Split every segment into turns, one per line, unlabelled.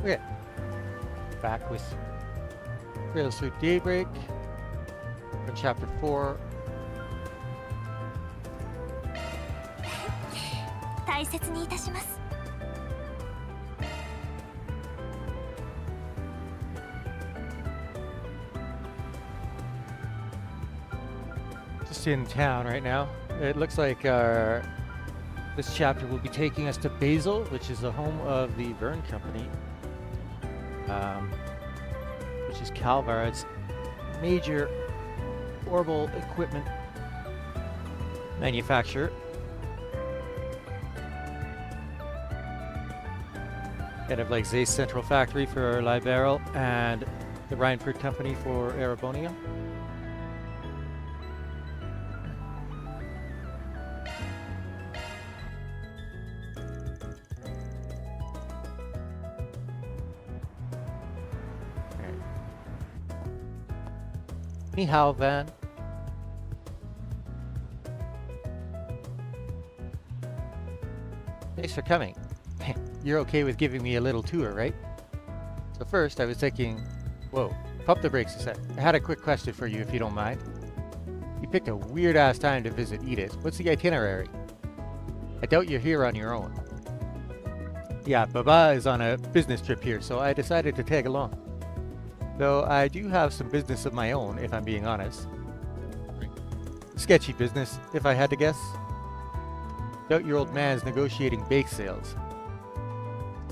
Okay, back with Trails through Daybreak from chapter 4.
大切にいたします。
Just in town right now. It looks like this chapter will be taking us to Basel, which is the home of the Verne Company, which is Calvar's major orbital equipment manufacturer. Kind of like Zeiss Central Factory for Liberal and the Reinford Company for Erebonia. Ni hao, Van. Thanks for coming. You're okay with giving me a little tour, right? So first, I was thinking, whoa, pump the brakes a sec. I had a quick question for you, if you don't mind. You picked a weird-ass time to visit Edith. What's the itinerary? I doubt you're here on your own. Yeah, Baba is on a business trip here, so I decided to tag along. Though I do have some business of my own, if I'm being honest. Sketchy business, if I had to guess. Doubt your old man's negotiating bake sales.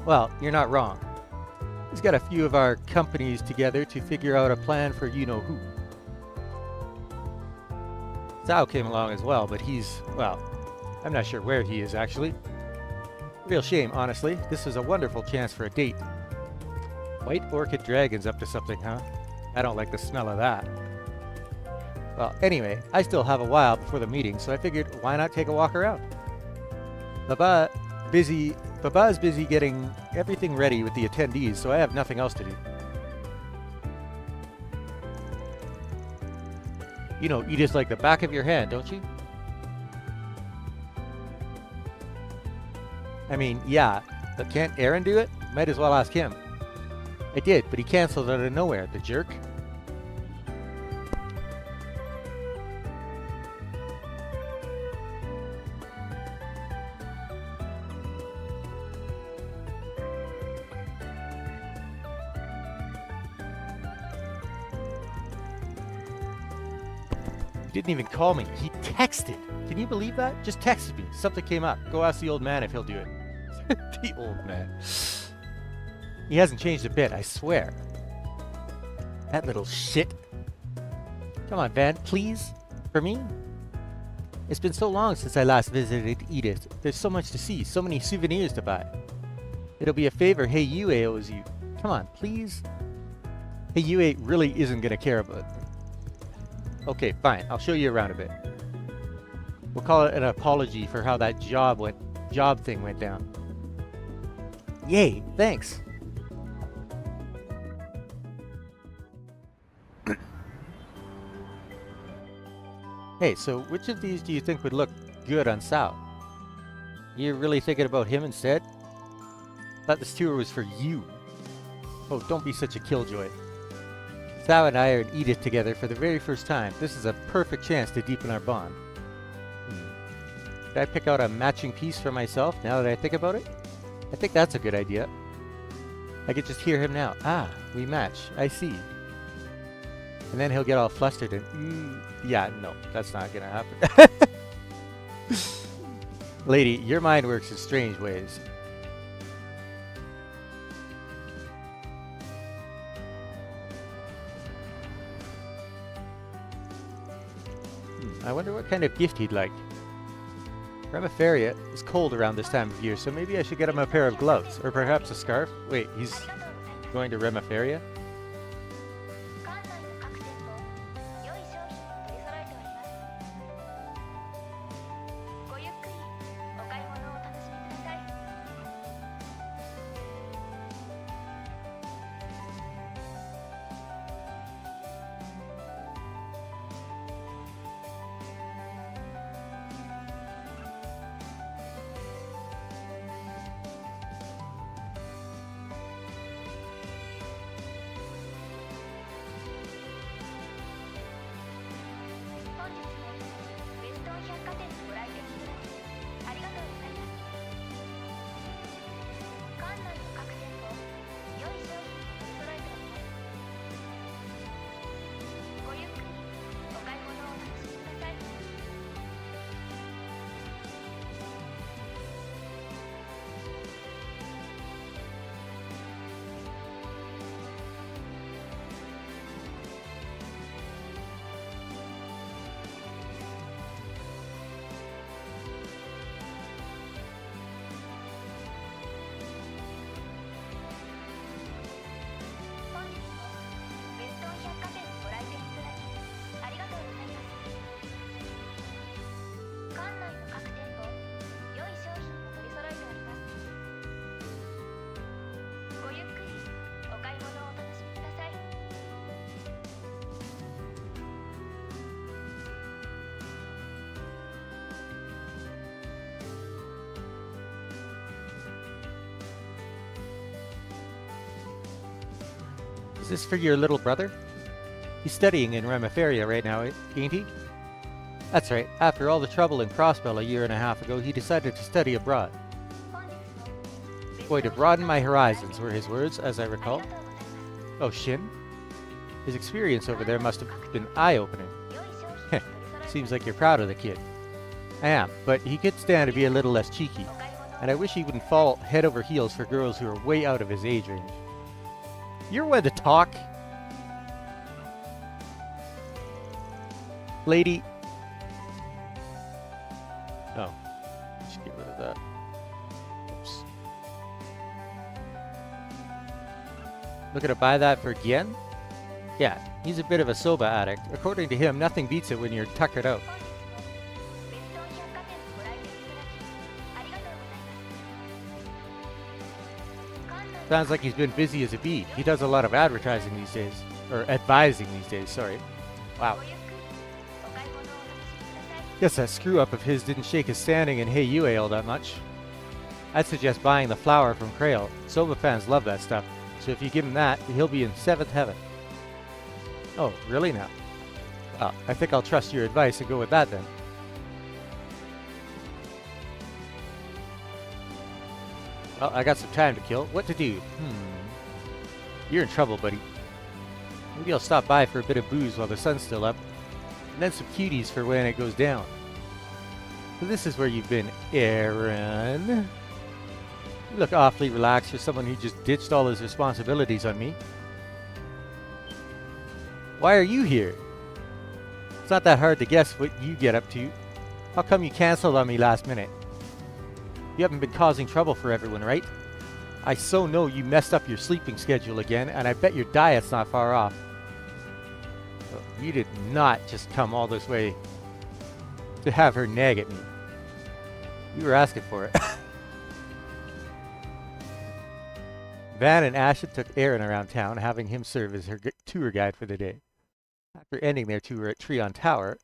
Well, you're not wrong. He's got a few of our companies together to figure out a plan for you-know-who. Zhao came along as well, but he's, well, I'm not sure where he is actually. Real shame, honestly. This is a wonderful chance for a date. White Orchid Dragon's up to something, huh? I don't like the smell of that. Well, anyway, I still have a while before the meeting, so I figured why not take a walk around? Baba's busy getting everything ready with the attendees, so I have nothing else to do. You know Edith like the back of your hand, don't you? I mean, yeah, but can't Aaron do it? Might as well ask him. I did, but he canceled out of nowhere, the jerk. He didn't even call me. He texted. Can you believe that? Just texted me. Something came up. Go ask the old man if he'll do it. The old man. He hasn't changed a bit, I swear. That little shit. Come on, Van, please? For me? It's been so long since I last visited Edith. There's so much to see, so many souvenirs to buy. It'll be a favor Hey Yue owes you. Come on, please? Hey Yue really isn't gonna care about it. Okay, fine. I'll show you around a bit. We'll call it an apology for how that job thing went down. Yay, thanks. Hey, so which of these do you think would look good on Sao? You really thinking about him instead? Thought this tour was for you. Oh, don't be such a killjoy. Sao and I are in Edith together for the very first time. This is a perfect chance to deepen our bond. Should I pick out a matching piece for myself now that I think about it? I think that's a good idea. I could just hear him now. Ah, we match. I see. And then he'll get all flustered and, yeah, no, that's not gonna happen. Lady, your mind works in strange ways. I wonder what kind of gift he'd like. Remiferia is cold around this time of year, so maybe I should get him a pair of gloves, or perhaps a scarf. Wait, he's going to Remiferia? Is this for your little brother? He's studying in Remiferia right now, ain't he? That's right. After all the trouble in Crossbell a year and a half ago, he decided to study abroad. Going to broaden my horizons were his words, as I recall. Oh, Shin? His experience over there must have been eye-opening. Heh, seems like you're proud of the kid. I am, but he could stand to be a little less cheeky, and I wish he wouldn't fall head over heels for girls who are way out of his age range. You're one to talk. Lady. Oh, just get rid of that. Oops. Looking to buy that for Gien? Yeah, he's a bit of a soba addict. According to him, nothing beats it when you're tuckered out. Sounds like he's been busy as a bee. He does a lot of advertising these days. Or advising these days, sorry. Wow. Guess that screw-up of his didn't shake his standing in Hey Yue all that much. I'd suggest buying the flower from Krail. Soba fans love that stuff, so if you give him that, he'll be in 7th heaven. Oh, really now? Well, I think I'll trust your advice and go with that then. Well, I got some time to kill. What to do? You're in trouble, buddy. Maybe I'll stop by for a bit of booze while the sun's still up, and then some cuties for when it goes down. So this is where you've been, Aaron. You look awfully relaxed for someone who just ditched all his responsibilities on me. Why are you here? It's not that hard to guess what you get up to. How come you canceled on me last minute? You haven't been causing trouble for everyone, right? I so know you messed up your sleeping schedule again, and I bet your diet's not far off. Oh, you did not just come all this way to have her nag at me. You were asking for it. Van and Ashen took Aaron around town, having him serve as her tour guide for the day. After ending their tour at Treon Tower,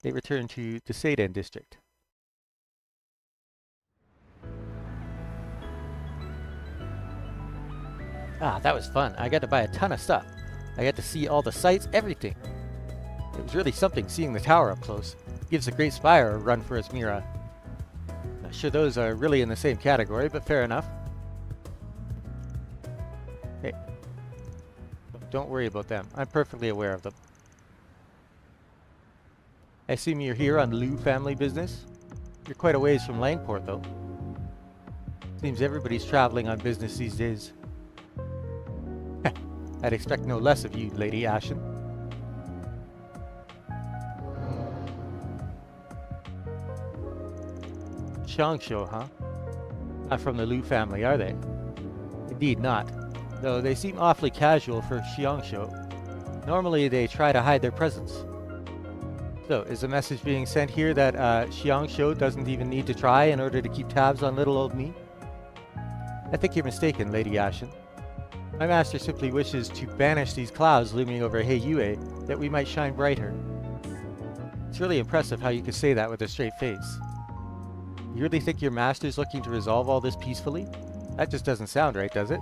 they returned to the Seiden district. Ah, that was fun. I got to buy a ton of stuff. I got to see all the sights, everything. It was really something seeing the tower up close. Gives the Great Spire a run for its Mira. Not sure those are really in the same category, but fair enough. Hey, don't worry about them. I'm perfectly aware of them. I assume you're here on Liu family business? You're quite a ways from Langport, though. Seems everybody's traveling on business these days. I'd expect no less of you, Lady Ashen. Xiangshu, huh? Not from the Liu family, are they? Indeed not. Though they seem awfully casual for Xiangshu. Normally they try to hide their presence. So, is the message being sent here that Xiangshu doesn't even need to try in order to keep tabs on little old me? I think you're mistaken, Lady Ashen. My master simply wishes to banish these clouds looming over Heiyue, that we might shine brighter. It's really impressive how you can say that with a straight face. You really think your master's looking to resolve all this peacefully? That just doesn't sound right, does it?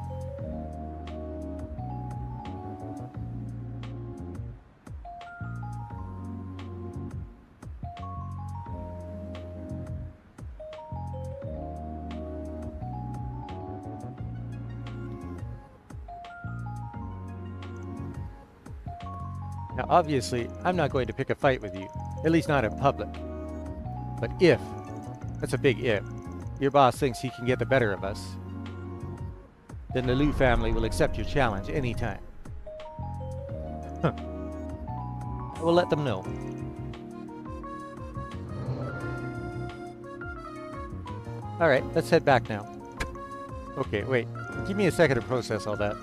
Now, obviously, I'm not going to pick a fight with you, at least not in public. But if, that's a big if, your boss thinks he can get the better of us, then the Liu family will accept your challenge anytime. Huh. I will let them know. Alright, let's head back now. Okay, wait. Give me a second to process all that.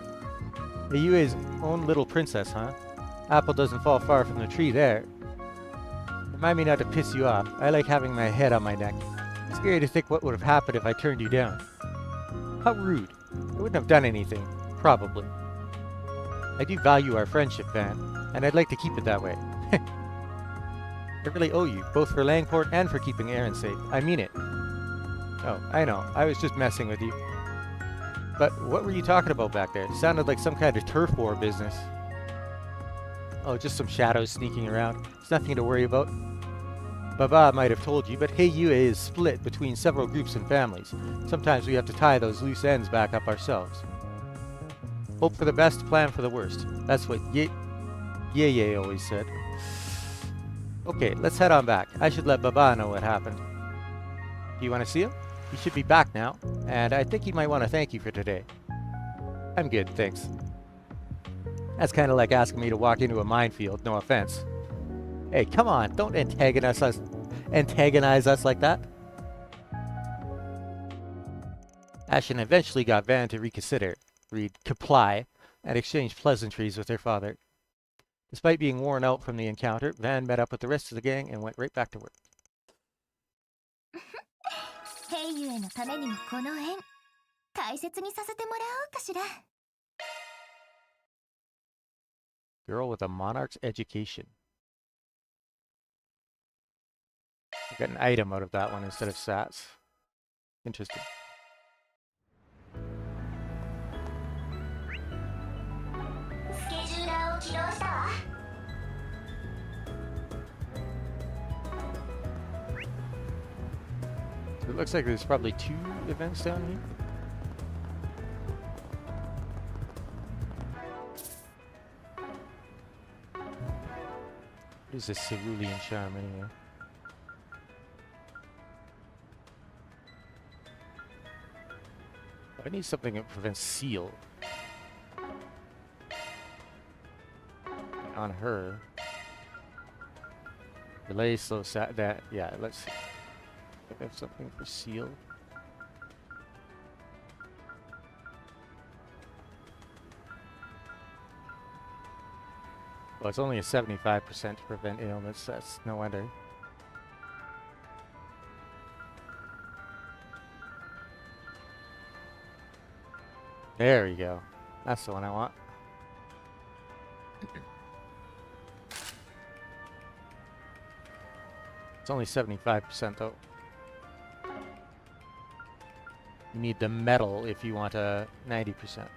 Yue's own little princess, huh? Apple doesn't fall far from the tree there. Remind me not to piss you off. I like having my head on my neck. It's scary to think what would have happened if I turned you down. How rude. I wouldn't have done anything. Probably. I do value our friendship, Van, and I'd like to keep it that way. I really owe you, both for Langport and for keeping Aaron safe. I mean it. Oh, I know. I was just messing with you. But what were you talking about back there? Sounded like some kind of turf war business. Oh, just some shadows sneaking around. It's nothing to worry about. Baba might have told you, but Heiyue is split between several groups and families. Sometimes we have to tie those loose ends back up ourselves. Hope for the best, plan for the worst. That's what Ye always said. Okay, let's head on back. I should let Baba know what happened. Do you want to see him? He should be back now, and I think he might want to thank you for today. I'm good, thanks. That's kind of like asking me to walk into a minefield, no offense. Hey, come on, don't antagonize us like that. Ashen eventually got Van to comply, and exchange pleasantries with her father. Despite being worn out from the encounter, Van met up with the rest of the gang and went right back to work.
ヘイユへのためにもこの縁大切にさせてもらおうかしら。
Girl with a monarch's education. I got an item out of that one instead of sats. Interesting. It looks like there's probably 2 events down here. What is this cerulean charm anyway? I need something that prevents seal. On her. Delay, slow sat that. Yeah, let's see. I have something for seal. Well, it's only a 75% to prevent ailments. That's no wonder. There we go. That's the one I want. It's only 75% though. You need the metal if you want a 90%.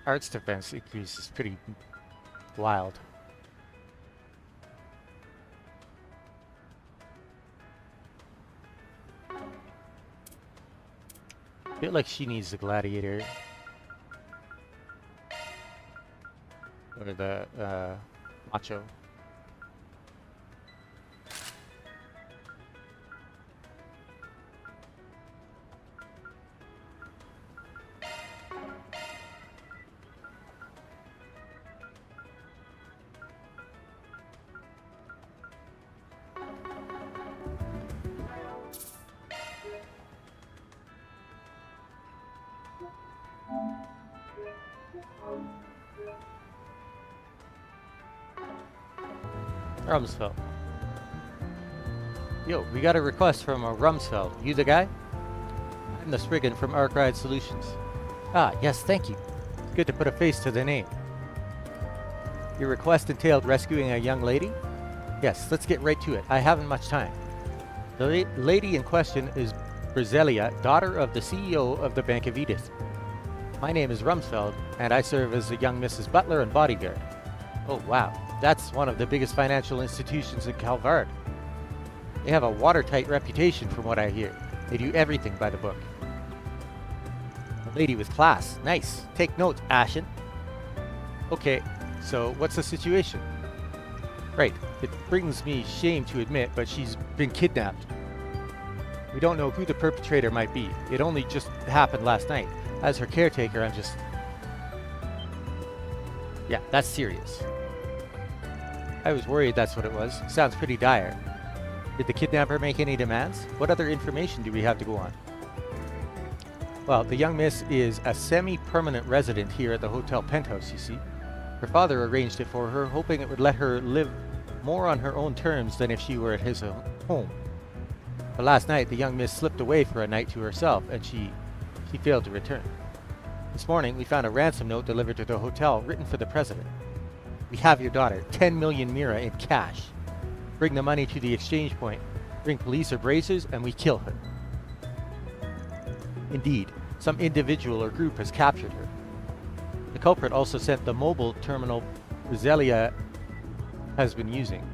Arts defense increase is pretty wild. I feel like she needs the gladiator. Or the macho. Rumsfeld. Yo, we got a request from a Rumsfeld. You the guy? I'm the Spriggan from Arkride Solutions. Ah, yes, thank you. It's good to put a face to the name. Your request entailed rescuing a young lady? Yes, let's get right to it. I haven't much time. The lady in question is Brizelia, daughter of the CEO of the Bank of Edith. My name is Rumsfeld, and I serve as the young Mrs. Butler and bodyguard. Oh, wow. That's one of the biggest financial institutions in Calvard. They have a watertight reputation from what I hear. They do everything by the book. A lady with class. Nice. Take notes, Ashen. Okay, so what's the situation? Right, it brings me shame to admit, but she's been kidnapped. We don't know who the perpetrator might be. It only just happened last night. As her caretaker, I'm just... Yeah, that's serious. I was worried that's what it was. Sounds pretty dire. Did the kidnapper make any demands? What other information do we have to go on? Well, the young miss is a semi-permanent resident here at the hotel penthouse, you see. Her father arranged it for her, hoping it would let her live more on her own terms than if she were at his home. But last night, the young miss slipped away for a night to herself, and she failed to return. This morning, we found a ransom note delivered to the hotel, written for the president. We have your daughter, 10 million mira in cash. Bring the money to the exchange point. Bring police or bracers, and we kill her. Indeed, some individual or group has captured her. The culprit also sent the mobile terminal Roselia has been using.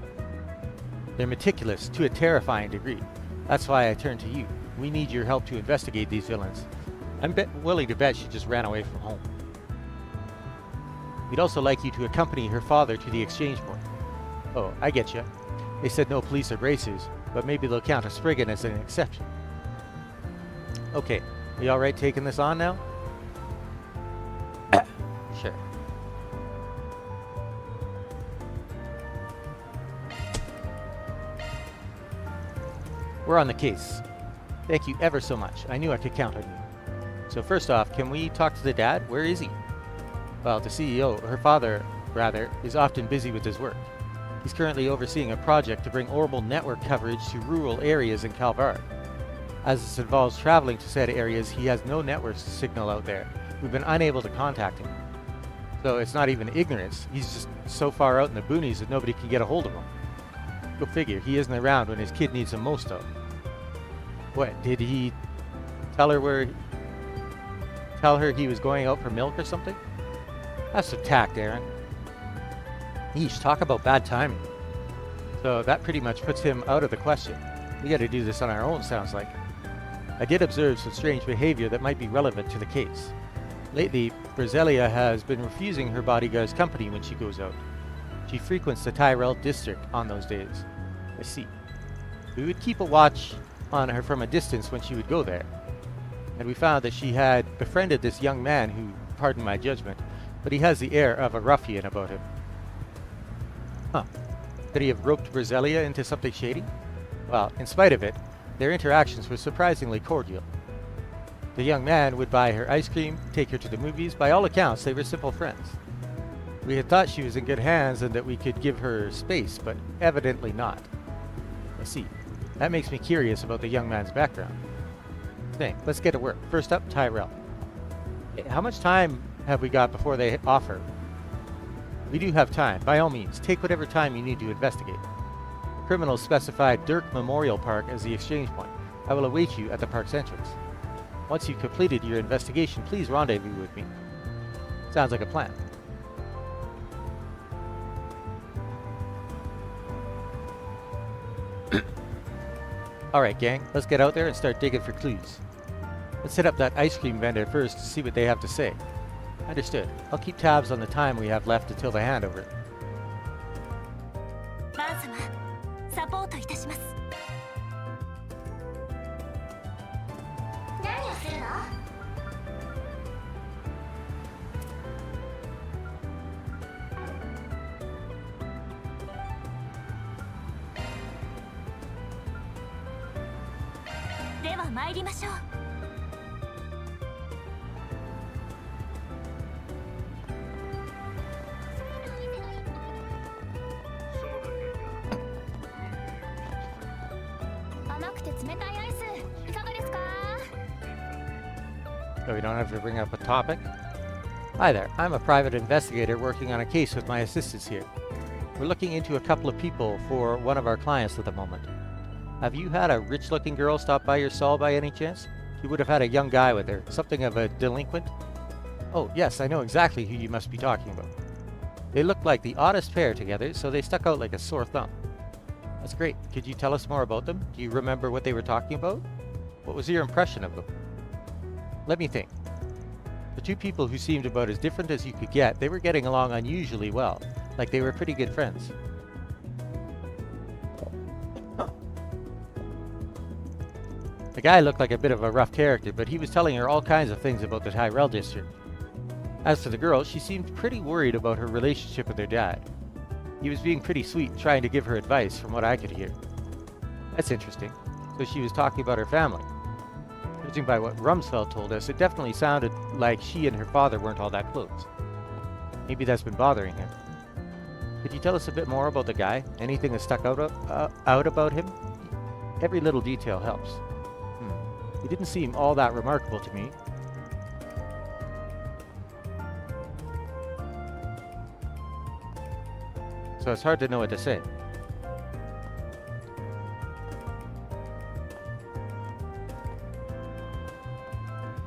They're meticulous to a terrifying degree. That's why I turn to you. We need your help to investigate these villains. I'm willing to bet she just ran away from home. We'd also like you to accompany her father to the exchange point. Oh, I get you. They said no police or bracers, but maybe they'll count a Spriggan as an exception. Okay, are you alright taking this on now? Sure. We're on the case. Thank you ever so much. I knew I could count on you. So first off, can we talk to the dad? Where is he? Well, the CEO, her father, rather, is often busy with his work. He's currently overseeing a project to bring orbital network coverage to rural areas in Calvar. As this involves traveling to said areas, he has no network signal out there. We've been unable to contact him. So it's not even ignorance. He's just so far out in the boonies that nobody can get a hold of him. Go figure, he isn't around when his kid needs him most of. What, did he tell her he was going out for milk or something? That's some tact, Aaron. Yeesh, talk about bad timing. So that pretty much puts him out of the question. We gotta do this on our own, sounds like. I did observe some strange behavior that might be relevant to the case. Lately, Roselia has been refusing her bodyguard's company when she goes out. She frequents the Tyrell district on those days. I see. We would keep a watch on her from a distance when she would go there. And we found that she had befriended this young man who, pardon my judgment, but he has the air of a ruffian about him. Huh. Could he have roped Roselia into something shady? Well, in spite of it, their interactions were surprisingly cordial. The young man would buy her ice cream, take her to the movies. By all accounts, they were simple friends. We had thought she was in good hands and that we could give her space, but evidently not. I see. That makes me curious about the young man's background. Hey, let's get to work. First up, Tyrell. How much time have we got before they offer? We do have time. By all means, take whatever time you need to investigate. Criminals specified Dirk Memorial Park as the exchange point. I will await you at the park's entrance. Once you've completed your investigation, please rendezvous with me. Sounds like a plan. Alright gang, let's get out there and start digging for clues. Let's hit up that ice cream vendor first to see what they have to say. Understood. I'll keep tabs on the time we have left until the handover.
バン様、サポートいたします。何をするの？では参りましょう。甘くて冷たいアイス、いかがですか？
So we don't have to bring up a topic? Hi there, I'm a private investigator working on a case with my assistants here. We're looking into a couple of people for one of our clients at the moment. Have you had a rich-looking girl stop by your stall by any chance? She would have had a young guy with her, something of a delinquent. Oh, yes, I know exactly who you must be talking about. They looked like the oddest pair together, so they stuck out like a sore thumb. That's great. Could you tell us more about them? Do you remember what they were talking about? What was your impression of them? Let me think. The two people who seemed about as different as you could get, they were getting along unusually well, like they were pretty good friends. guy looked like a bit of a rough character, but he was telling her all kinds of things about the Tyrell district. As for the girl, she seemed pretty worried about her relationship with her dad. He was being pretty sweet and trying to give her advice from what I could hear. That's interesting. So she was talking about her family. Judging by what Rumsfeld told us, it definitely sounded like she and her father weren't all that close. Maybe that's been bothering him. Could you tell us a bit more about the guy? Anything that stuck out about him? Every little detail helps. He didn't seem all that remarkable to me. So it's hard to know what to say.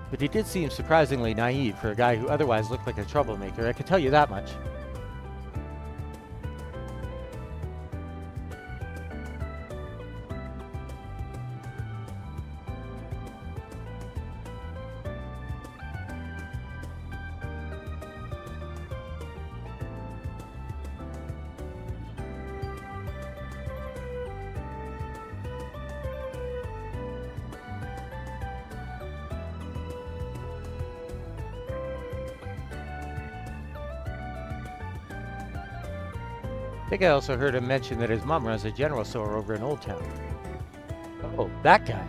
But he did seem surprisingly naive for a guy who otherwise looked like a troublemaker, I can tell you that much. I think I also heard him mention that his mom runs a general store over in Old Town. Oh, that guy.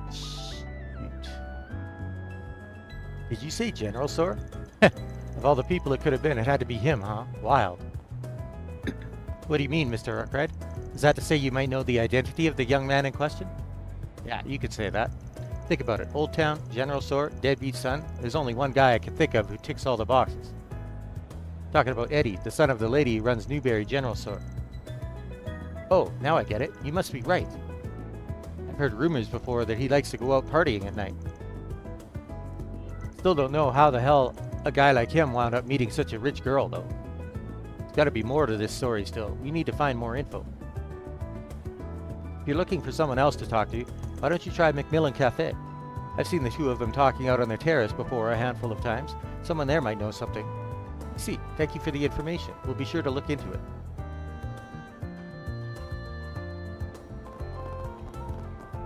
Shoot. Did you say general store? Of all the people it could have been, it had to be him, huh? Wild. What do you mean, Mr. Arkwright? Is that to say you might know the identity of the young man in question? Yeah, you could say that. Think about it. Old Town, general store, deadbeat son. There's only one guy I can think of who ticks all the boxes. Talking about Eddie, the son of the lady who runs Newberry General Store. Oh, now I get it. You must be right. I've heard rumors before that he likes to go out partying at night. Still don't know how the hell a guy like him wound up meeting such a rich girl, though. There's got to be more to this story still. We need to find more info. If you're looking for someone else to talk to, why don't you try Macmillan Cafe? I've seen the two of them talking out on their terrace before a handful of times. Someone there might know something. I see. Thank you for the information. We'll be sure to look into it.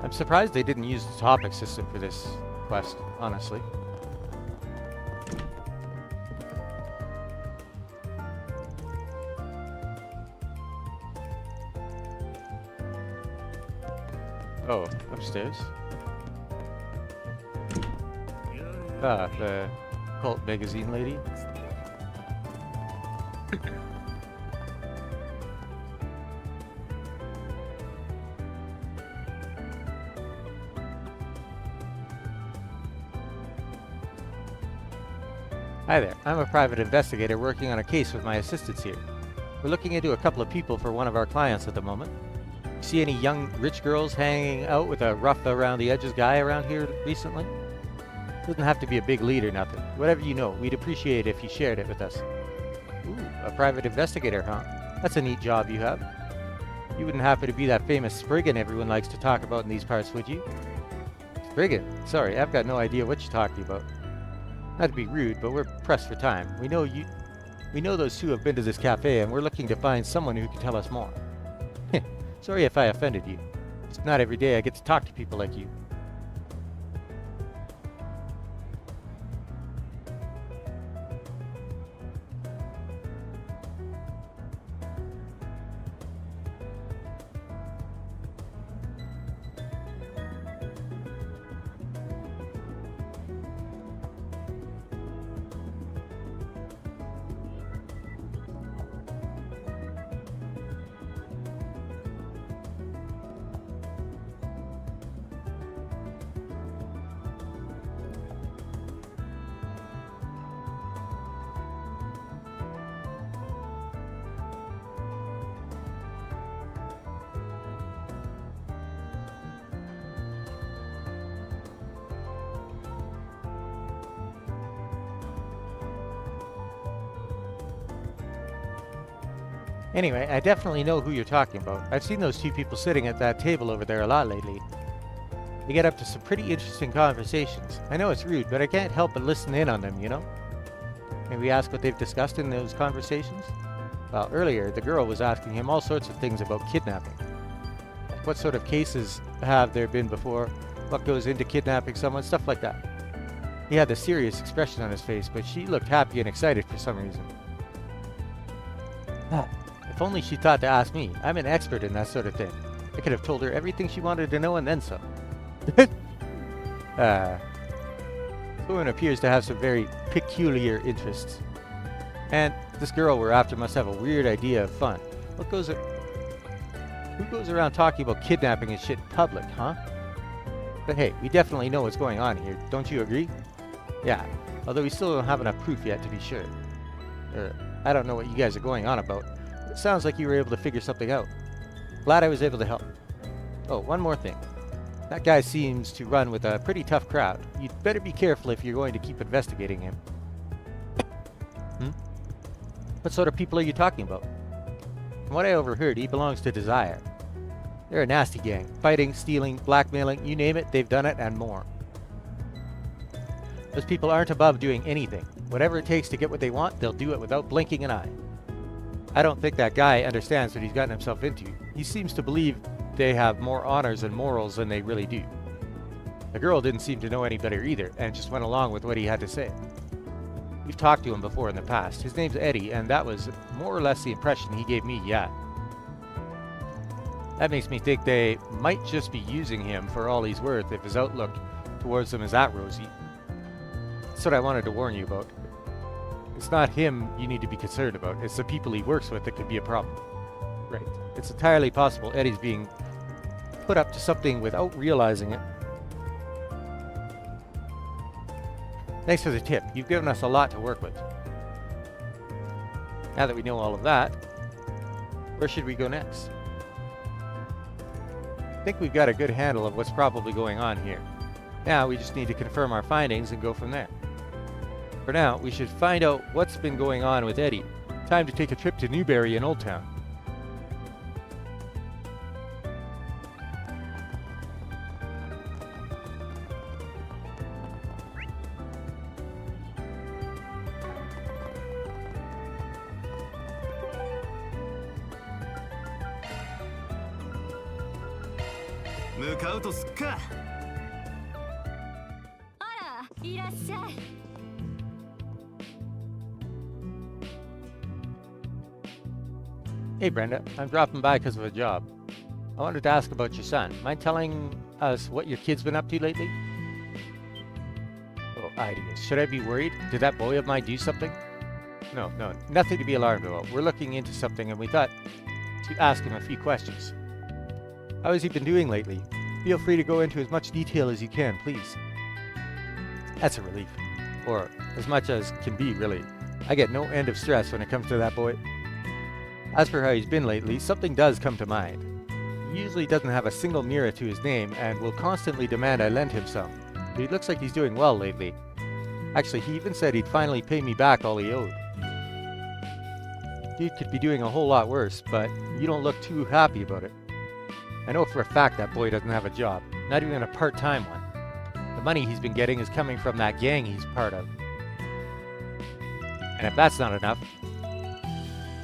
I'm surprised they didn't use the topic system for this quest, honestly. Oh, upstairs. Ah, the cult magazine lady. Hi there, I'm a private investigator working on a case with my assistants here. We're looking into a couple of people for one of our clients at the moment. See any young rich girls hanging out with a rough around the edges guy around here recently? Doesn't have to be a big lead or nothing. Whatever you know, we'd appreciate it if you shared it with us. Ooh, a private investigator, huh? That's a neat job you have. You wouldn't happen to be that famous Spriggan everyone likes to talk about in these parts, would you? Spriggan? Sorry, I've got no idea what you're talking about. Not to be rude, but we're pressed for time. We know those two have been to this cafe, and we're looking to find someone who can tell us more. Sorry if I offended you. It's not every day I get to talk to people like you. Anyway, I definitely know who you're talking about. I've seen those two people sitting at that table over there a lot lately. They get up to some pretty interesting conversations. I know it's rude, but I can't help but listen in on them, you know? May we ask what they've discussed in those conversations? Well, earlier, the girl was asking him all sorts of things about kidnapping. what sort of cases have there been before, what goes into kidnapping someone, stuff like that. He had the serious expression on his face, but she looked happy and excited for some reason. If only she thought to ask me. I'm an expert in that sort of thing. I could have told her everything she wanted to know and then some. This woman appears to have some very peculiar interests. And this girl we're after must have a weird idea of fun. Who goes around talking about kidnapping and shit in public, huh? But hey, we definitely know what's going on here. Don't you agree? Yeah, although we still don't have enough proof yet to be sure. I don't know what you guys are going on about. It sounds like you were able to figure something out. Glad I was able to help. Oh, one more thing. That guy seems to run with a pretty tough crowd. You'd better be careful if you're going to keep investigating him. What sort of people are you talking about? From what I overheard, he belongs to Desire. They're a nasty gang. Fighting, stealing, blackmailing, you name it, they've done it and more. Those people aren't above doing anything. Whatever it takes to get what they want, they'll do it without blinking an eye. I don't think that guy understands what he's gotten himself into. He seems to believe they have more honors and morals than they really do. The girl didn't seem to know any better either, and just went along with what he had to say. We've talked to him before in the past. His name's Eddie, and that was more or less the impression he gave me, yeah. That makes me think they might just be using him for all he's worth if his outlook towards them is that rosy. That's what I wanted to warn you about. It's not him you need to be concerned about. It's the people he works with that could be a problem. Right. It's entirely possible Eddie's being put up to something without realizing it. Thanks for the tip. You've given us a lot to work with. Now that we know all of that, where should we go next? I think we've got a good handle of what's probably going on here. Now we just need to confirm our findings and go from there. For now, we should find out what's been going on with Eddie. Time to take a trip to Newberry in Old Town. Hey Brenda, I'm dropping by because of a job. I wanted to ask about your son. Mind telling us what your kid's been up to lately? Oh, ideas. Should I be worried? Did that boy of mine do something? No, nothing to be alarmed about. We're looking into something and we thought to ask him a few questions. How has he been doing lately? Feel free to go into as much detail as you can, please. That's a relief. Or as much as can be, really. I get no end of stress when it comes to that boy. As for how he's been lately, something does come to mind. He usually doesn't have a single mira to his name and will constantly demand I lend him some. But he looks like he's doing well lately. Actually, he even said he'd finally pay me back all he owed. Dude could be doing a whole lot worse, but you don't look too happy about it. I know for a fact that boy doesn't have a job, not even a part-time one. The money he's been getting is coming from that gang he's part of. And if that's not enough,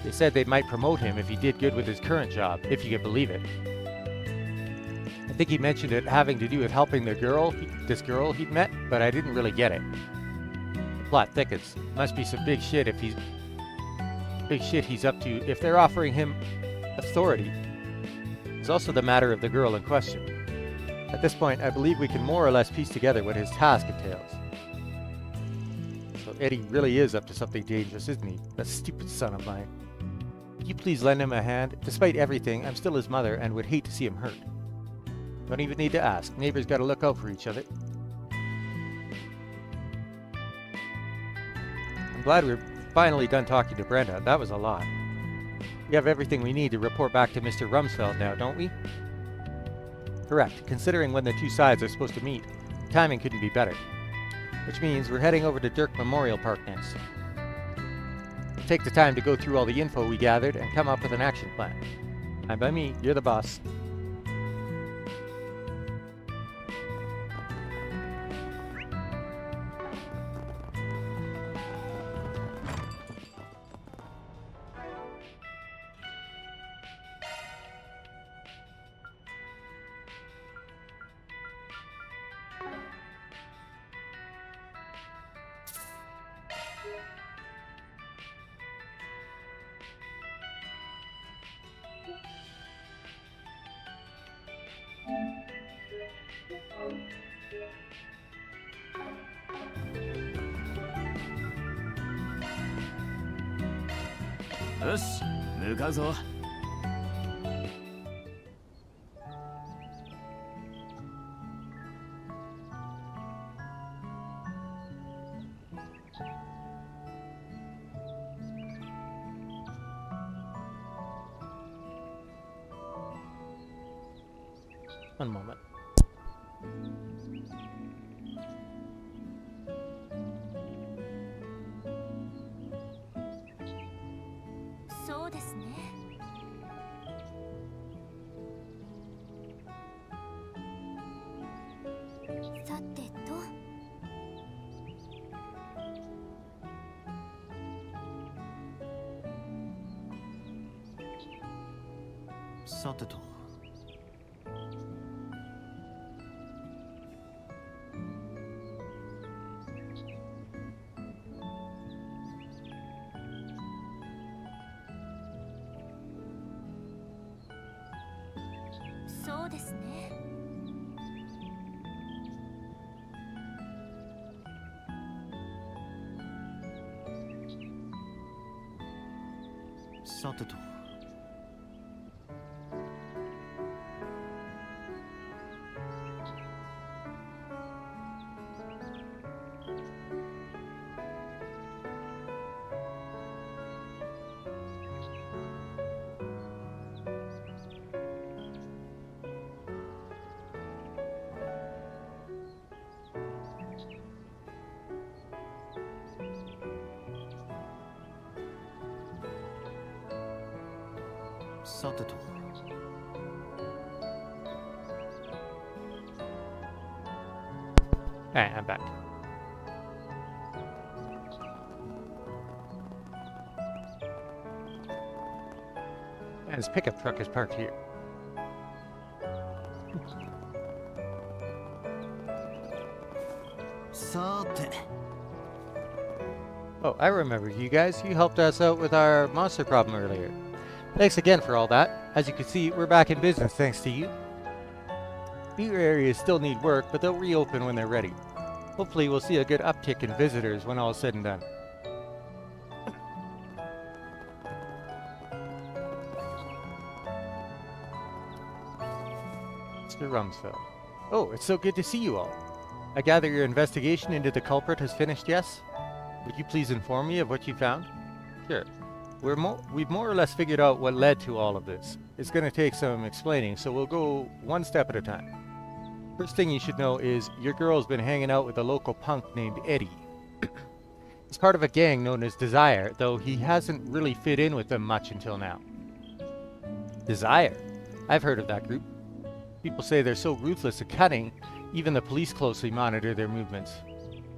they said they might promote him if he did good with his current job, if you can believe it. I think he mentioned it having to do with helping this girl he'd met, but I didn't really get it. The plot thickens. Must be some big shit he's up to if they're offering him authority. There's also the matter of the girl in question. At this point, I believe we can more or less piece together what his task entails. So Eddie really is up to something dangerous, isn't he? That stupid son of mine. Could you please lend him a hand? Despite everything, I'm still his mother and would hate to see him hurt. Don't even need to ask. Neighbors gotta look out for each other. I'm glad we're finally done talking to Brenda. That was a lot. We have everything we need to report back to Mr. Rumsfeld now, don't we? Correct. Considering when the two sides are supposed to meet, timing couldn't be better. Which means we're heading over to Dirk Memorial Park next. We'll take the time to go through all the info we gathered and come up with an action plan. I'm by me, you're the boss.
よし、向かうぞ。
One moment.
そうですね。さてと。
さてと。
そうですね。
さてと。さてと。
Alright, I'm back. And his pickup truck is parked here. Oh, I remember you guys. You helped us out with our monster problem earlier. Thanks again for all that. As you can see, we're back in business thanks to you. Few areas still need work, but they'll reopen when they're ready. Hopefully we'll see a good uptick in visitors when all is said and done. Mr. Rumsfeld. Oh, it's so good to see you all. I gather your investigation into the culprit has finished, yes? Would you please inform me of what you found? Sure. We've more or less figured out what led to all of this. It's going to take some explaining, so we'll go one step at a time. First thing you should know is your girl's been hanging out with a local punk named Eddie. He's part of a gang known as Desire, though he hasn't really fit in with them much until now. Desire? I've heard of that group. People say they're so ruthless and cunning, even the police closely monitor their movements.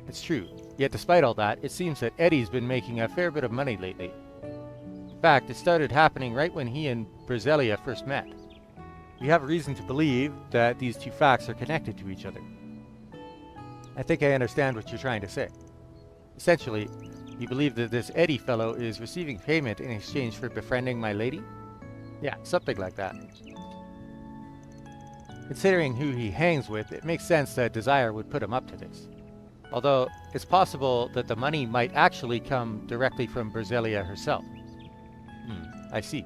It's true. Yet despite all that, it seems that Eddie's been making a fair bit of money lately. In fact, it started happening right when he and Brasilia first met. We have reason to believe that these two facts are connected to each other. I think I understand what you're trying to say. Essentially, you believe that this Eddie fellow is receiving payment in exchange for befriending my lady? Yeah, something like that. Considering who he hangs with, it makes sense that Desire would put him up to this. Although, it's possible that the money might actually come directly from Brasilia herself. I see.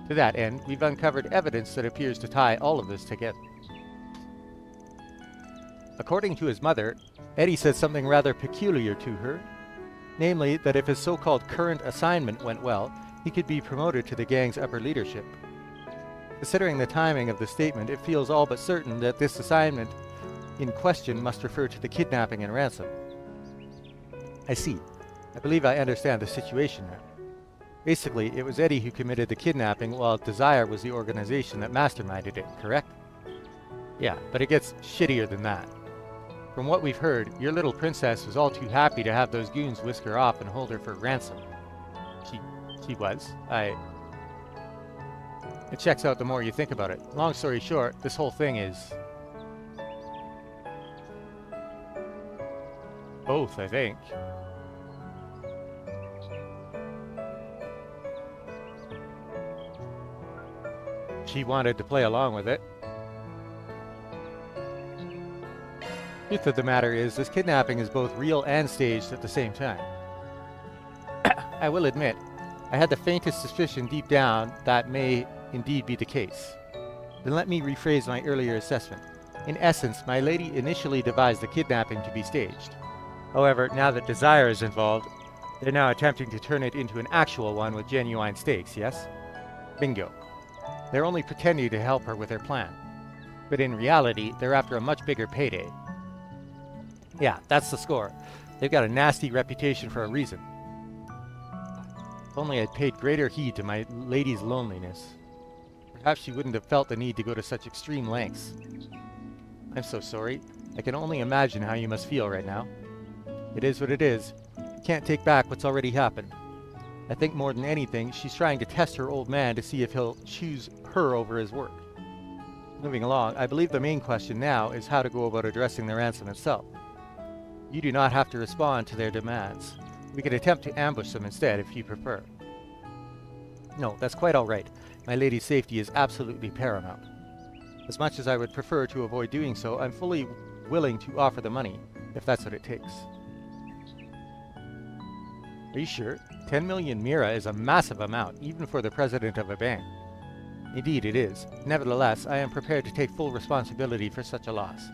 To that end, we've uncovered evidence that appears to tie all of this together. According to his mother, Eddie said something rather peculiar to her, namely that if his so-called current assignment went well, he could be promoted to the gang's upper leadership. Considering the timing of the statement, it feels all but certain that this assignment in question must refer to the kidnapping and ransom. I see. I believe I understand the situation now. Basically, it was Eddie who committed the kidnapping while Desire was the organization that masterminded it, correct? Yeah, but it gets shittier than that. From what we've heard, your little princess was all too happy to have those goons whisk her off and hold her for ransom. She was. It checks out the more you think about it. Long story short, this whole thing is... both, I think. She wanted to play along with it. Truth of the matter is, this kidnapping is both real and staged at the same time. I will admit, I had the faintest suspicion deep down that may indeed be the case. Then let me rephrase my earlier assessment. In essence, my lady initially devised the kidnapping to be staged. However, now that desire is involved, they're now attempting to turn it into an actual one with genuine stakes, yes? Bingo. They're only pretending to help her with their plan. But in reality, they're after a much bigger payday. Yeah, that's the score. They've got a nasty reputation for a reason. If only I'd paid greater heed to my lady's loneliness. Perhaps she wouldn't have felt the need to go to such extreme lengths. I'm so sorry. I can only imagine how you must feel right now. It is what it is. You can't take back what's already happened. I think more than anything, she's trying to test her old man to see if he'll choose her over his work. Moving along, I believe the main question now is how to go about addressing the ransom itself. You do not have to respond to their demands. We could attempt to ambush them instead if you prefer. No, that's quite all right. My lady's safety is absolutely paramount. As much as I would prefer to avoid doing so, I'm fully willing to offer the money, if that's what it takes. Are you sure? 10 million mira is a massive amount, even for the president of a bank. Indeed it is. Nevertheless, I am prepared to take full responsibility for such a loss.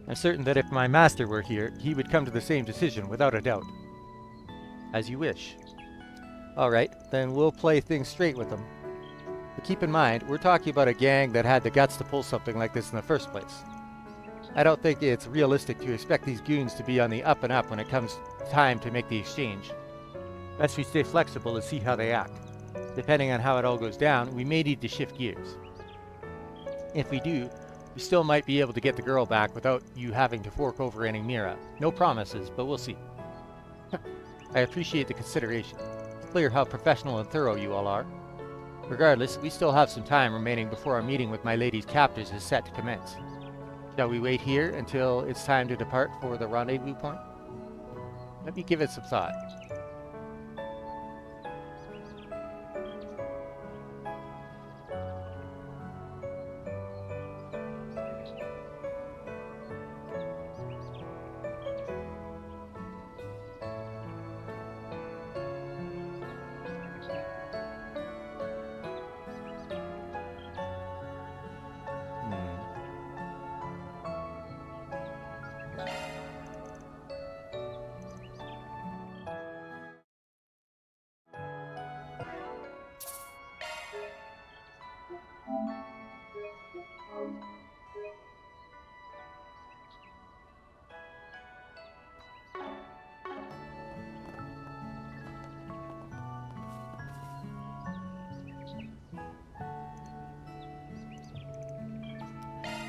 I'm certain that if my master were here, he would come to the same decision, without a doubt. As you wish. Alright, then we'll play things straight with them. But keep in mind, we're talking about a gang that had the guts to pull something like this in the first place. I don't think it's realistic to expect these goons to be on the up and up when it comes time to make the exchange. Best we stay flexible and see how they act. Depending on how it all goes down, we may need to shift gears. If we do, we still might be able to get the girl back without you having to fork over any mira. No promises, but we'll see. I appreciate the consideration. It's clear how professional and thorough you all are. Regardless, we still have some time remaining before our meeting with my lady's captors is set to commence. Shall we wait here until it's time to depart for the rendezvous point? Let me give it some thought.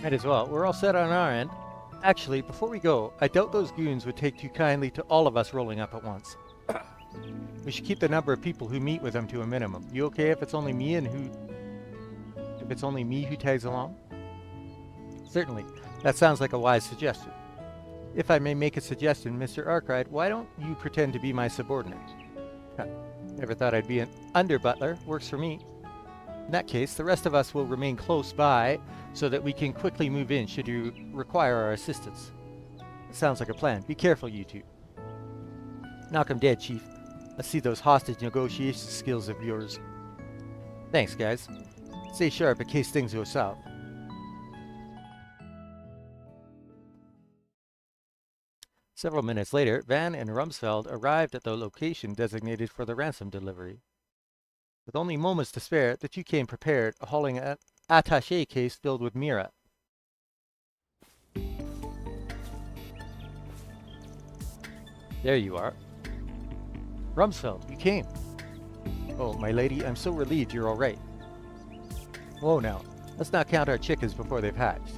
Might as well. We're all set on our end. Actually, before we go, I doubt those goons would take too kindly to all of us rolling up at once. We should keep the number of people who meet with them to a minimum. You okay if it's only me who tags along? Certainly. That sounds like a wise suggestion. If I may make a suggestion, Mr. Arkwright, why don't you pretend to be my subordinate? Never thought I'd be an under-butler. Works for me. In that case, the rest of us will remain close by so that we can quickly move in should you require our assistance. Sounds like a plan. Be careful, you two. Knock 'em dead, Chief. Let's see those hostage negotiation skills of yours. Thanks, guys. Stay sharp in case things go south. Several minutes later, Van and Rumsfeld arrived at the location designated for the ransom delivery. With only moments to spare, the two came prepared, hauling an attaché case filled with mira. There you are. Rumsfeld, you came. Oh, my lady, I'm so relieved you're all right. Whoa now, let's not count our chickens before they've hatched.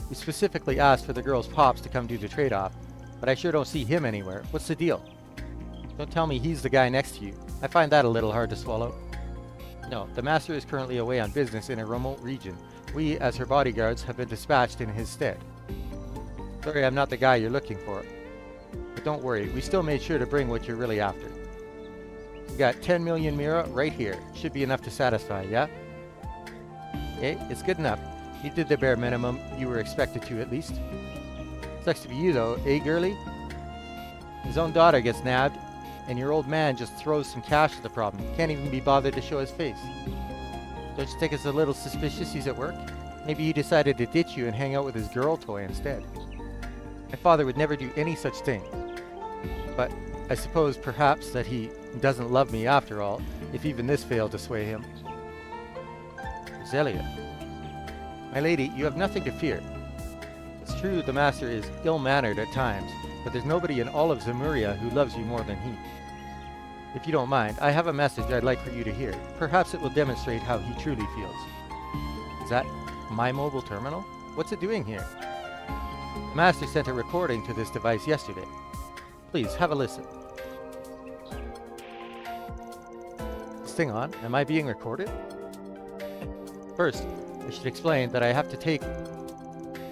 We specifically asked for the girl's pops to come do the trade-off, but I sure don't see him anywhere. What's the deal? Don't tell me he's the guy next to you. I find that a little hard to swallow. No, the master is currently away on business in a remote region. We, as her bodyguards, have been dispatched in his stead. Sorry I'm not the guy you're looking for. But don't worry, we still made sure to bring what you're really after. We got 10 million mira right here. Should be enough to satisfy, yeah? Okay, it's good enough. You did the bare minimum you were expected to, at least. Sucks to be you, though, eh, girlie? His own daughter gets nabbed, and your old man just throws some cash at the problem. Can't even be bothered to show his face. Don't you think it's a little suspicious he's at work? Maybe he decided to ditch you and hang out with his girl toy instead. My father would never do any such thing. But I suppose perhaps that he doesn't love me after all, if even this failed to sway him. Zelia. My lady, you have nothing to fear. It's true the master is ill-mannered at times, but there's nobody in all of Zemuria who loves you more than he. If you don't mind, I have a message I'd like for you to hear. Perhaps it will demonstrate how he truly feels. Is that my mobile terminal? What's it doing here? The master sent a recording to this device yesterday. Please, have a listen. Is this thing on? Am I being recorded? First, I should explain that I have to take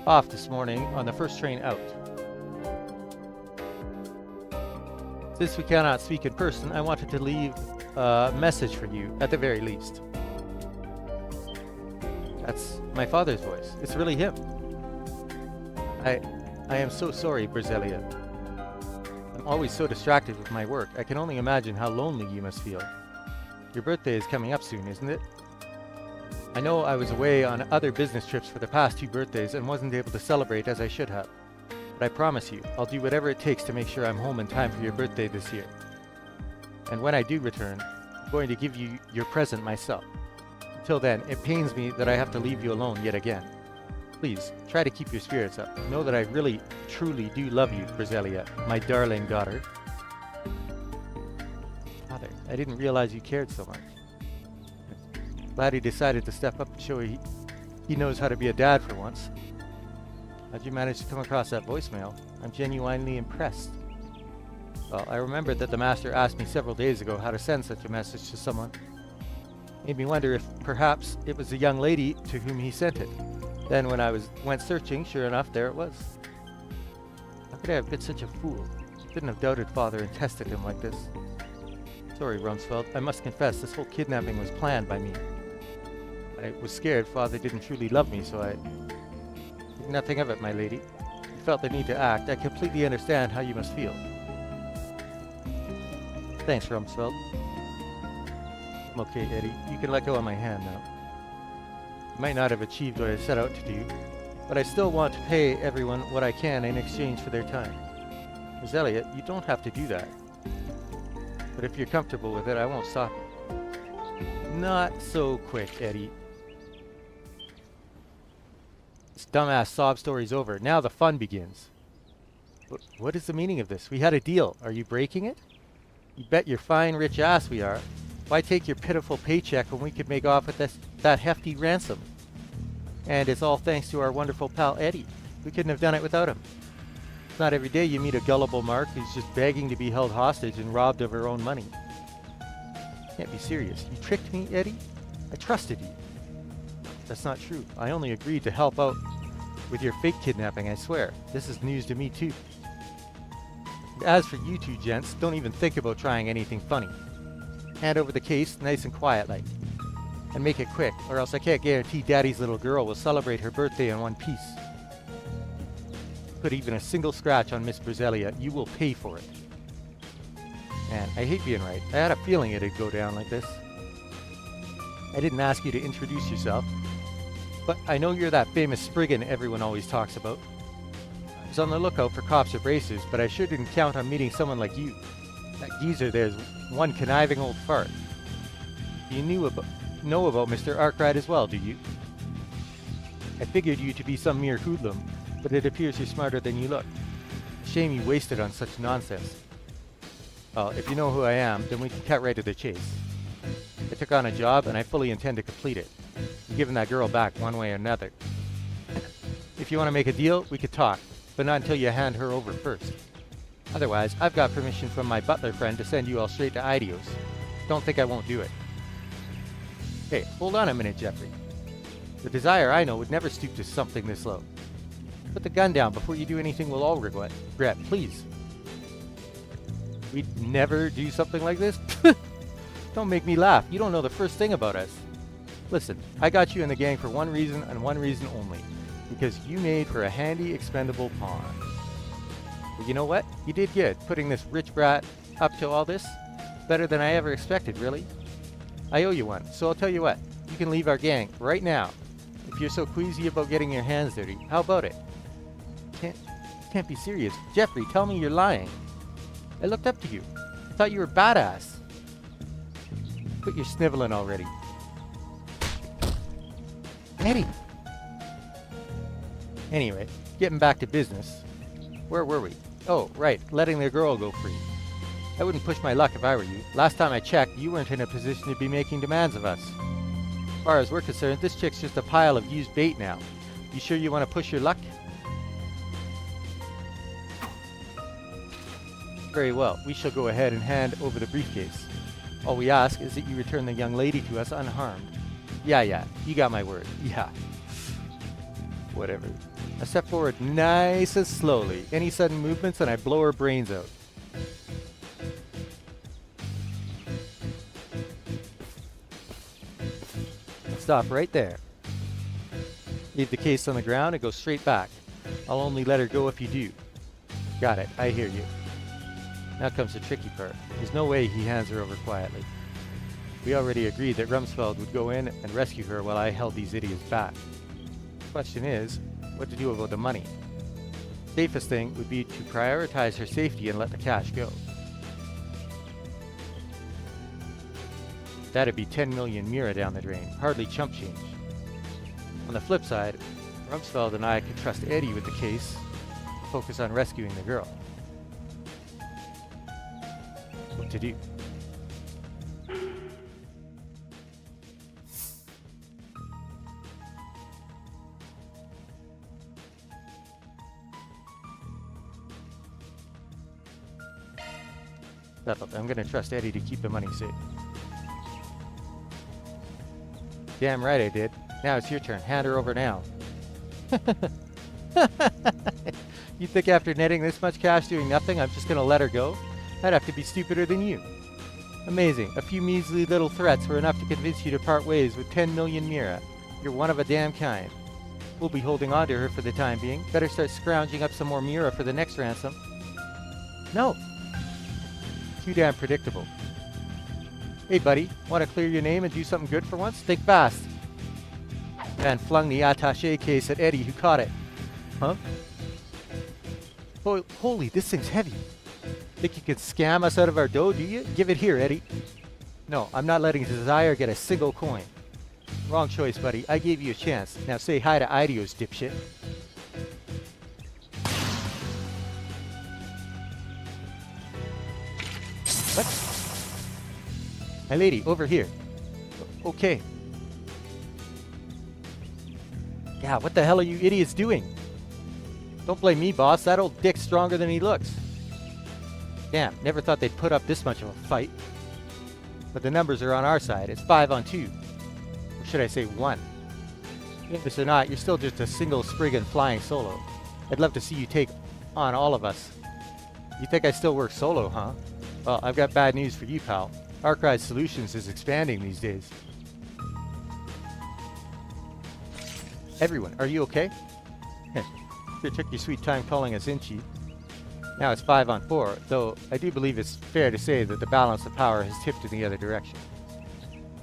off this morning on the first train out. Since we cannot speak in person, I wanted to leave a message for you, at the very least. That's my father's voice. It's really him. I am so sorry, Berzelia. I'm always so distracted with my work. I can only imagine how lonely you must feel. Your birthday is coming up soon, isn't it? I know I was away on other business trips for the past 2 birthdays and wasn't able to celebrate as I should have. But I promise you, I'll do whatever it takes to make sure I'm home in time for your birthday this year. And when I do return, I'm going to give you your present myself. Until then, it pains me that I have to leave you alone yet again. Please, try to keep your spirits up. Know that I really, truly do love you, Berzelia, my darling daughter. Father, I didn't realize you cared so much. Glad he decided to step up and show he knows how to be a dad for once. How'd you manage to come across that voicemail? I'm genuinely impressed. Well, I remembered that the master asked me several days ago how to send such a message to someone. Made me wonder if perhaps it was the young lady to whom he sent it. Then when I went searching, sure enough, there it was. How could I have been such a fool? Couldn't have doubted father and tested him like this. Sorry, Rumsfeld. I must confess, this whole kidnapping was planned by me. I was scared father didn't truly love me, so I did nothing of it, my lady. You felt the need to act. I completely understand how you must feel. Thanks, Rumsfeld. I'm okay, Eddie. You can let go of my hand now. I might not have achieved what I set out to do, but I still want to pay everyone what I can in exchange for their time. Miss Elliot, you don't have to do that. But if you're comfortable with it, I won't stop you. Not so quick, Eddie. This dumbass sob story's over. Now the fun begins. What is the meaning of this? We had a deal. Are you breaking it? You bet your fine rich ass we are. Why take your pitiful paycheck when we could make off with that hefty ransom? And it's all thanks to our wonderful pal Eddie. We couldn't have done it without him. It's not every day you meet a gullible mark who's just begging to be held hostage and robbed of her own money. Can't be serious. You tricked me, Eddie? I trusted you. That's not true. I only agreed to help out with your fake kidnapping, I swear. This is news to me too. And as for you two gents, don't even think about trying anything funny. Hand over the case, nice and quiet like. And make it quick, or else I can't guarantee Daddy's little girl will celebrate her birthday in one piece. Put even a single scratch on Miss Berzelia, you will pay for it. Man, I hate being right. I had a feeling it'd go down like this. I didn't ask you to introduce yourself, but I know you're that famous Spriggan everyone always talks about. I was on the lookout for cops or bracers, but I sure didn't count on meeting someone like you. That geezer there's one conniving old fart. You know about Mr. Arkwright as well, do you? I figured you to be some mere hoodlum, but it appears you're smarter than you look. Shame you wasted on such nonsense. Well, if you know who I am, then we can cut right to the chase. I took on a job, and I fully intend to complete it. I'm giving that girl back one way or another. If you want to make a deal, we could talk, but not until you hand her over first. Otherwise, I've got permission from my butler friend to send you all straight to Idios. Don't think I won't do it. Hey, hold on a minute, Jeffrey. The Desire I know would never stoop to something this low. Put the gun down before you do anything we'll all regret, please. We'd never do something like this? Don't make me laugh. You don't know the first thing about us. Listen, I got you in the gang for one reason and one reason only. Because you made for a handy, expendable pawn. But you know what? You did good, putting this rich brat up to all this? Better than I ever expected, really. I owe you one, so I'll tell you what. You can leave our gang right now. If you're so queasy about getting your hands dirty, how about it? Can't be serious. Jeffrey, tell me you're lying. I looked up to you. Thought you were badass. Quit your sniveling already. Eddie! Anyway, getting back to business. Where were we? Oh, right, letting the girl go free. I wouldn't push my luck if I were you. Last time I checked, you weren't in a position to be making demands of us. As far as we're concerned, this chick's just a pile of used bait now. You sure you want to push your luck? Very well, we shall go ahead and hand over the briefcase. All we ask is that you return the young lady to us unharmed. Yeah, you got my word. Yeah. Whatever. I step forward nice and slowly. Any sudden movements and I blow her brains out. Stop right there. Leave the case on the ground and go straight back. I'll only let her go if you do. Got it, I hear you. Now comes the tricky part. There's no way he hands her over quietly. We already agreed that Rumsfeld would go in and rescue her while I held these idiots back. The question is, what to do about the money? Safest thing would be to prioritize her safety and let the cash go. That'd be 10 million Mira down the drain, hardly chump change. On the flip side, Rumsfeld and I could trust Eddie with the case, focus on rescuing the girl. What to do? Settled. I'm gonna trust Eddie to keep the money safe. Damn right I did. Now it's your turn. Hand her over now. You think after netting this much cash doing nothing, I'm just gonna let her go? I'd have to be stupider than you. Amazing. A few measly little threats were enough to convince you to part ways with 10 million Mira. You're one of a damn kind. We'll be holding on to her for the time being. Better start scrounging up some more Mira for the next ransom. No. Too damn predictable. Hey buddy, want to clear your name and do something good for once? Think fast. Man flung the attaché case at Eddie, who caught it. Huh? Holy, this thing's heavy. Think you can scam us out of our dough, do you? Give it here, Eddie. No, I'm not letting Desire get a single coin. Wrong choice, buddy. I gave you a chance. Now say hi to Idios, dipshit. What? My lady, over here. Okay. Yeah, what the hell are you idiots doing? Don't blame me, boss. That old dick's stronger than he looks. Damn, never thought they'd put up this much of a fight. But the numbers are on our side. It's 5 on 2. Or should I say 1? If or not, you're still just a single Spriggan flying solo. I'd love to see you take on all of us. You think I still work solo, huh? Well, I've got bad news for you, pal. Archive Solutions is expanding these days. Everyone, are you okay? You took your sweet time calling us in, Chief. Now it's 5 on 4, though I do believe it's fair to say that the balance of power has tipped in the other direction.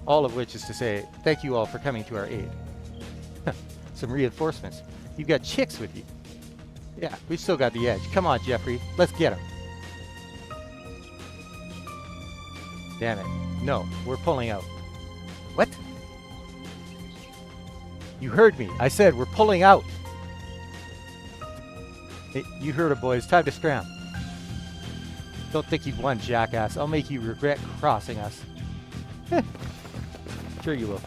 All of which is to say, thank you all for coming to our aid. Some reinforcements. You've got chicks with you. Yeah, we've still got the edge. Come on, Jeffrey. Let's get him. Damn it. No, we're pulling out. What? You heard me. I said we're pulling out. Hey, you heard it, boys. Time to scram. Don't think you've won, jackass. I'll make you regret crossing us. Sure you will.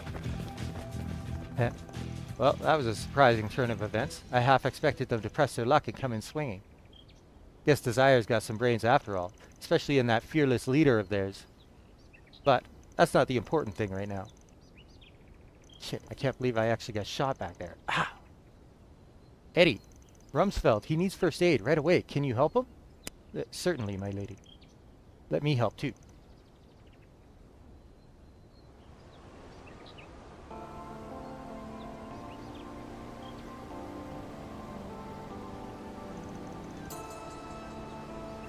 Well, that was a surprising turn of events. I half expected them to press their luck and come in swinging. Guess Desire's got some brains after all, especially in that fearless leader of theirs. But that's not the important thing right now. Shit, I can't believe I actually got shot back there. Ah! Eddie! Rumsfeld, he needs first aid right away. Can you help him? Certainly, my lady. Let me help too.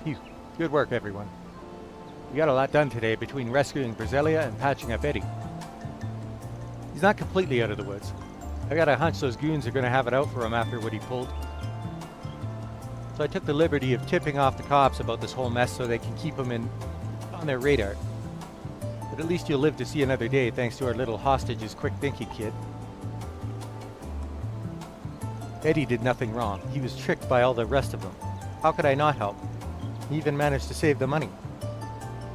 Phew. Good work, everyone. We got a lot done today between rescuing Brasilia and patching up Eddie. He's not completely out of the woods. I got a hunch those goons are going to have it out for him after what he pulled. So I took the liberty of tipping off the cops about this whole mess so they can keep him on their radar. But at least you'll live to see another day thanks to our little hostage's quick thinking, kid. Eddie did nothing wrong. He was tricked by all the rest of them. How could I not help? He even managed to save the money.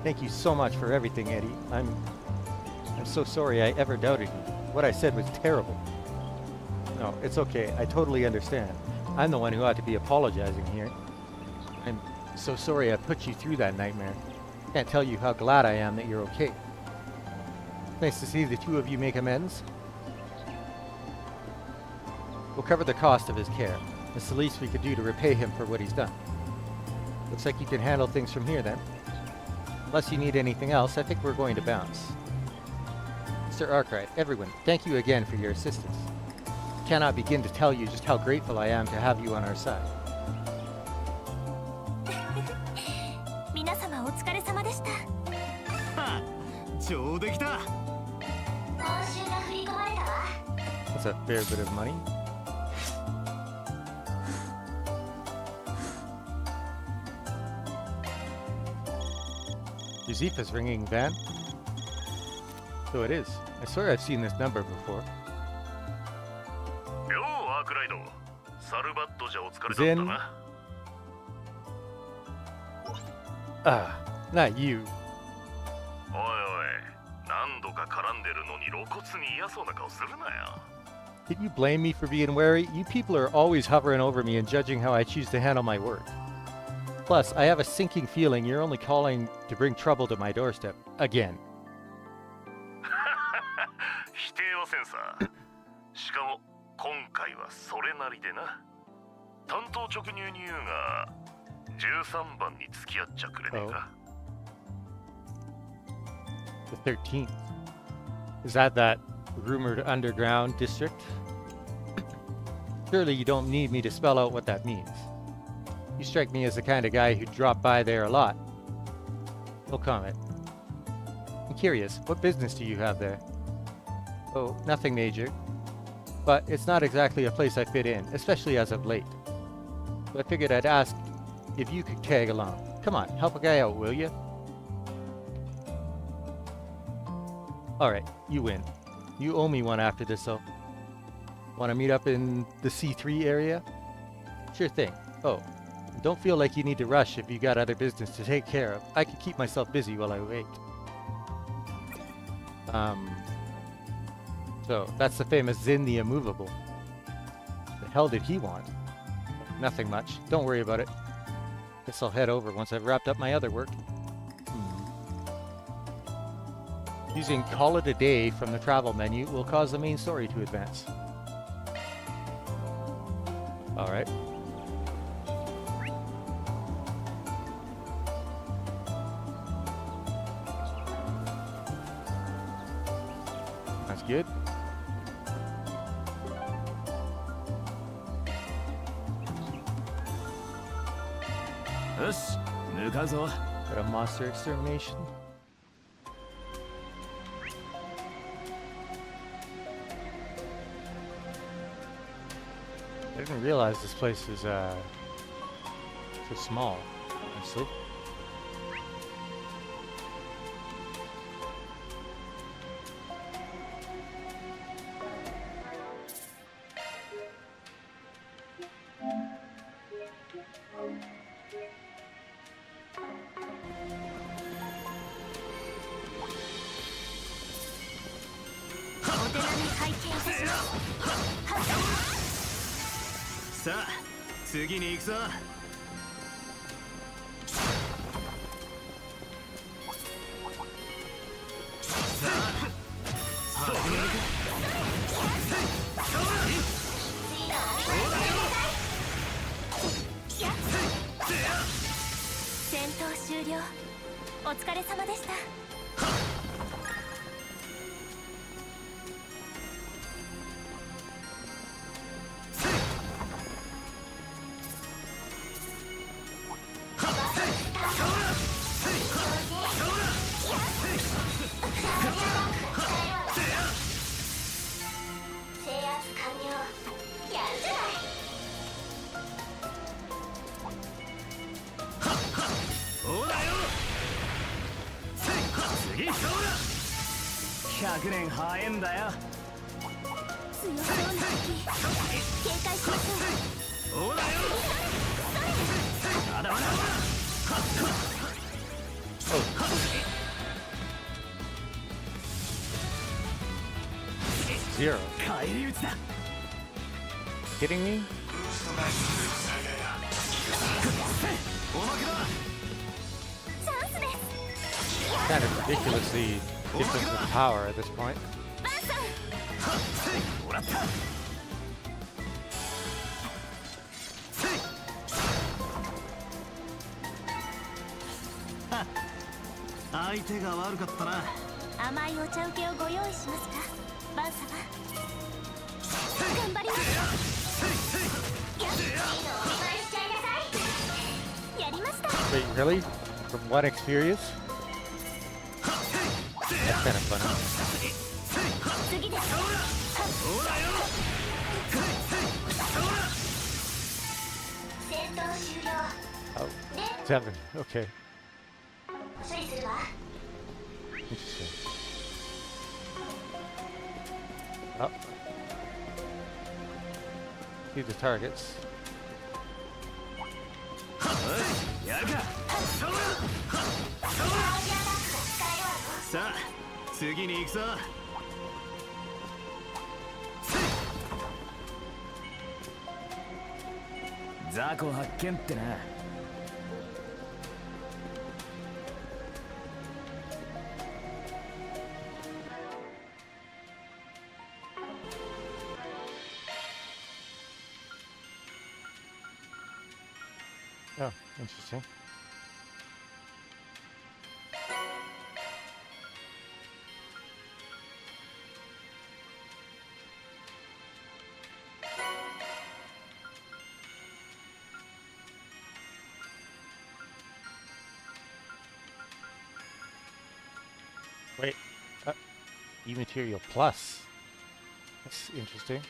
Thank you so much for everything, Eddie. I'm so sorry I ever doubted you. What I said was terrible. No, it's okay. I totally understand. I'm the one who ought to be apologizing here. I'm so sorry I put you through that nightmare. Can't tell you how glad I am that you're okay. Nice to see the two of you make amends. We'll cover the cost of his care. It's the least we could do to repay him for what he's done. Looks like you can handle things from here then. Unless you need anything else, I think we're going to bounce. Mr. Arkwright, everyone, thank you again for your assistance. I cannot begin to tell you just how grateful I am to have you on our side.
皆様お疲れ様でした。
はあ、上出来た。
報酬が振り込まれたわ。
That's a fair bit of money. Josephus ringing van? So it is. I swear I've seen this number before. Zin. Ah, not you. Can you blame me for being wary? You people are always hovering over me and judging how I choose to handle my work. Plus, I have a sinking feeling you're only calling to bring trouble to my doorstep. Again.
否定はせんさ。しかも今回はそれなりでな。担当直入に言うが13番に付き合っちゃくれねえか。
The 13th. Is that rumored underground district? Surely you don't need me to spell out what that means. You strike me as the kind of guy who'd drop by there a lot. No comment. I'm curious, what business do you have there? Oh, nothing major. But it's not exactly a place I fit in, especially as of late. So I figured I'd ask if you could tag along. Come on, help a guy out, will you? Alright, you win. You owe me one after this, though. Want to meet up in the C3 area? Sure thing. Oh, don't feel like you need to rush if you got other business to take care of. I can keep myself busy while I wait. So, that's the famous Zin the Immovable. The hell did he want? Nothing much. Don't worry about it. Guess I'll head over once I've wrapped up my other work. Using Call It a Day from the travel menu will cause the main story to advance. Alright. That's good. Got a monster extermination. I didn't realize this place is so small, honestly.
100年早えんだよ。
強そうな敵警戒しましょう。
そうだよ。まだまだ。
Zero.
返り討ちだ。
Kidding me?
おまけだ。
チャンスです。
Kind of ridiculously different with power at this point.
バンさん
もらった。相手が悪かったな。
甘いお茶受けをご用意しますかバン様。頑張りますやりました。
Wait, really? From one experience? That's kind of funny.
次です。戦闘終了。
Oh, 7. Okay.
処理するわ。
Interesting. Oh. See the targets.
やるか。さあ次に行くぞ。雑魚発見ってな。
Oh, interesting. Wait, E-Material Plus. That's interesting.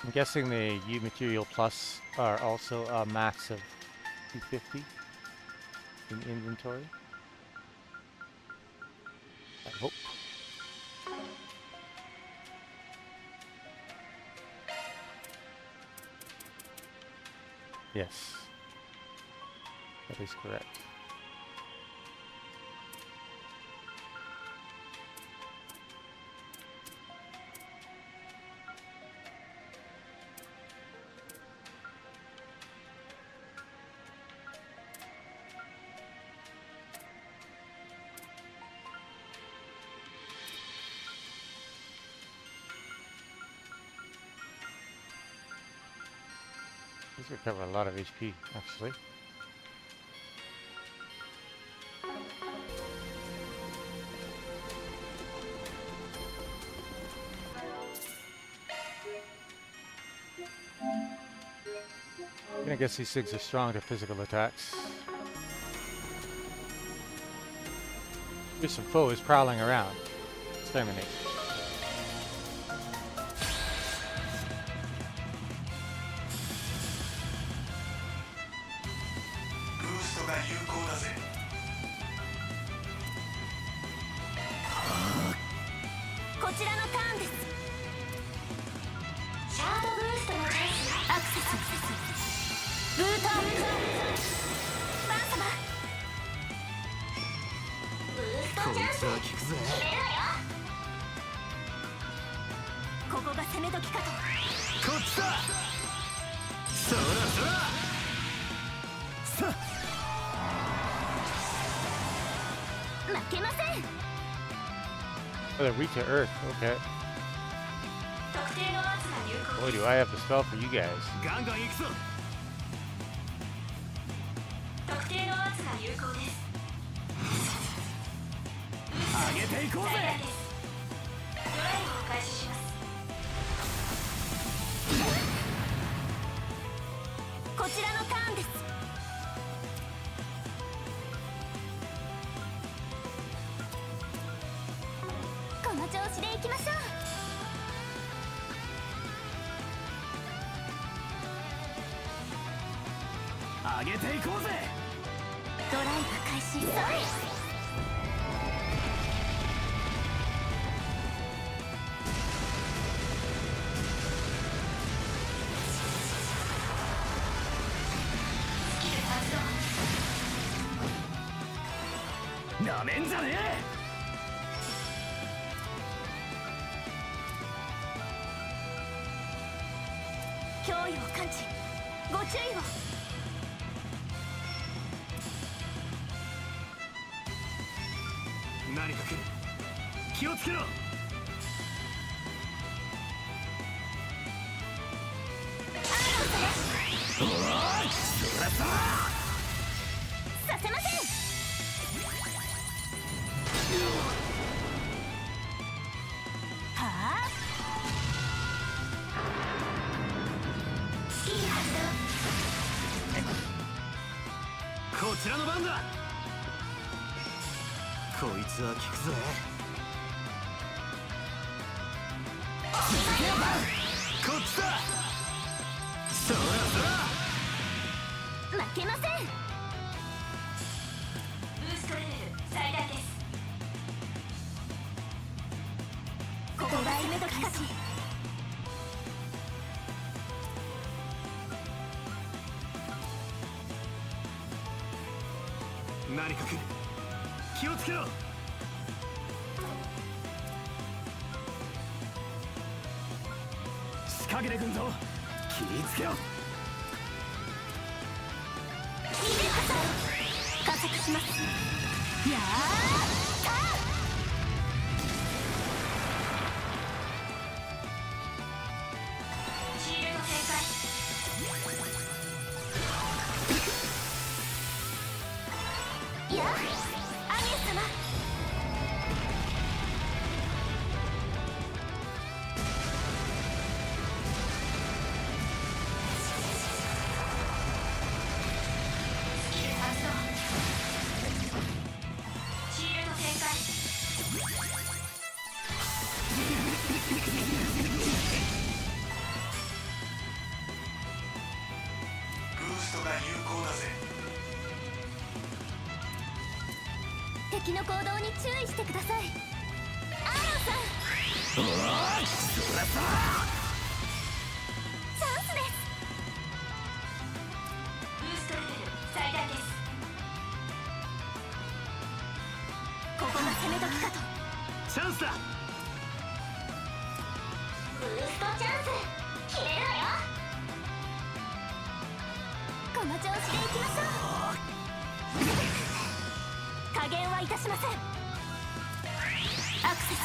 I'm guessing the U Material Plus are also a max of 250 in inventory. I hope. Yes, that is correct. These recover a lot of HP, actually. I guess these things are strong to physical attacks. There's some foes prowling around. Exterminate. Oh, they're weak to Earth. Okay. Boy, do I have the spell for you guys.
こちらのターンです。この調子でいきましょう。
上げていこうぜ。
ドライブ開始。それ。
なめんじゃね
脅威を感知。ご注意を。
え。何か来る。気をつけろ。おーい、そらさ
させません。はあ。スキル発動。
こちらの番だ。こいつは効くぜ。こっちだ。そらそら。
負けません。ブーストレベル最大です。ここが攻め時かと。
何か来る。気をつけろ。仕掛けてくんぞ。気ぃつけろ。
加速します。やーシールド展開。やあ、アミュ様。敵の行動に注意してください。アーロンさん。
おーい、そらさ
チャンスです。ブーストレベル最大です。ここが攻め時かと。
チャンスだ。
ブーストチャンス決めるわよ。この調子でいきましょう。加減はいたしません。アクセス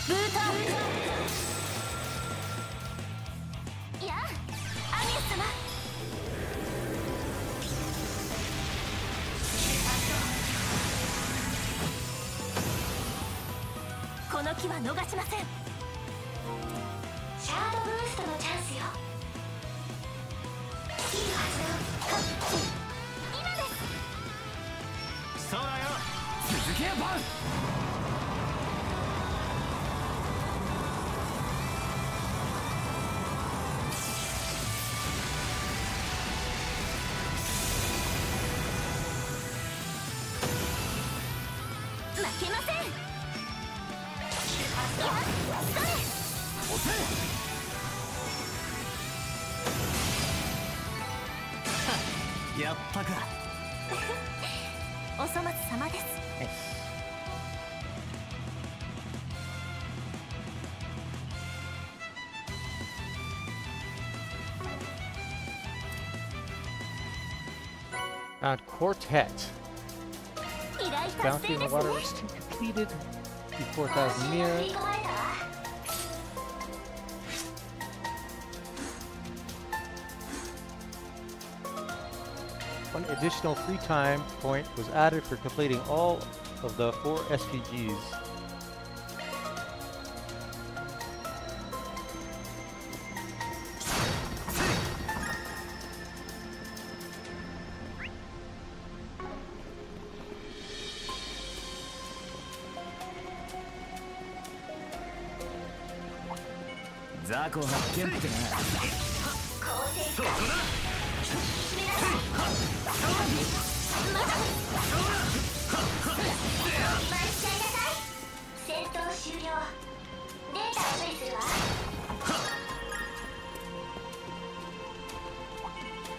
ブートアップ。やあ、アミュス様。この機は逃しません。シャードブーストのチャンスよ。スキル発動。今です。
そうだよ。続けやばん。
負けません。やっそれ。
押せ。やったか。
お粗末様です。
Quartet.
依頼達
Bounty
成
in
で
the
す
water
ね。
is completed. Do 4,000 near. One additional free time point was added for completing all of the 4 SPGs.
雑魚発見ってな。そこだ。
戦闘終了。データ処理するわ。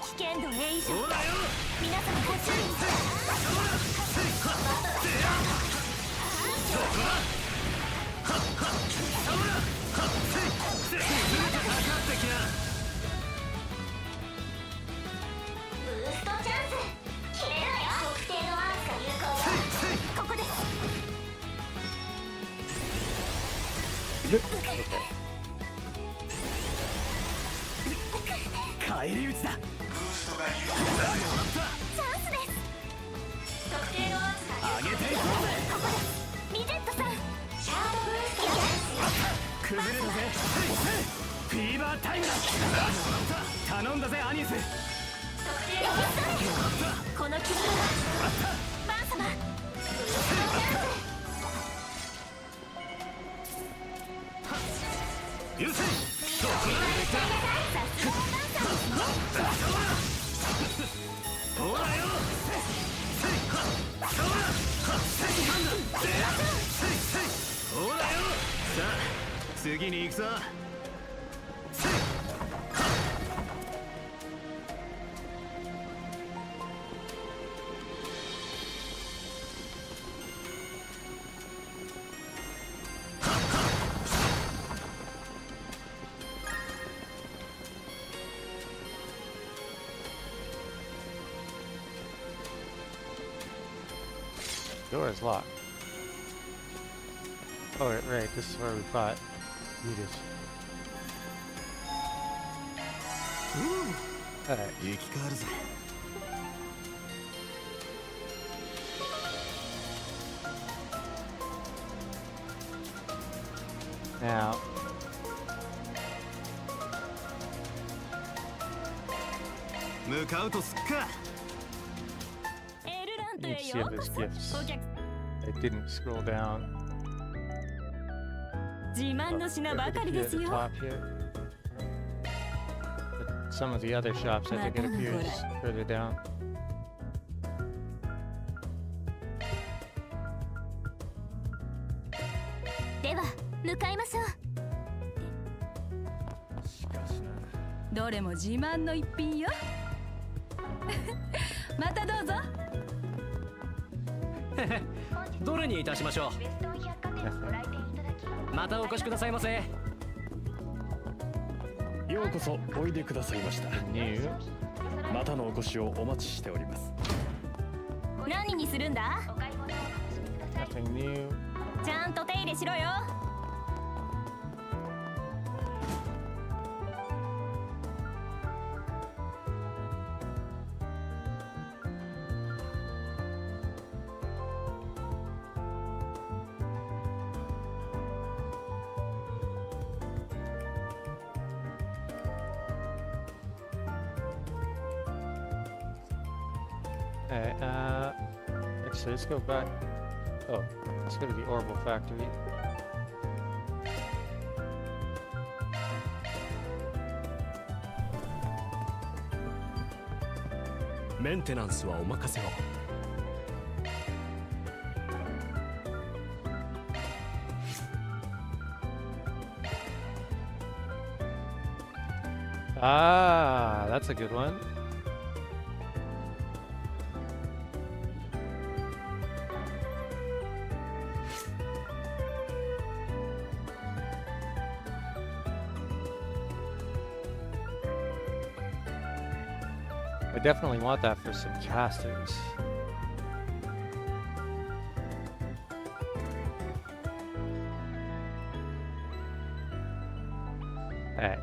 危険度 A 以上。
そうだよ。
皆様ご注意。ブーストチャンス。決めるわよ。特定のアーツが有効よ。ここです。
返り討ちだ。
チャンスです。特定のアーツが
上げていこうぜ。
ここです。ミジェットさん。シャードブーストチャンス。
崩れるぜ。フィーバータイムだ。頼んだぜアニス。
この傷がバン様。
優勢。そうだ。ほらよ。ほらよ。さあ次に行くぞ。
Door is locked. Oh, right. This is where we fought Judas. Alright.
生き返るぜ。
Now,
向かうとすっか。
エルラン
I
ト
need
へ
to see
よ
if
うこ
there's
そ。
gifts.
お客
I didn't scroll down.
自慢の品ばかり
At
です
the
よ。
top here. But some of the other shops, I think it appears further down.
では向かいましょう。
しかしな。
どれも自慢の一品よまたどうぞ。
どれにいたしましょう。またお越しくださいませ。
ようこそおいでくださいました。
New.
またのお越しをお待ちしております。
何にするんだ。
Nothing new.
ちゃんと手入れしろよ。
Alright, actually, let's go back. Oh, let's go to the Orbital Factory.
メンテナンスはお任せを。
Ah, that's a good one. I definitely want that for some casters. Alright,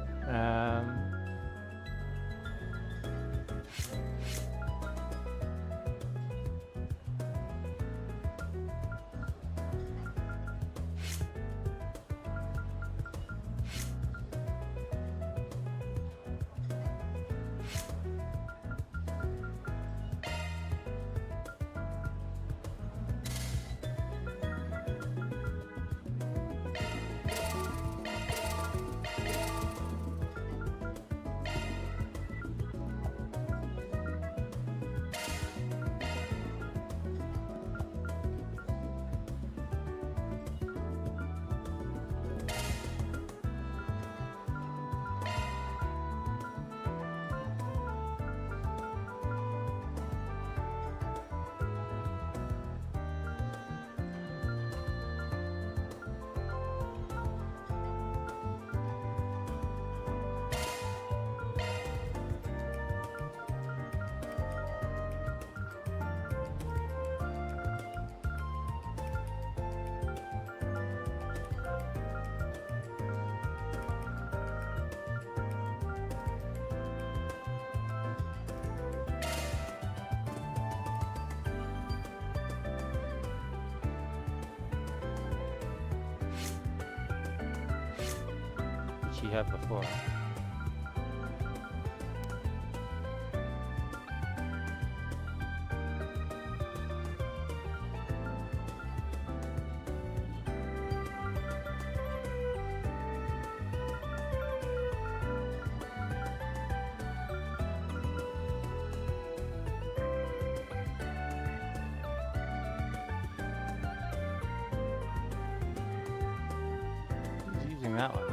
she had before. Who's using that one?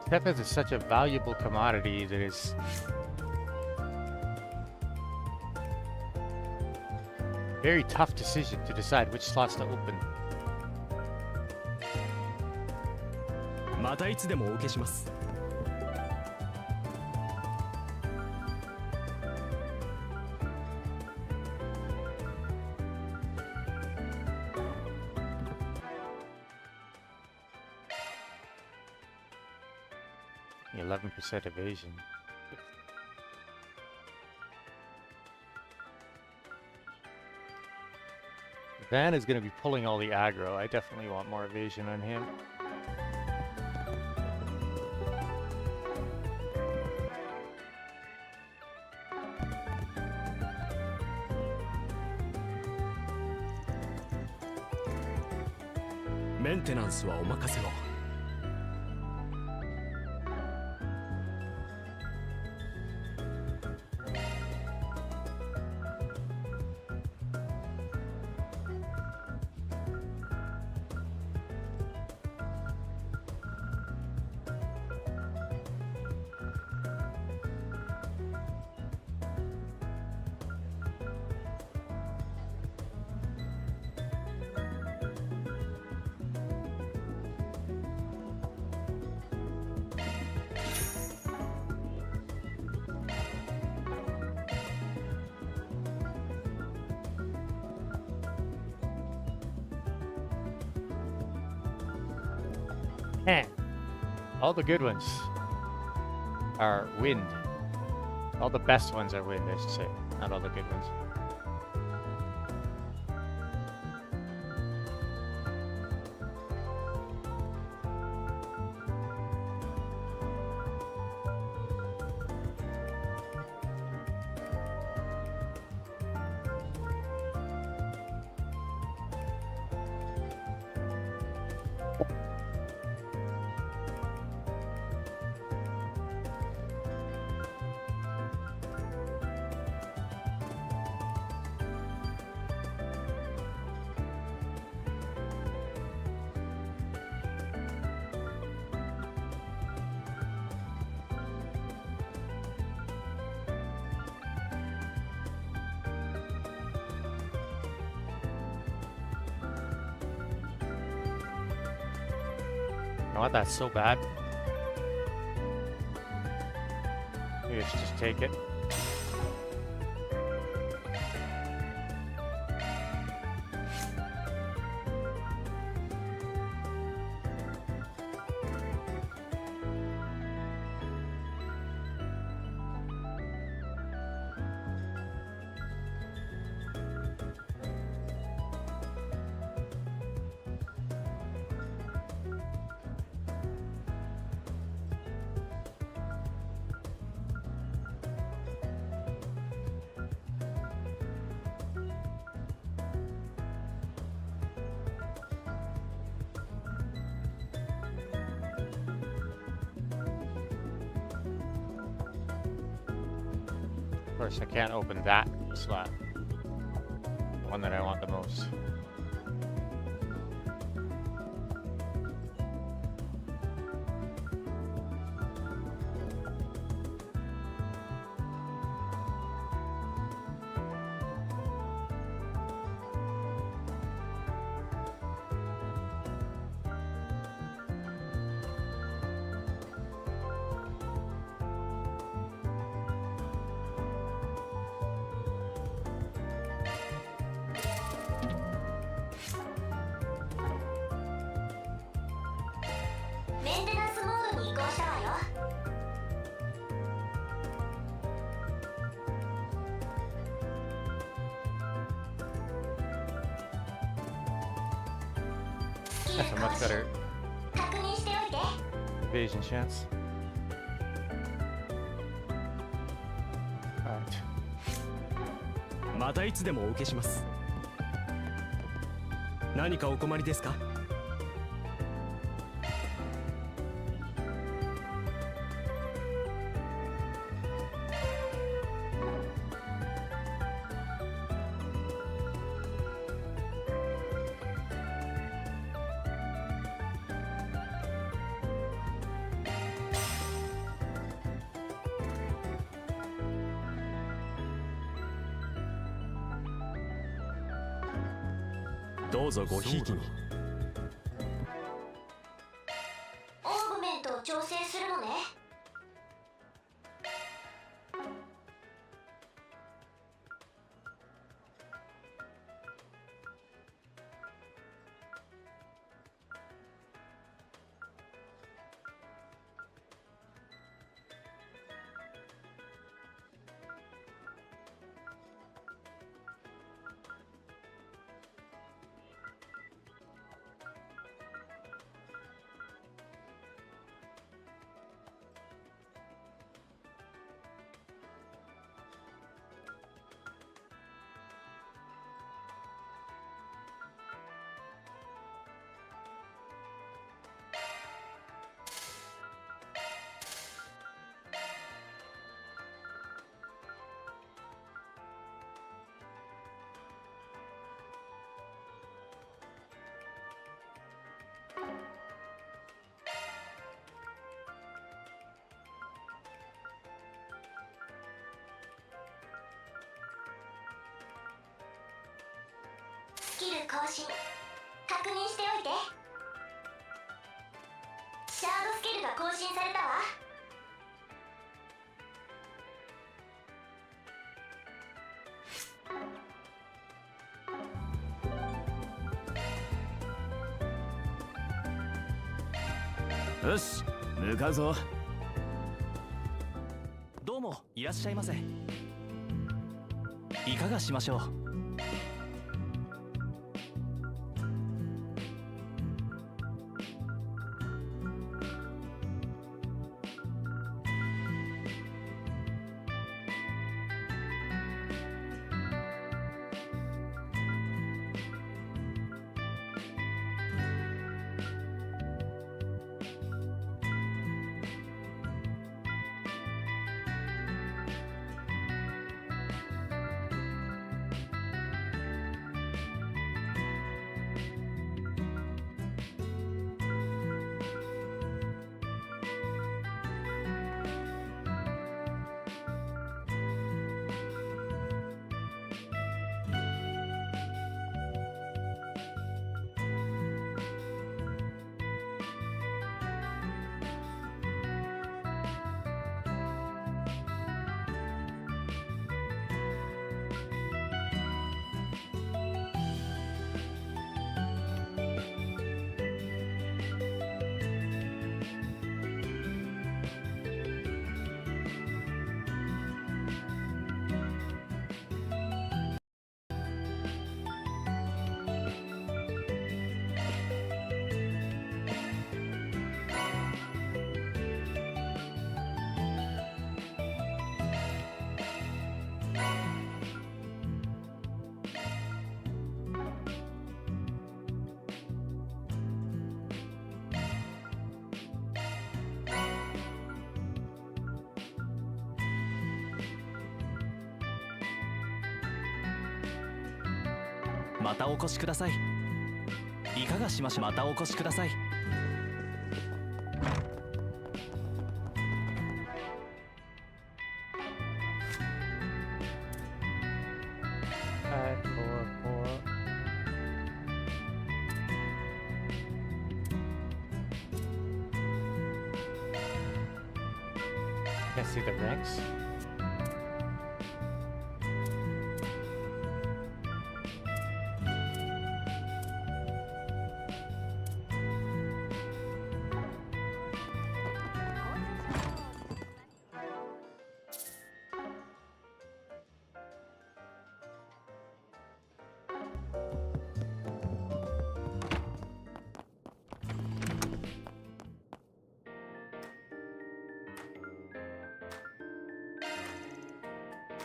Peppers is such a valuable commodity that is very tough decision to decide which slots to open.
またいつでもお受けします。
11% evasion. Van is going to be pulling all the aggro. I definitely want more evasion on him.
Maintenance はお任せを。
All the good ones are wind. All the best ones are wind, I should say. Not all the good ones. You know what? That's so bad. Maybe I should just take it. Of course, I can't open that slot. The one that I want the most. That's a much better evasion chance. Alright.
またいつでもお受けします。何かお困りですか？どうぞごひいきに。
オーグメントを調整するのね。スキル更新確認しておいて。シャードスキルが更新されたわ。
よし向かうぞ。どうもいらっしゃいませ。いかがしましょう。またお越しください。いかがしましょう。またお越しください。
Five, four, four. Can't see the ranks.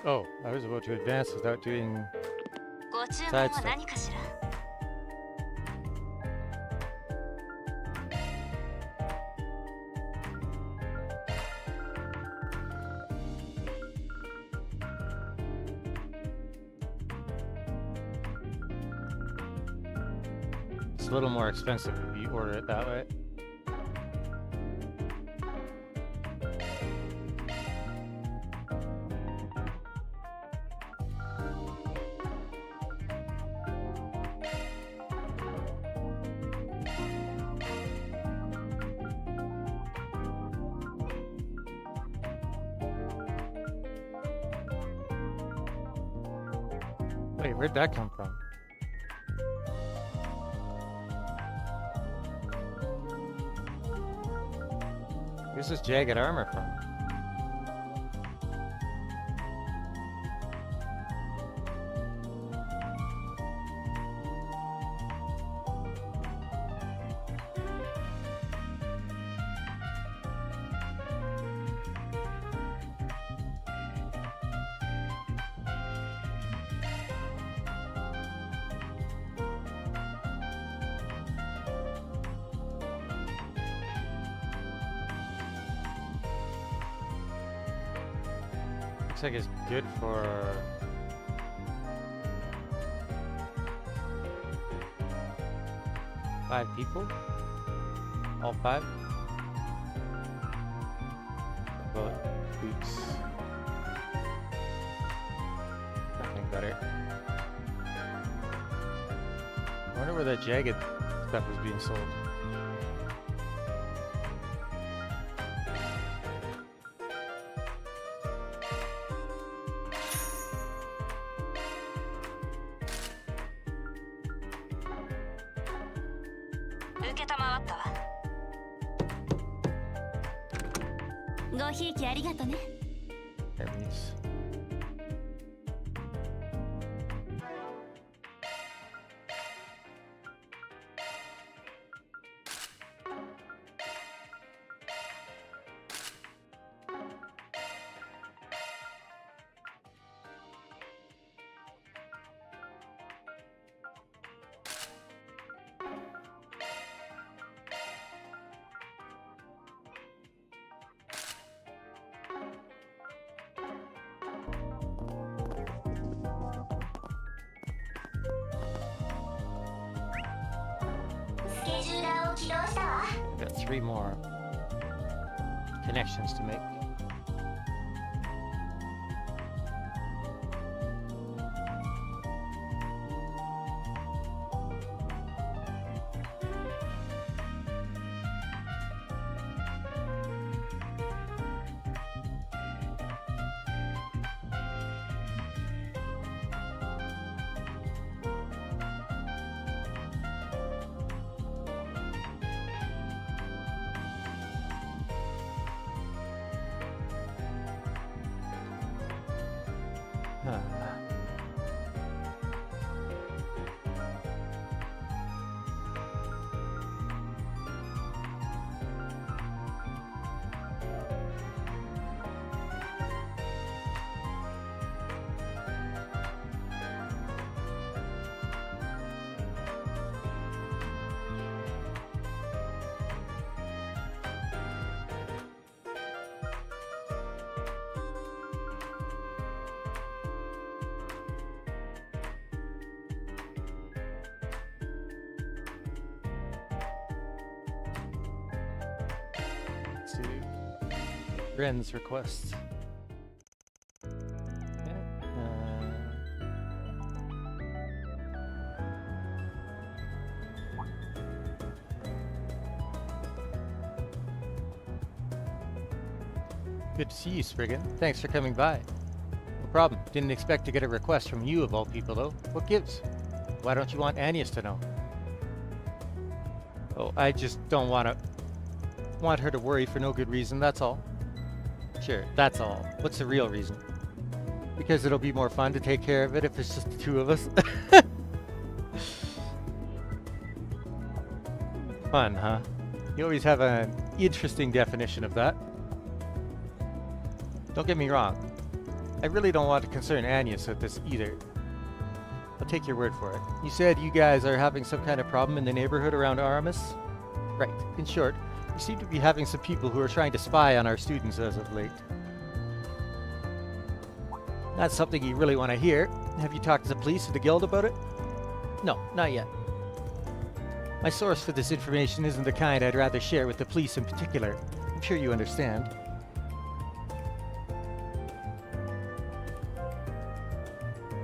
Oh, I was about to advance without doing
ご注文は何かしら。
It's a little more expensive if you order it that way. Wait, where'd that come from? Where's this jagged armor from? Looks like it's good for five people. All five. Bullet boots. Nothing better. I wonder where that jagged stuff was being sold.
ごひいきありがとね。
Hermes. I've got 3 more connections to make. To Ren's request. Good to see you, Spriggan. Thanks for coming by. No problem. Didn't expect to get a request from you of all people, though. What gives? Why don't you want Agnes to know? Oh, I just don't want her to worry for no good reason, that's all. Sure, that's all. What's the real reason? Because it'll be more fun to take care of it if it's just the 2 of us. Fun, huh? You always have an interesting definition of that. Don't get me wrong. I really don't want to concern Agnes with this either. I'll take your word for it. You said you guys are having some kind of problem in the neighborhood around Aramis? Right. In short, we seem to be having some people who are trying to spy on our students as of late. That's something you really want to hear. Have you talked to the police or the guild about it? No, not yet. My source for this information isn't the kind I'd rather share with the police in particular. I'm sure you understand.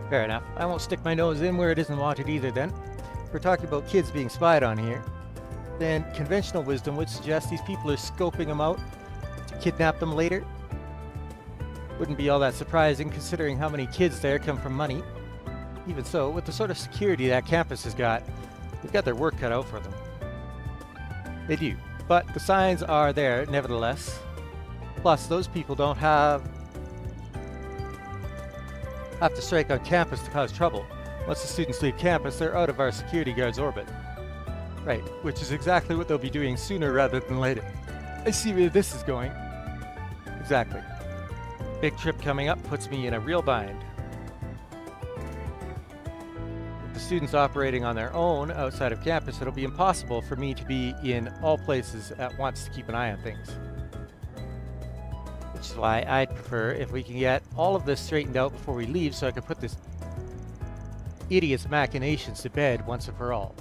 Fair enough. I won't stick my nose in where it isn't wanted either then. If we're talking about kids being spied on here, then conventional wisdom would suggest these people are scoping them out to kidnap them later. Wouldn't be all that surprising considering how many kids there come from money. Even so, with the sort of security that campus has got, they've got their work cut out for them. They do, but the signs are there nevertheless. Plus, those people don't have to strike on campus to cause trouble. Once the students leave campus, they're out of our security guard's orbit. Right, which is exactly what they'll be doing sooner rather than later. I see where this is going. Exactly. Big trip coming up puts me in a real bind. With the students operating on their own outside of campus, it'll be impossible for me to be in all places at once to keep an eye on things. Which is why I'd prefer if we can get all of this straightened out before we leave so I can put this idiot's machinations to bed once and for all.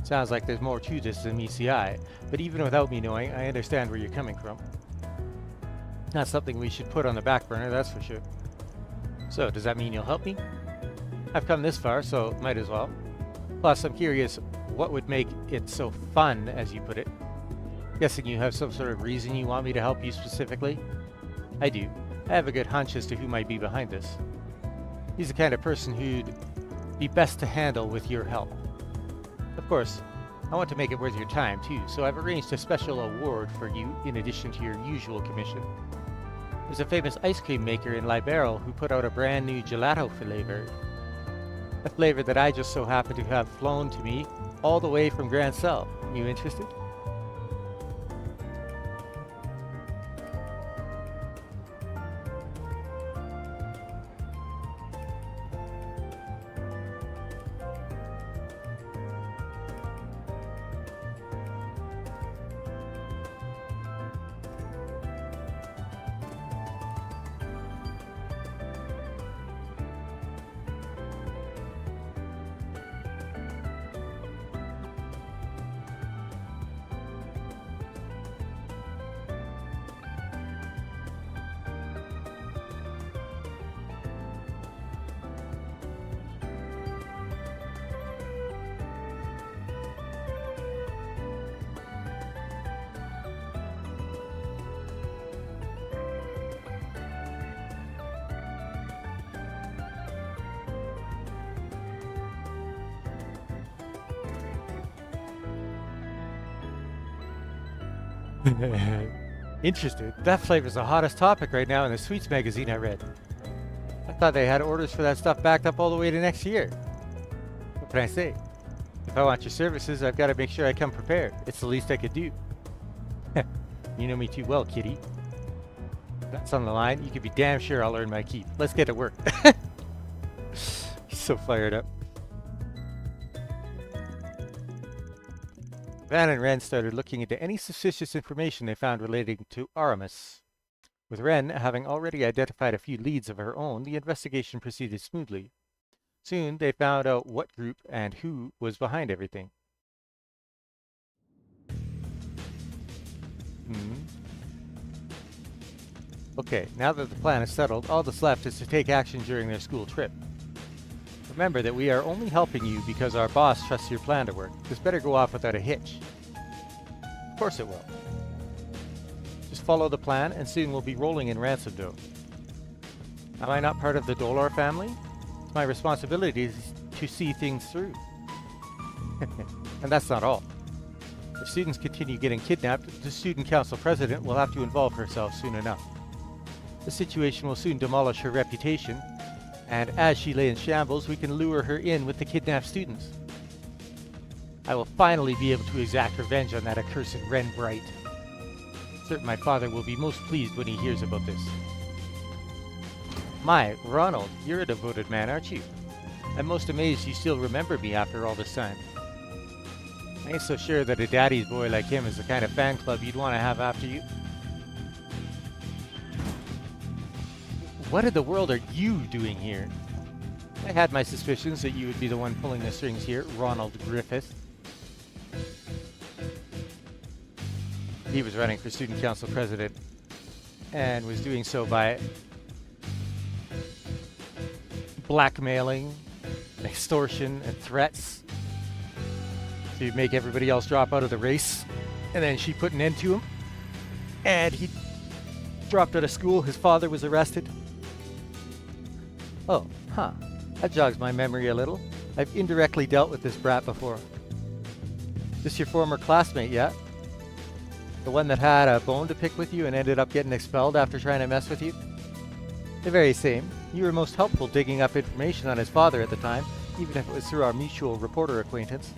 Sounds like there's more to this than meets the eye, but even without me knowing, I understand where you're coming from. Not something we should put on the back burner, that's for sure. So, does that mean you'll help me? I've come this far, so might as well. Plus, I'm curious what would make it so fun, as you put it. Guessing you have some sort of reason you want me to help you specifically? I do. I have a good hunch as to who might be behind this. He's the kind of person who'd be best to handle with your help. Of course, I want to make it worth your time, too, so I've arranged a special award for you in addition to your usual commission. There's a famous ice cream maker in Libero who put out a brand new gelato flavor. A flavor that I just so happen to have flown to me all the way from Grand Cell. You interested? Interested? That flavor's the hottest topic right now in the Sweets magazine I read. I thought they had orders for that stuff backed up all the way to next year. What can I say? If I want your services, I've got to make sure I come prepared. It's the least I could do. You know me too well, kitty. If that's on the line, you can be damn sure I'll earn my keep. Let's get to work. He's so fired up. Van and Ren started looking into any suspicious information they found relating to Aramis. With Ren having already identified a few leads of her own, the investigation proceeded smoothly. Soon they found out what group and who was behind everything. Okay, now that the plan is settled, all that's left is to take action during their school trip. Remember that we are only helping you because our boss trusts your plan to work. This better go off without a hitch. Of course it will. Just follow the plan and soon we'll be rolling in ransom dough. Am I not part of the Dolor family? It's my responsibility to see things through. And that's not all. If students continue getting kidnapped, the student council president will have to involve herself soon enough. The situation will soon demolish her reputation, and as she lay in shambles, we can lure her in with the kidnapped students. I will finally be able to exact revenge on that accursed Ren Bright. Certain my father will be most pleased when he hears about this. My, Ronald, you're a devoted man, aren't you? I'm most amazed you still remember me after all this time. I ain't so sure that a daddy's boy like him is the kind of fan club you'd want to have after you. What in the world are you doing here? I had my suspicions that you would be the one pulling the strings here, Ronald Griffith. He was running for student council president and was doing so by blackmailing, extortion, and threats to make everybody else drop out of the race. And then she put an end to him, and he dropped out of school. His father was arrested. Oh, huh. That jogs my memory a little. I've indirectly dealt with this brat before. This your former classmate, yeah? The one that had a bone to pick with you and ended up getting expelled after trying to mess with you? The very same. You were most helpful digging up information on his father at the time, even if it was through our mutual reporter acquaintance.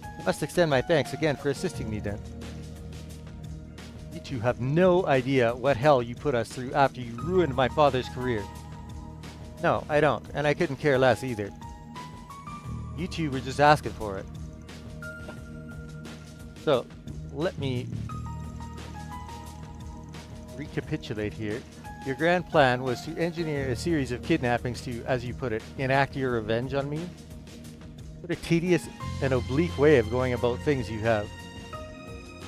I must extend my thanks again for assisting me then. You two have no idea what hell you put us through after you ruined my father's career. No, I don't, and I couldn't care less either. You two were just asking for it. So, let me recapitulate here. Your grand plan was to engineer a series of kidnappings to, as you put it, enact your revenge on me? What a tedious and oblique way of going about things you have.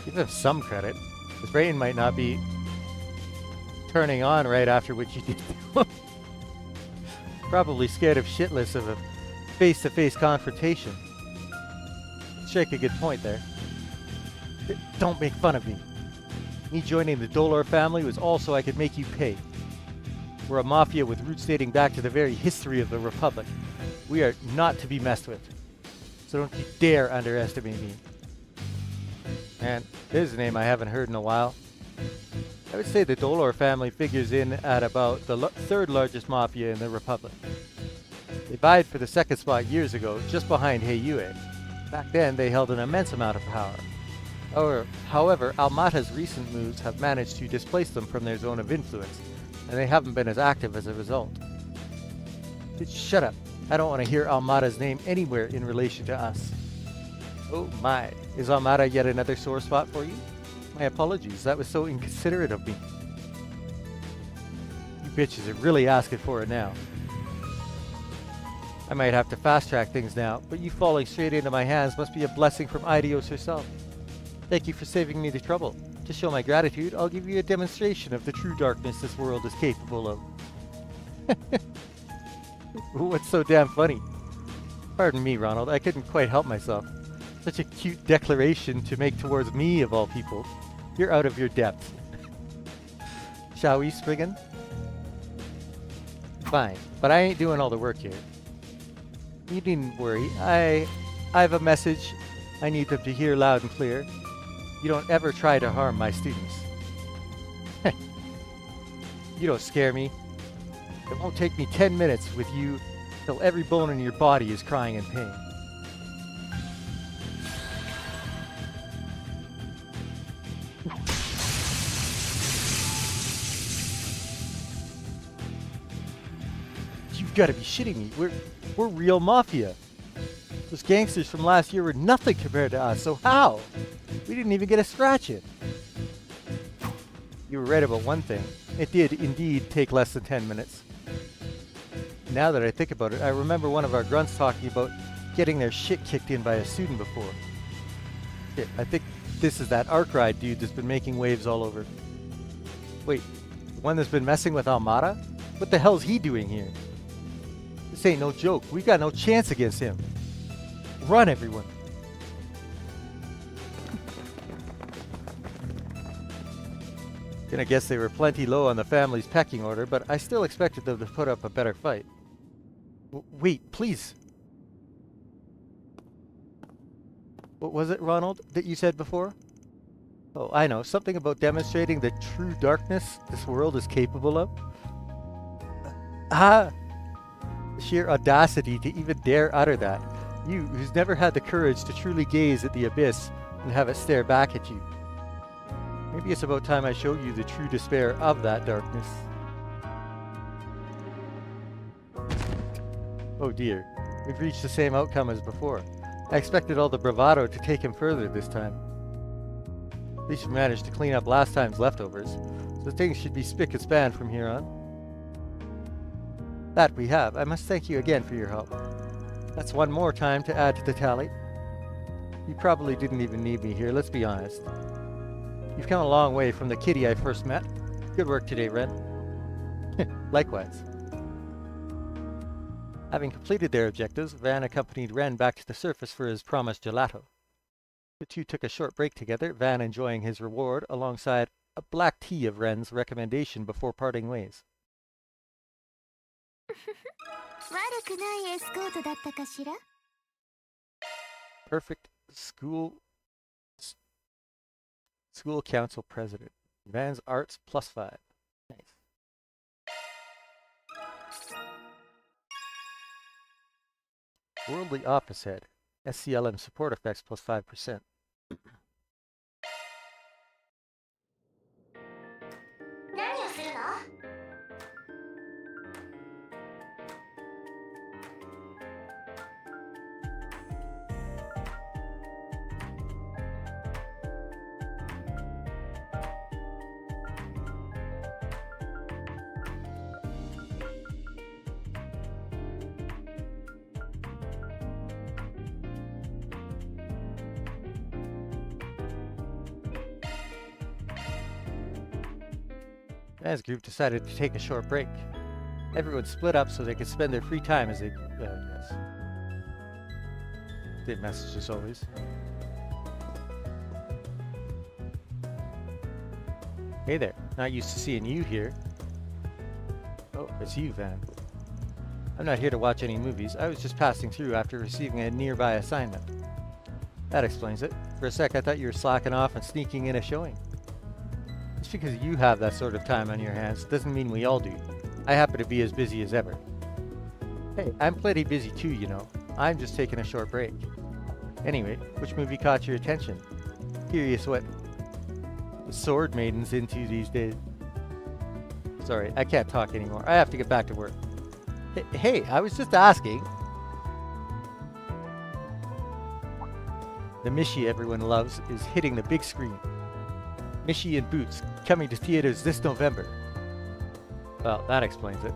Give them some credit. His brain might not be turning on right after what you did. Probably scared of shitless of a face-to-face confrontation. Strike a good point there. Don't make fun of me. Me joining the Dolor family was all so I could make you pay. We're a mafia with roots dating back to the very history of the Republic. We are not to be messed with. So don't you dare underestimate me. And here's a name I haven't heard in a while. I would say the Dolor family figures in at about the third largest mafia in the Republic. They vied for the second spot years ago, just behind Heiyue. Back then, they held an immense amount of power. However, Almata's recent moves have managed to displace them from their zone of influence, and they haven't been as active as a result. Shut up. I don't want to hear Almata's name anywhere in relation to us. Oh my, is Almata yet another sore spot for you? My apologies, that was so inconsiderate of me. You bitches are really asking for it now. I might have to fast-track things now, but you falling straight into my hands must be a blessing from Idios herself. Thank you for saving me the trouble. To show my gratitude, I'll give you a demonstration of the true darkness this world is capable of. What's so damn funny? Pardon me, Ronald, I couldn't quite help myself. Such a cute declaration to make towards me, of all people. You're out of your depth. Shall we, Spriggan? Fine, but I ain't doing all the work here. You needn't worry. I have a message I need them to hear loud and clear. You don't ever try to harm my students. You don't scare me. It won't take me 10 minutes with you till every bone in your body is crying in pain. You've got to be shitting me. We're real mafia. Those gangsters from last year were nothing compared to us, so how? We didn't even get a scratch in. You were right about one thing. It did indeed take less than 10 minutes. Now that I think about it, I remember one of our grunts talking about getting their shit kicked in by a student before. Shit, I think this is that Arkwright dude that's been making waves all over. Wait, the one that's been messing with Almata? What the hell's he doing here? This ain't no joke. We've got no chance against him. Run, everyone. Gonna guess they were plenty low on the family's pecking order, but I still expected them to put up a better fight. Wait, please. What was it, Ronald, that you said before? Oh, I know. Something about demonstrating the true darkness this world is capable of? The sheer audacity to even dare utter that. You, who's never had the courage to truly gaze at the abyss and have it stare back at you. Maybe it's about time I show you the true despair of that darkness. Oh dear, we've reached the same outcome as before. I expected all the bravado to take him further this time. At least we managed to clean up last time's leftovers, so things should be spick and span from here on. That we have. I must thank you again for your help. That's one more time to add to the tally. You probably didn't even need me here, let's be honest. You've come a long way from the kitty I first met. Good work today, Ren. Likewise. Having completed their objectives, Van accompanied Ren back to the surface for his promised gelato. The two took a short break together, Van enjoying his reward alongside a black tea of Ren's recommendation before parting ways.
悪くないエスコートだったかしら?
Perfect school council president. Van's arts +5. Nice. Worldly office head. SCLM support effects +5%.
何をするの?
Van's group decided to take a short break. Everyone split up so they could spend their free time as they... yes. They message as always. Hey there. Not used to seeing you here. Oh, it's you, Van. I'm not here to watch any movies. I was just passing through after receiving a nearby assignment. That explains it. For a sec, I thought you were slacking off and sneaking in a showing. Just because you have that sort of time on your hands doesn't mean we all do. I happen to be as busy as ever. Hey, I'm plenty busy too, you know. I'm just taking a short break. Anyway, which movie caught your attention? Curious what the Sword Maiden's into these days. Sorry, I can't talk anymore. I have to get back to work. Hey, I was just asking. The Mishi everyone loves is hitting the big screen. Mishi and Boots, coming to theaters this November. Well, that explains it.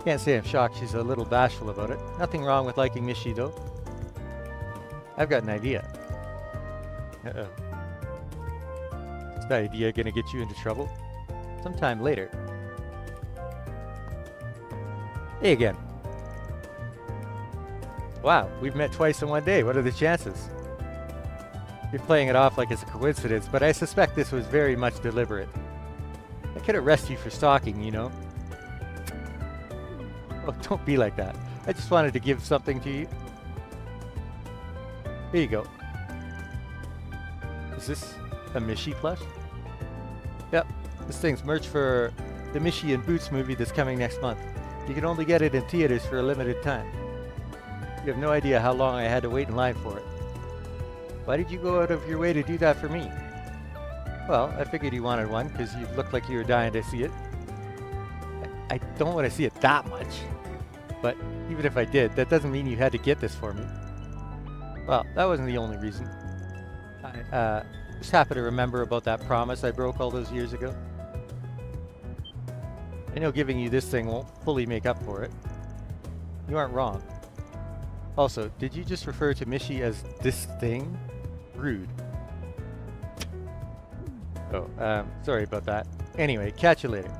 Can't say I'm shocked she's a little bashful about it. Nothing wrong with liking Mishi, though. I've got an idea. Uh-oh. Is that idea gonna get you into trouble? Sometime later. Hey again. Wow, we've met twice in one day. What are the chances? You're playing it off like it's a coincidence, but I suspect this was very much deliberate. I could arrest you for stalking, you know. Oh, don't be like that. I just wanted to give something to you. Here you go. Is this a Mishi plush? Yep, this thing's merch for the Mishi and Boots movie that's coming next month. You can only get it in theaters for a limited time. You have no idea how long I had to wait in line for it. Why did you go out of your way to do that for me? Well, I figured you wanted one because you looked like you were dying to see it. I don't want to see it that much. But even if I did, that doesn't mean you had to get this for me. Well, that wasn't the only reason. I just happened to remember about that promise I broke all those years ago. I know giving you this thing won't fully make up for it. You aren't wrong. Also, did you just refer to Mishi as this thing? Rude. Oh, sorry about that. Anyway, catch you later.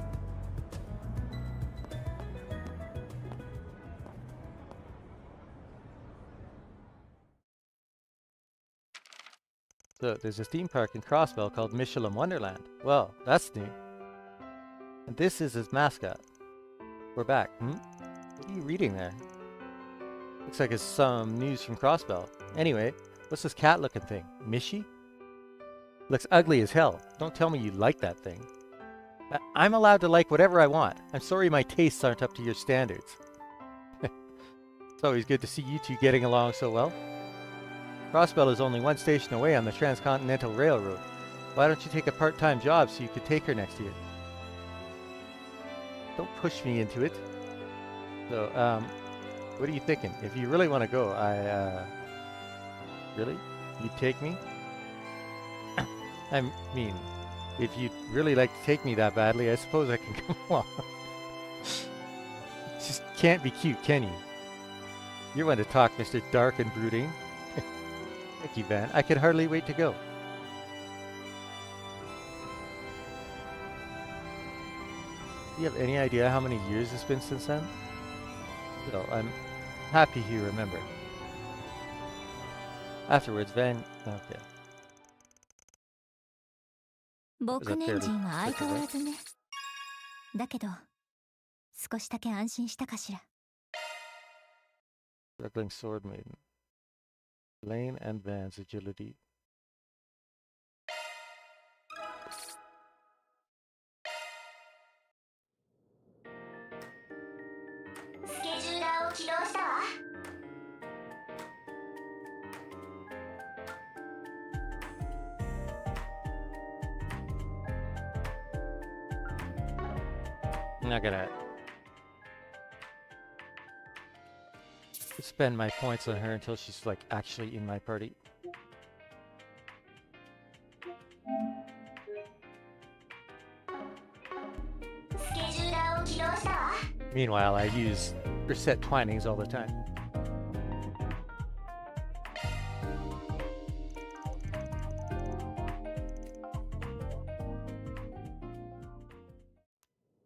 So, there's a theme park in Crossbell called Michelin Wonderland. Well, that's new. And this is his mascot. We're back. What are you reading there? Looks like it's some news from Crossbell. Anyway, what's this cat-looking thing? Mishi? Looks ugly as hell. Don't tell me you like that thing. I'm allowed to like whatever I want. I'm sorry my tastes aren't up to your standards. It's always good to see you two getting along so well. Crossbell is only one station away on the Transcontinental Railroad. Why don't you take a part-time job so you could take her next year? Don't push me into it. So, what are you thinking? If you really want to go, really? You'd take me? I mean, if you'd really like to take me that badly, I suppose I can come along. Just can't be cute, can you? You're one to talk, Mr. Dark and Brooding. Thank you, Van. I can hardly wait to go. Do you have any idea how many years it's been since then? Well, I'm happy you remember. Afterwards, Van... Okay.
僕年人は相変わらずね。だけど、少しだけ安心したかしら。
Struggling Sword Maiden. Lane and Van's agility.
スケジューラーを起動したわ。
I'm not gonna spend my points on her until she's like actually in my party. Meanwhile, I use reset twinings all the time.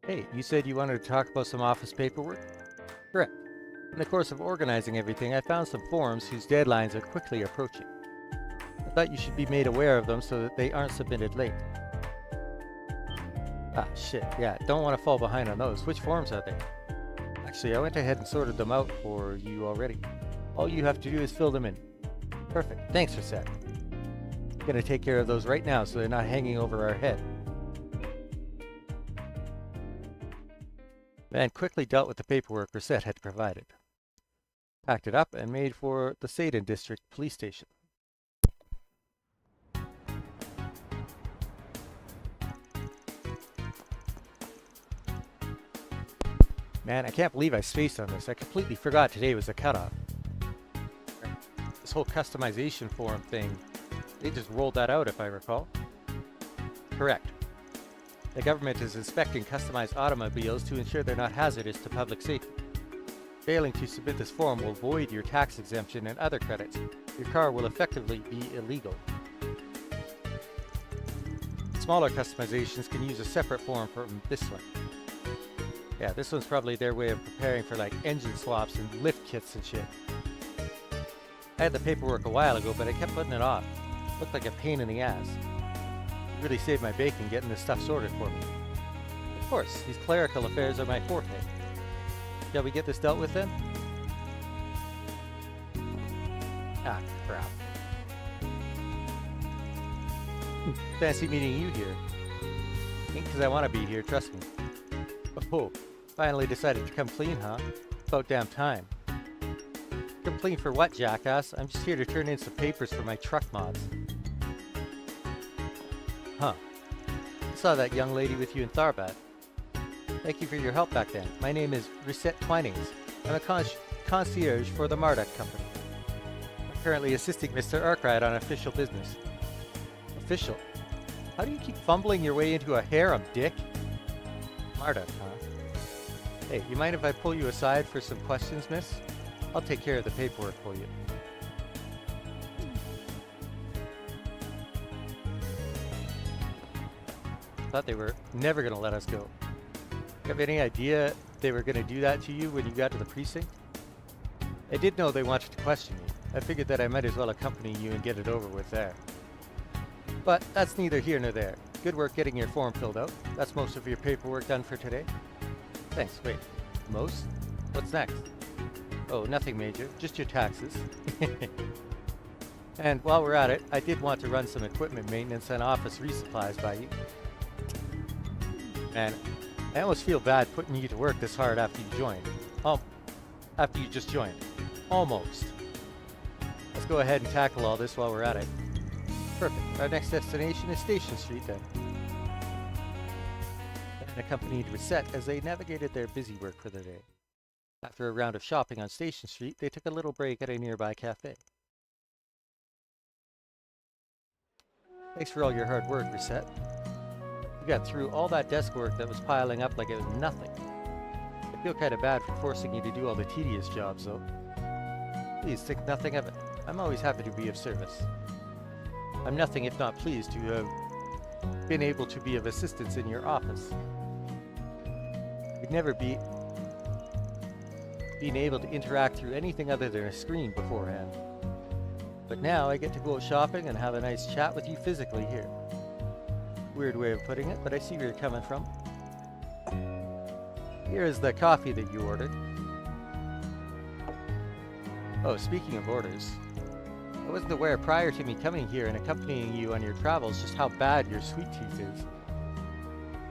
Hey, you said you wanted to talk about some office paperwork? Correct. In the course of organizing everything, I found some forms whose deadlines are quickly approaching. I thought you should be made aware of them so that they aren't submitted late. Ah, shit, yeah, don't want to fall behind on those. Which forms are they? Actually, I went ahead and sorted them out for you already. All you have to do is fill them in. Perfect. Thanks, Reset. Gonna take care of those right now so they're not hanging over our head. Van quickly dealt with the paperwork Reset had provided. Packed it up and made for the Seidan District Police Station. Man, I can't believe I spaced on this. I completely forgot today was the cutoff. This whole customization form thing, they just rolled that out if I recall. Correct. The government is inspecting customized automobiles to ensure they're not hazardous to public safety. Failing to submit this form will void your tax exemption and other credits. Your car will effectively be illegal. Smaller customizations can use a separate form from this one. Yeah, this one's probably their way of preparing for like engine swaps and lift kits and shit. I had the paperwork a while ago, but I kept putting it off. Looked like a pain in the ass. It really saved my bacon getting this stuff sorted for me. Of course, these clerical affairs are my forte. Shall we get this dealt with then? Ah, crap. Fancy meeting you here. Ain't because I want to be here, trust me. Oh, finally decided to come clean, huh? About damn time. Come clean for what, jackass? I'm just here to turn in some papers for my truck mods. Huh. I saw that young lady with you in Tharbat. Thank you for your help back then. My name is Reset Twinings. I'm a concierge for the Marduk Company. I'm currently assisting Mr. Arkwright on official business. Official? How do you keep fumbling your way into a harem, dick? Marduk, huh? Hey, you mind if I pull you aside for some questions, miss? I'll take care of the paperwork for you. Thought they were never gonna let us go. Have any idea they were gonna do that to you when you got to the precinct? I did know they wanted to question me. I figured that I might as well accompany you and get it over with there. But that's neither here nor there. Good work getting your form filled out. That's most of your paperwork done for today. Thanks. Wait. Most? What's next? Oh, nothing major. Just your taxes. And while we're at it, I did want to run some equipment maintenance and office resupplies by you. Man, I almost feel bad putting you to work this hard after you joined. After you just joined. Almost. Let's go ahead and tackle all this while we're at it. Perfect. Our next destination is Station Street then. And accompanied Reset as they navigated their busy work for the day. After a round of shopping on Station Street, they took a little break at a nearby cafe. Thanks for all your hard work, Reset. You got through all that desk work that was piling up like it was nothing. I feel kind of bad for forcing you to do all the tedious jobs, though. Please think nothing of it. I'm always happy to be of service. I'm nothing if not pleased to have been able to be of assistance in your office. You'd never be being able to interact through anything other than a screen beforehand. But now I get to go out shopping and have a nice chat with you physically here. Weird way of putting it, but I see where you're coming from. Here is the coffee that you ordered. Oh, speaking of orders, I wasn't aware prior to me coming here and accompanying you on your travels just how bad your sweet tooth is.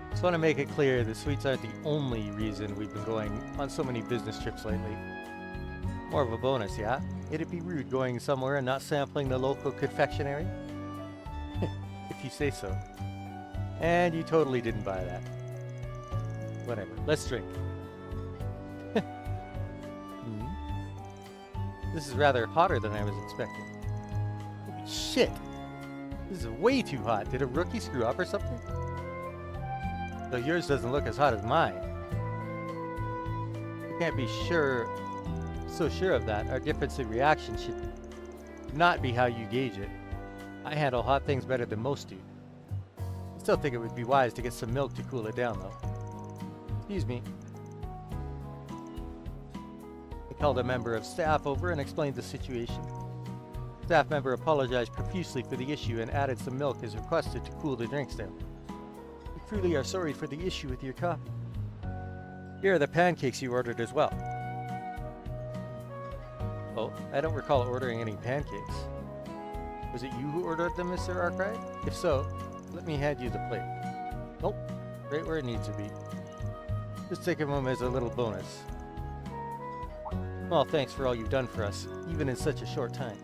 Just want to make it clear that sweets aren't the only reason we've been going on so many business trips lately. More of a bonus, yeah? It'd be rude going somewhere and not sampling the local confectionery? If you say so. And you totally didn't buy that. Whatever, let's drink. This is rather hotter than I was expecting. Holy shit! This is way too hot. Did a rookie screw up or something? Though yours doesn't look as hot as mine. I can't be so sure of that. Our difference in reaction should not be how you gauge it. I handle hot things better than most do. I still think it would be wise to get some milk to cool it down, though. Excuse me. I called a member of staff over and explained the situation. Staff member apologized profusely for the issue and added some milk as requested to cool the drinks down. We truly are sorry for the issue with your coffee. Here are the pancakes you ordered as well. Oh, I don't recall ordering any pancakes. Was it you who ordered them, Mr. Arkwright? If so, let me hand you the plate. Nope, right where it needs to be. Just take them as a little bonus. Well, thanks for all you've done for us, even in such a short time.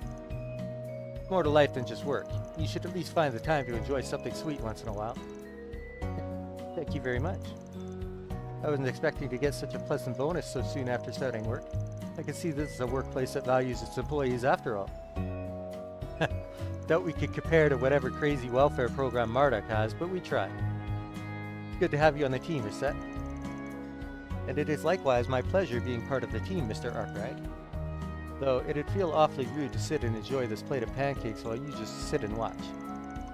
More to life than just work. You should at least find the time to enjoy something sweet once in a while. Thank you very much. I wasn't expecting to get such a pleasant bonus so soon after starting work. I can see this is a workplace that values its employees after all. Doubt we could compare to whatever crazy welfare program Marduk has, but we try. It's good to have you on the team, Reset. And it is likewise my pleasure being part of the team, Mr. Arkwright. Though it'd feel awfully rude to sit and enjoy this plate of pancakes while you just sit and watch.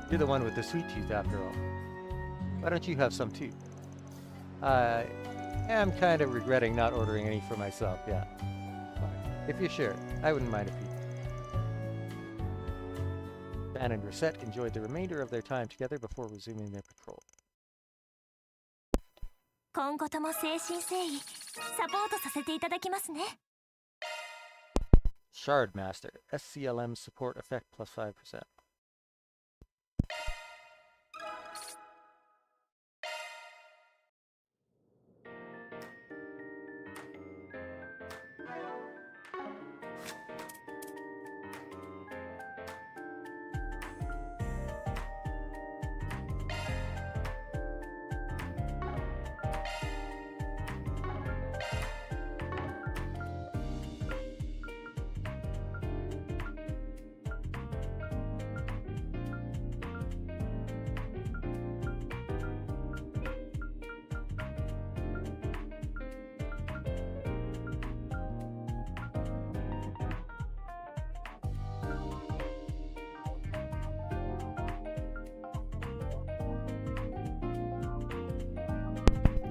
You're the one with the sweet tooth after all. Why don't you have some too? I am kind of regretting not ordering any for myself, yeah. If you're sure, I wouldn't mind if you. Van and Reset enjoyed the remainder of their time together before resuming their patrol.
今後とも誠心誠意サポートさせていただきますね。
Shard Master, SCLM support effect plus 5%.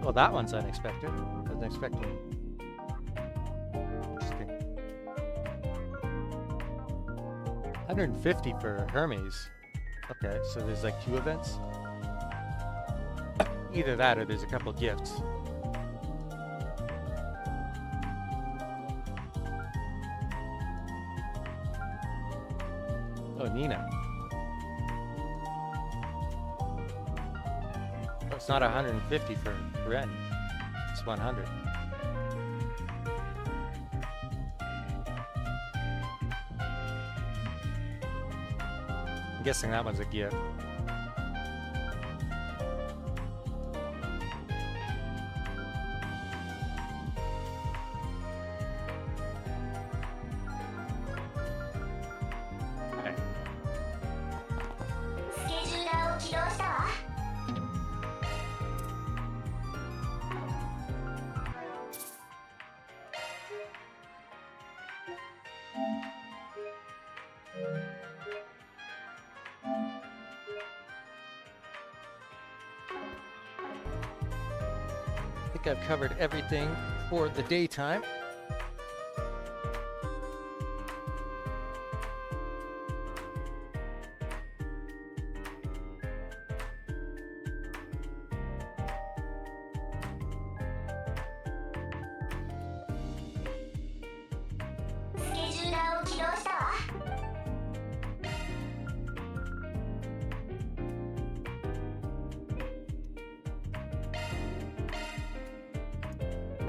Well, that one's unexpected. I wasn't expecting. Interesting. 150 for Hermes. Okay, so there's like 2 events? Either that or there's a couple gifts. Oh, Nina. It's not 150 for Ren. It's 100. I'm guessing that one's a gift. Okay.
スケジューラーを起動したわ。
I think I've covered everything for the daytime.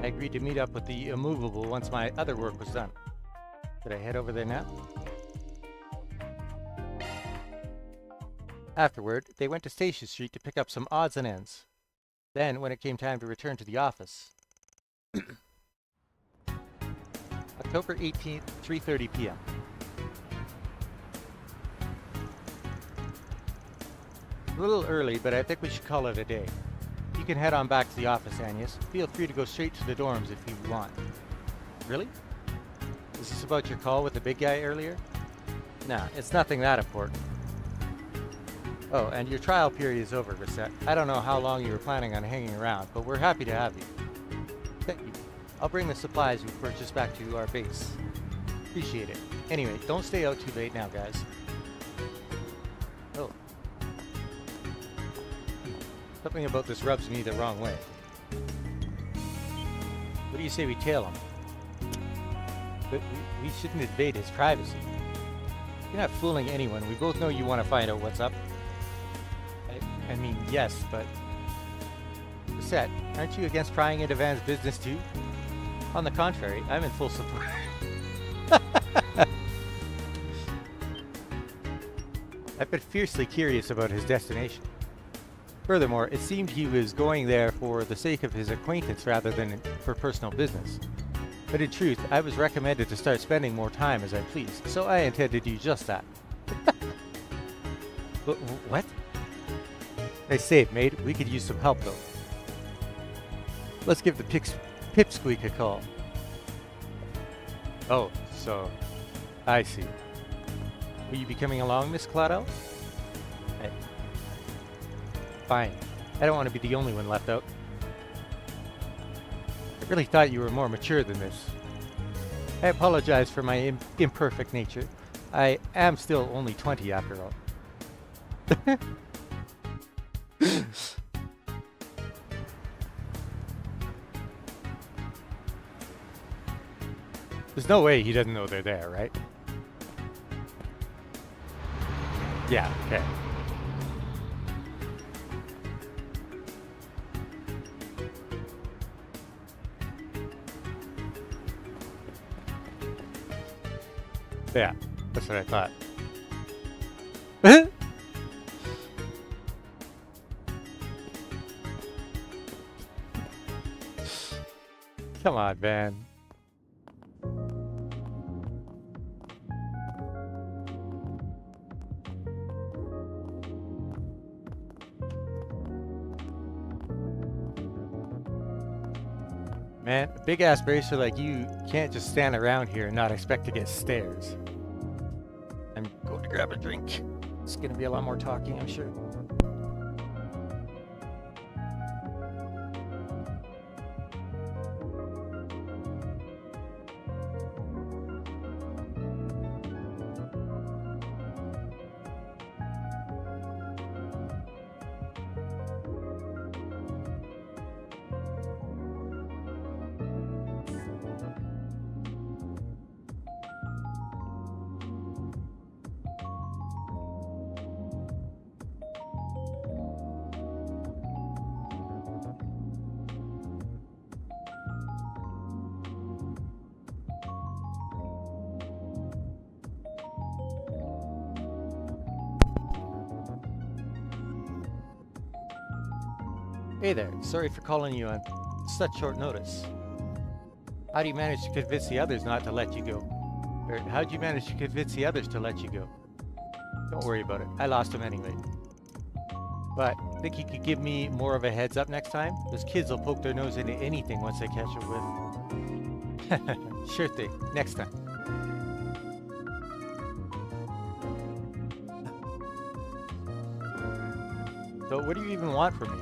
I agreed to meet up with the immovable once my other work was done. Should I head over there now? Afterward, they went to Station Street to pick up some odds and ends. Then, when it came time to return to the office... October 18th, 3:30 p.m. A little early, but I think we should call it a day. You can head on back to the office, Agnes. Feel free to go straight to the dorms if you want. Really? Is this about your call with the big guy earlier? Nah, it's nothing that important. Oh, and your trial period is over, Reset. I don't know how long you were planning on hanging around, but we're happy to have you. Thank you. I'll bring the supplies we purchased back to our base. Appreciate it. Anyway, don't stay out too late now, guys. Oh. Something about this rubs me the wrong way. do you say we tail him? But we shouldn't invade his privacy. You're not fooling anyone. We both know you want to find out what's up. I mean, yes, but... Set, aren't you against prying into Van's business too? On the contrary, I'm in full support. I've been fiercely curious about his destination. Furthermore, it seemed he was going there for the sake of his acquaintance rather than for personal business. But in truth, I was recommended to start spending more time as I pleased, so I intend to do just that. What? Nice save, mate. We could use some help, though. Let's give the Pipsqueak a call. Oh, so... I see. Will you be coming along, Miss Claudel? Fine. I don't want to be the only one left out. I really thought you were more mature than this. I apologize for my imperfect nature. I am still only 20 after all. There's no way he doesn't know they're there, right? Yeah, okay. Yeah, that's what I thought. Come on, man. Man, a big-ass bracer like you can't just stand around here and not expect to get stares. I'm going to grab a drink. It's going to be a lot more talking, I'm sure. Hey there, sorry for calling you on such short notice. How do you manage to convince the others not to let you go? Or how'd you manage to convince the others to let you go? Don't worry about it, I lost them anyway. But, think you could give me more of a heads up next time? Those kids will poke their nose into anything once they catch a whiff. Sure thing, next time. So what do you even want from me?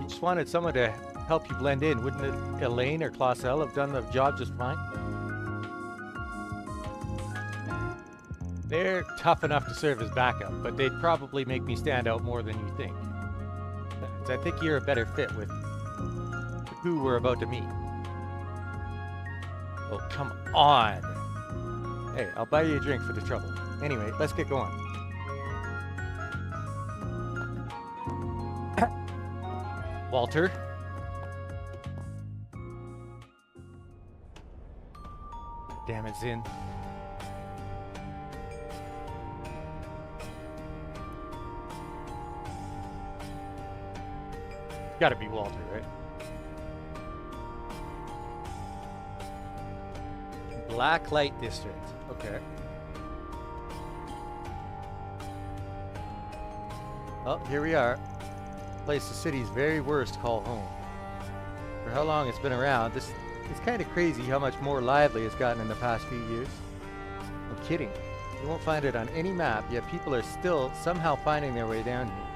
You just wanted someone to help you blend in. Wouldn't it, Elaine or Clausel have done the job just fine? They're tough enough to serve as backup, but they'd probably make me stand out more than you think. I think you're a better fit with who we're about to meet. Oh, come on! Hey, I'll buy you a drink for the trouble. Anyway, let's get going. Walter? Damn it, Zin. Gotta be Walter, right? Black Light District. Okay. Oh, here we are. Place the city's very worst call home. For how long it's been around, it's kind of crazy how much more lively it's gotten in the past few years. I'm kidding. You won't find it on any map, yet people are still somehow finding their way down here.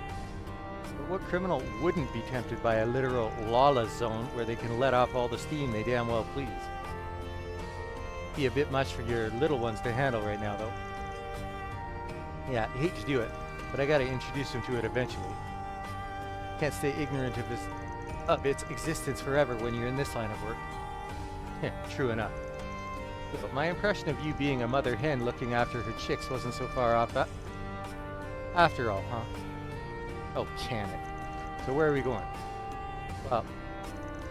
But what criminal wouldn't be tempted by a literal lawless zone where they can let off all the steam they damn well please? Be a bit much for your little ones to handle right now, though. Yeah, I hate to do it, but I gotta introduce them to it eventually. Can't stay ignorant of its existence forever when you're in this line of work. Yeah, true enough. But my impression of you being a mother hen looking after her chicks wasn't so far off after all, huh? Oh, can it. So where are we going? Well,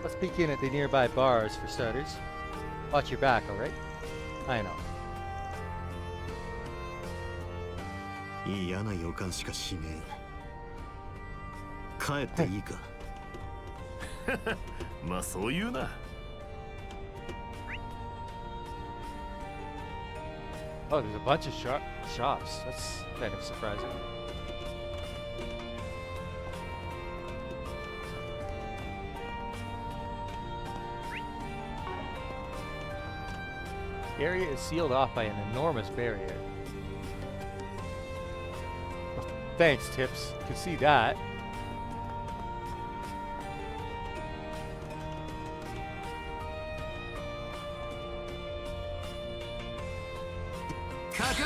let's peek in at the nearby bars for starters. Watch your back, alright? I know.
嫌な予感しかしねえ。帰っていいか。
まあそういうな。
Oh, there's a bunch of shops. That's kind of surprising. The area is sealed off by an enormous barrier. Oh, thanks, Tips. You can see that.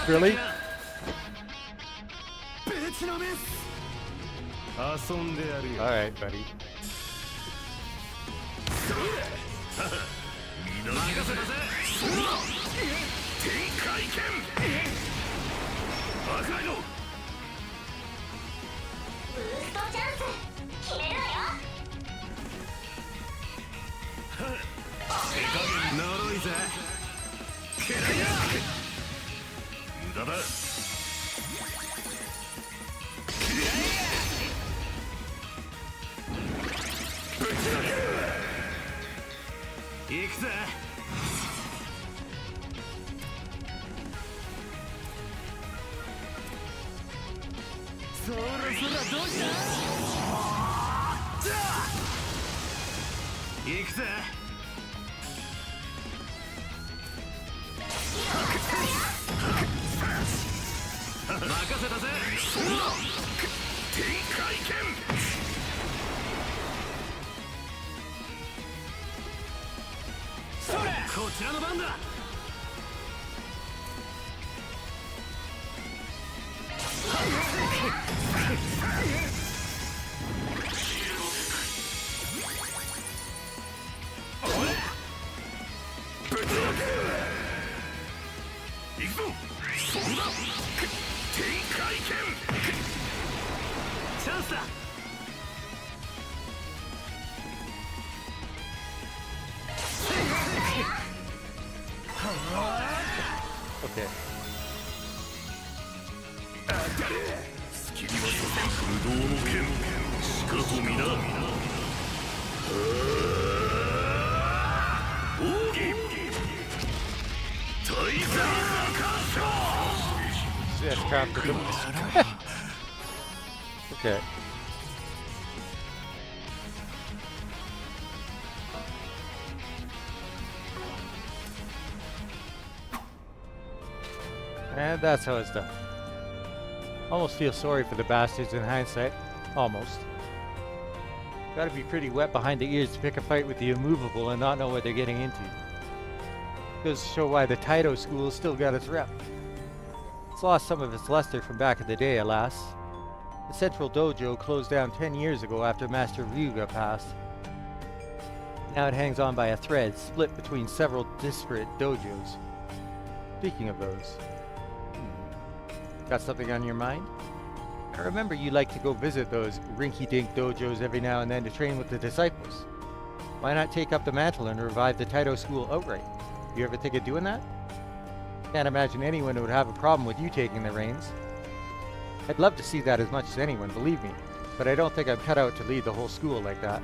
Really?
遊んでやるよ。
Alright, buddy.
任せたぜ。天海剣。赤いの。
ブーストチャンス決めるわよ。
呪いぜ。
けらや。無駄だ。
行くぜ。そろそろどうした？行くぜ。任せたぜ。
天海剣。
こちらの番だ。
行くぞ。そんな。天海剣。
チャンスだ。
Okay.
スキリは所詮不動の剣。しかと皆。奥義。大戦感謝。
See, that's crafted them. Okay. And that's how it's done. Almost feel sorry for the bastards in hindsight. Almost. Gotta be pretty wet behind the ears to pick a fight with the immovable and not know what they're getting into. Goes to show why the Taito school still got its rep. It's lost some of its luster from back in the day, alas. The central dojo closed down 10 years ago after Master Ryuga passed. Now it hangs on by a thread split between several disparate dojos. Speaking of those, got something on your mind? I remember you like to go visit those rinky-dink dojos every now and then to train with the disciples. Why not take up the mantle and revive the Taito school outright? You ever think of doing that? Can't imagine anyone would have a problem with you taking the reins. I'd love to see that as much as anyone, believe me, but I don't think I'm cut out to lead the whole school like that.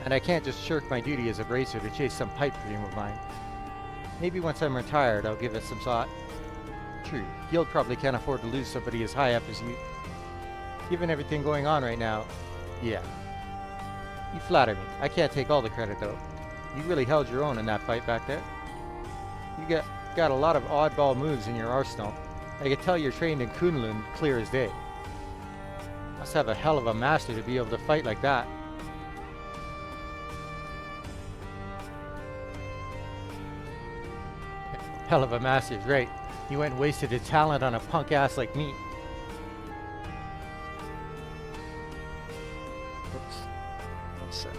And I can't just shirk my duty as a bracer to chase some pipe dream of mine. Maybe once I'm retired, I'll give it some thought. True, Guild probably can't afford to lose somebody as high up as you. Given everything going on right now, yeah. You flatter me. I can't take all the credit, though. You really held your own in that fight back there. You got a lot of oddball moves in your arsenal. I could tell you're trained in Kunlun clear as day. Must have a hell of a master to be able to fight like that. Hell of a master's right. You went and wasted his talent on a punk ass like me. Oops. 1 sec.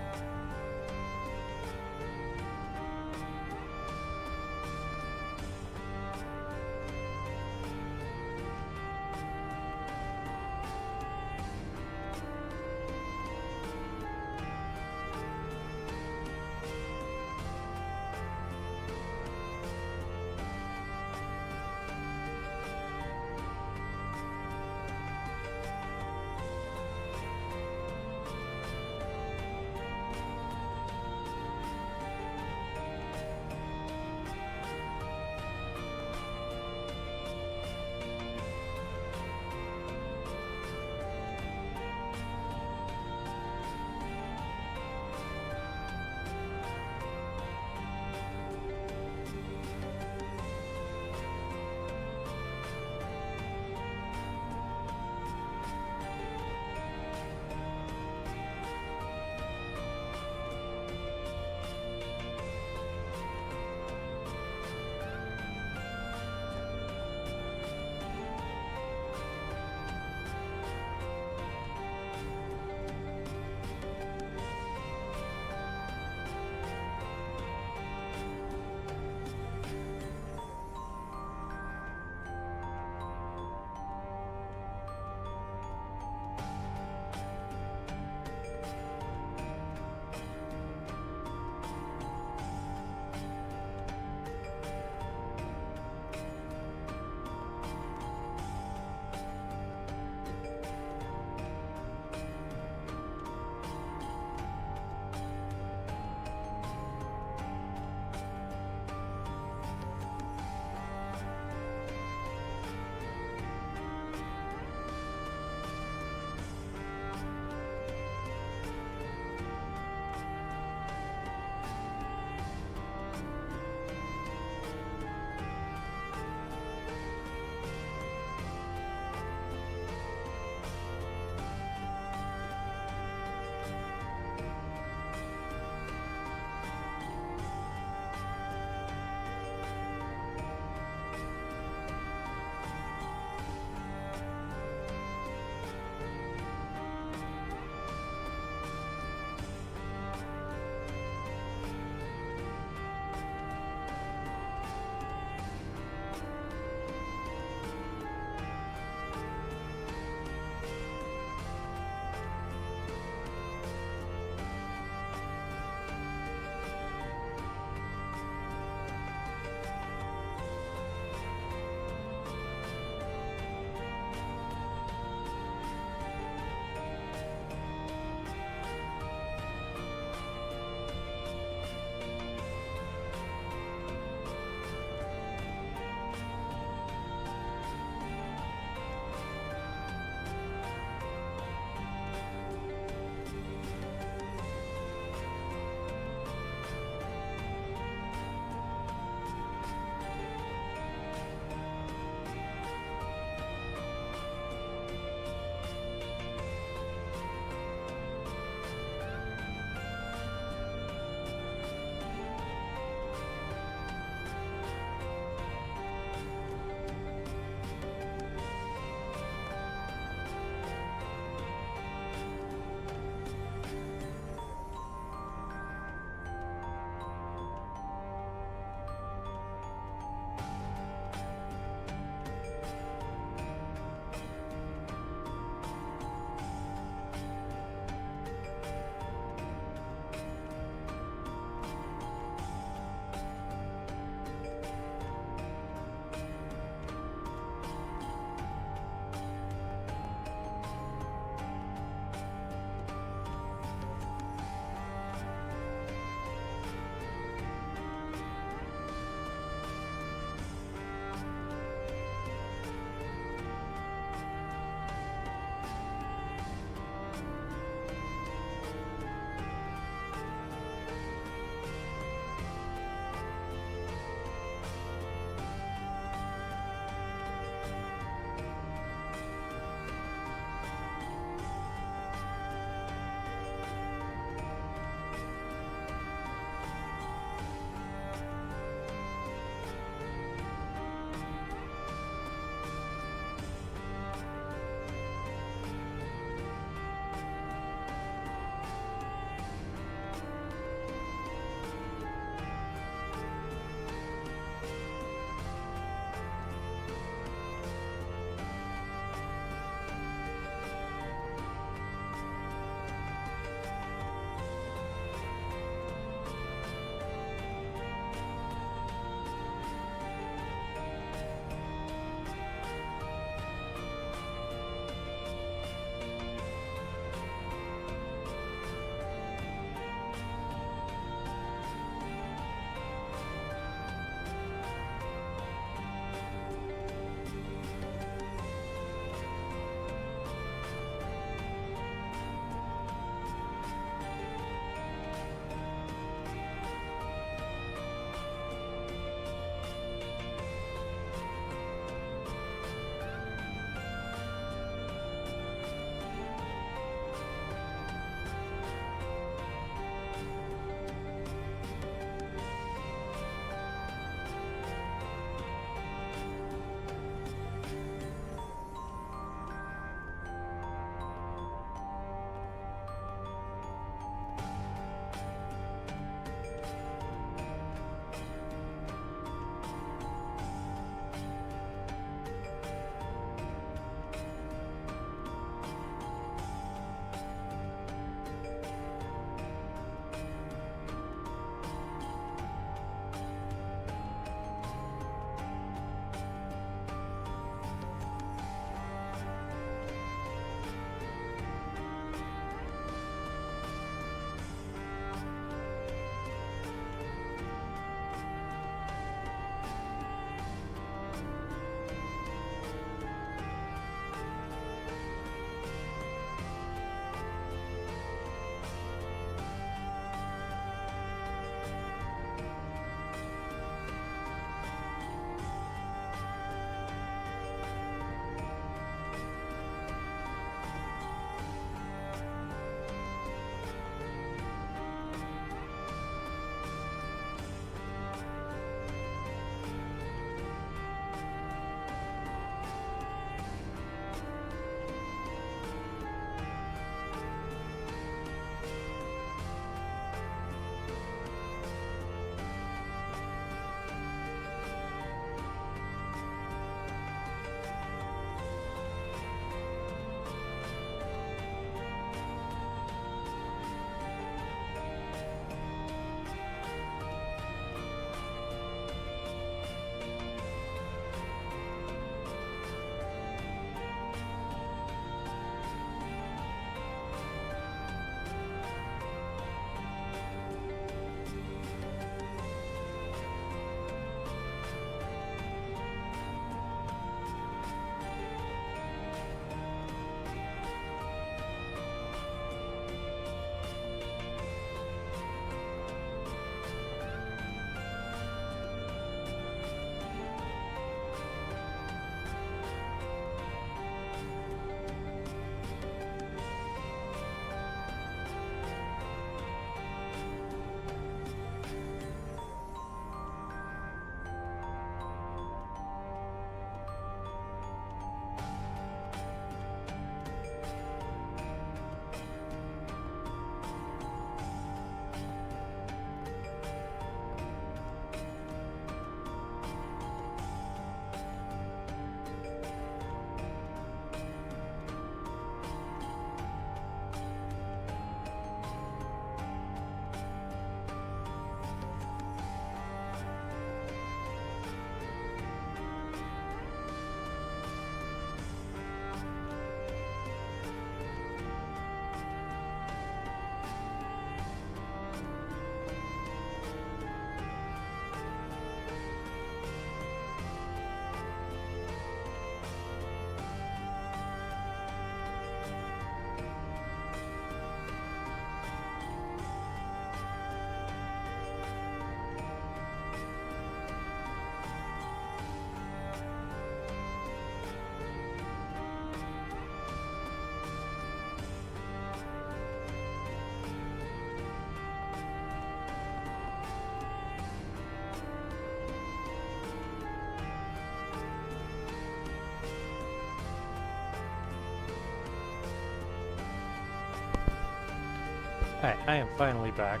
Alright, I am finally back.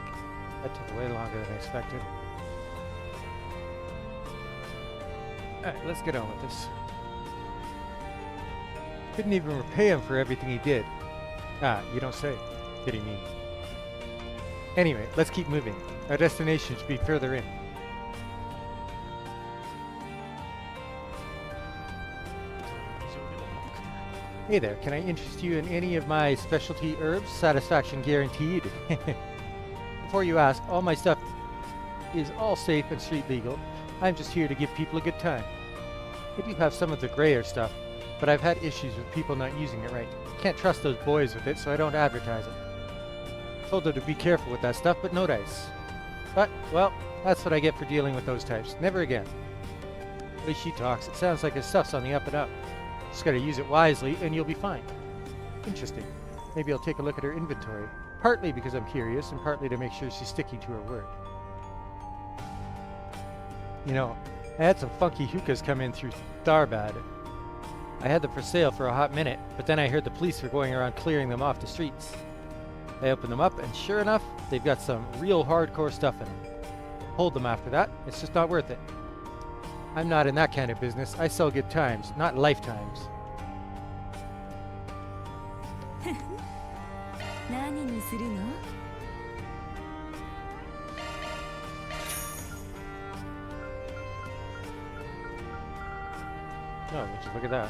That took way longer than I expected. Alright, let's get on with this. Couldn't even repay him for everything he did. Ah, you don't say. Kidding me. Anyway, let's keep moving. Our destination should be further in. Hey there, can I interest you in any of my specialty herbs? Satisfaction guaranteed. Before you ask, all my stuff is all safe and street legal. I'm just here to give people a good time. I do have some of the grayer stuff, but I've had issues with people not using it right. Can't trust those boys with it, so I don't advertise it. Told her to be careful with that stuff, but no dice. But, well, that's what I get for dealing with those types. Never again. The way she talks, it sounds like his stuff's on the up and up. Just gotta use it wisely, and you'll be fine. Interesting. Maybe I'll take a look at her inventory. Partly because I'm curious, and partly to make sure she's sticking to her word. You know, I had some funky hookahs come in through Tharbad. I had them for sale for a hot minute, but then I heard the police were going around clearing them off the streets. I opened them up, and sure enough, they've got some real hardcore stuff in them. Hold them after that, it's just not worth it. I'm not in that kind of business. I sell good times, not lifetimes.
何にするの?
Oh, would you look at that.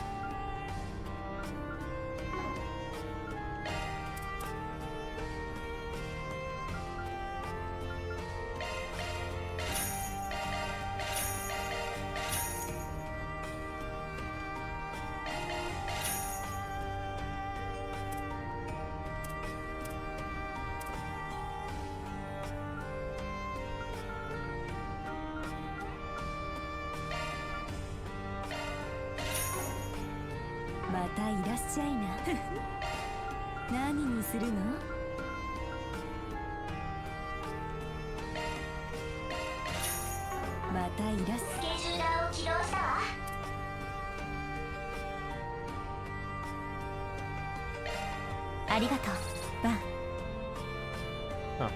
Huh.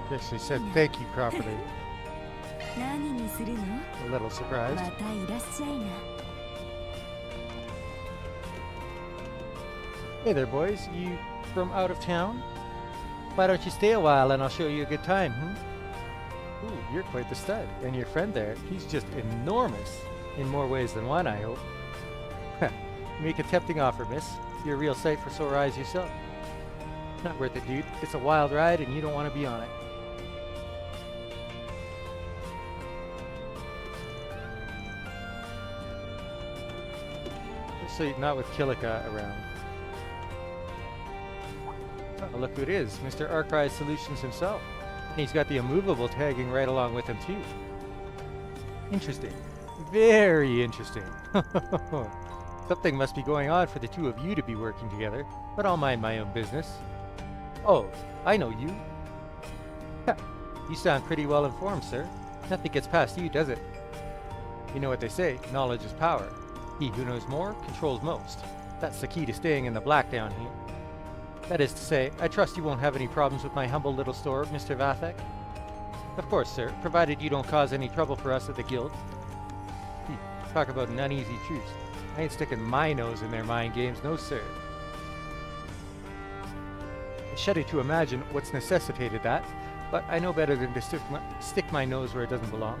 She actually said thank you properly. A little surprised. Hey there, boys. You from out of town? Why don't you stay a while and I'll show you a good time, Ooh, you're quite the stud. And your friend there, he's just enormous. In more ways than one, I hope. Make a tempting offer, miss. You're a real sight for sore eyes yourself. Not worth it, dude. It's a wild ride and you don't want to be on it. So not with Kilika around. Oh, look who it is, Mr. Arcry Solutions himself. And he's got the immovable tagging right along with him too. Interesting. Very interesting. Something must be going on for the two of you to be working together, but I'll mind my own business. Oh, I know you. You sound pretty well informed, sir. Nothing gets past you, does it? You know what they say, knowledge is power. He who knows more controls most. That's the key to staying in the black down here. That is to say, I trust you won't have any problems with my humble little store, Mr. Vathek. Of course, sir, provided you don't cause any trouble for us at the guild. Talk about an uneasy truce. I ain't sticking my nose in their mind games, no sir. I shudder to imagine what's necessitated that, but I know better than to stick my nose where it doesn't belong.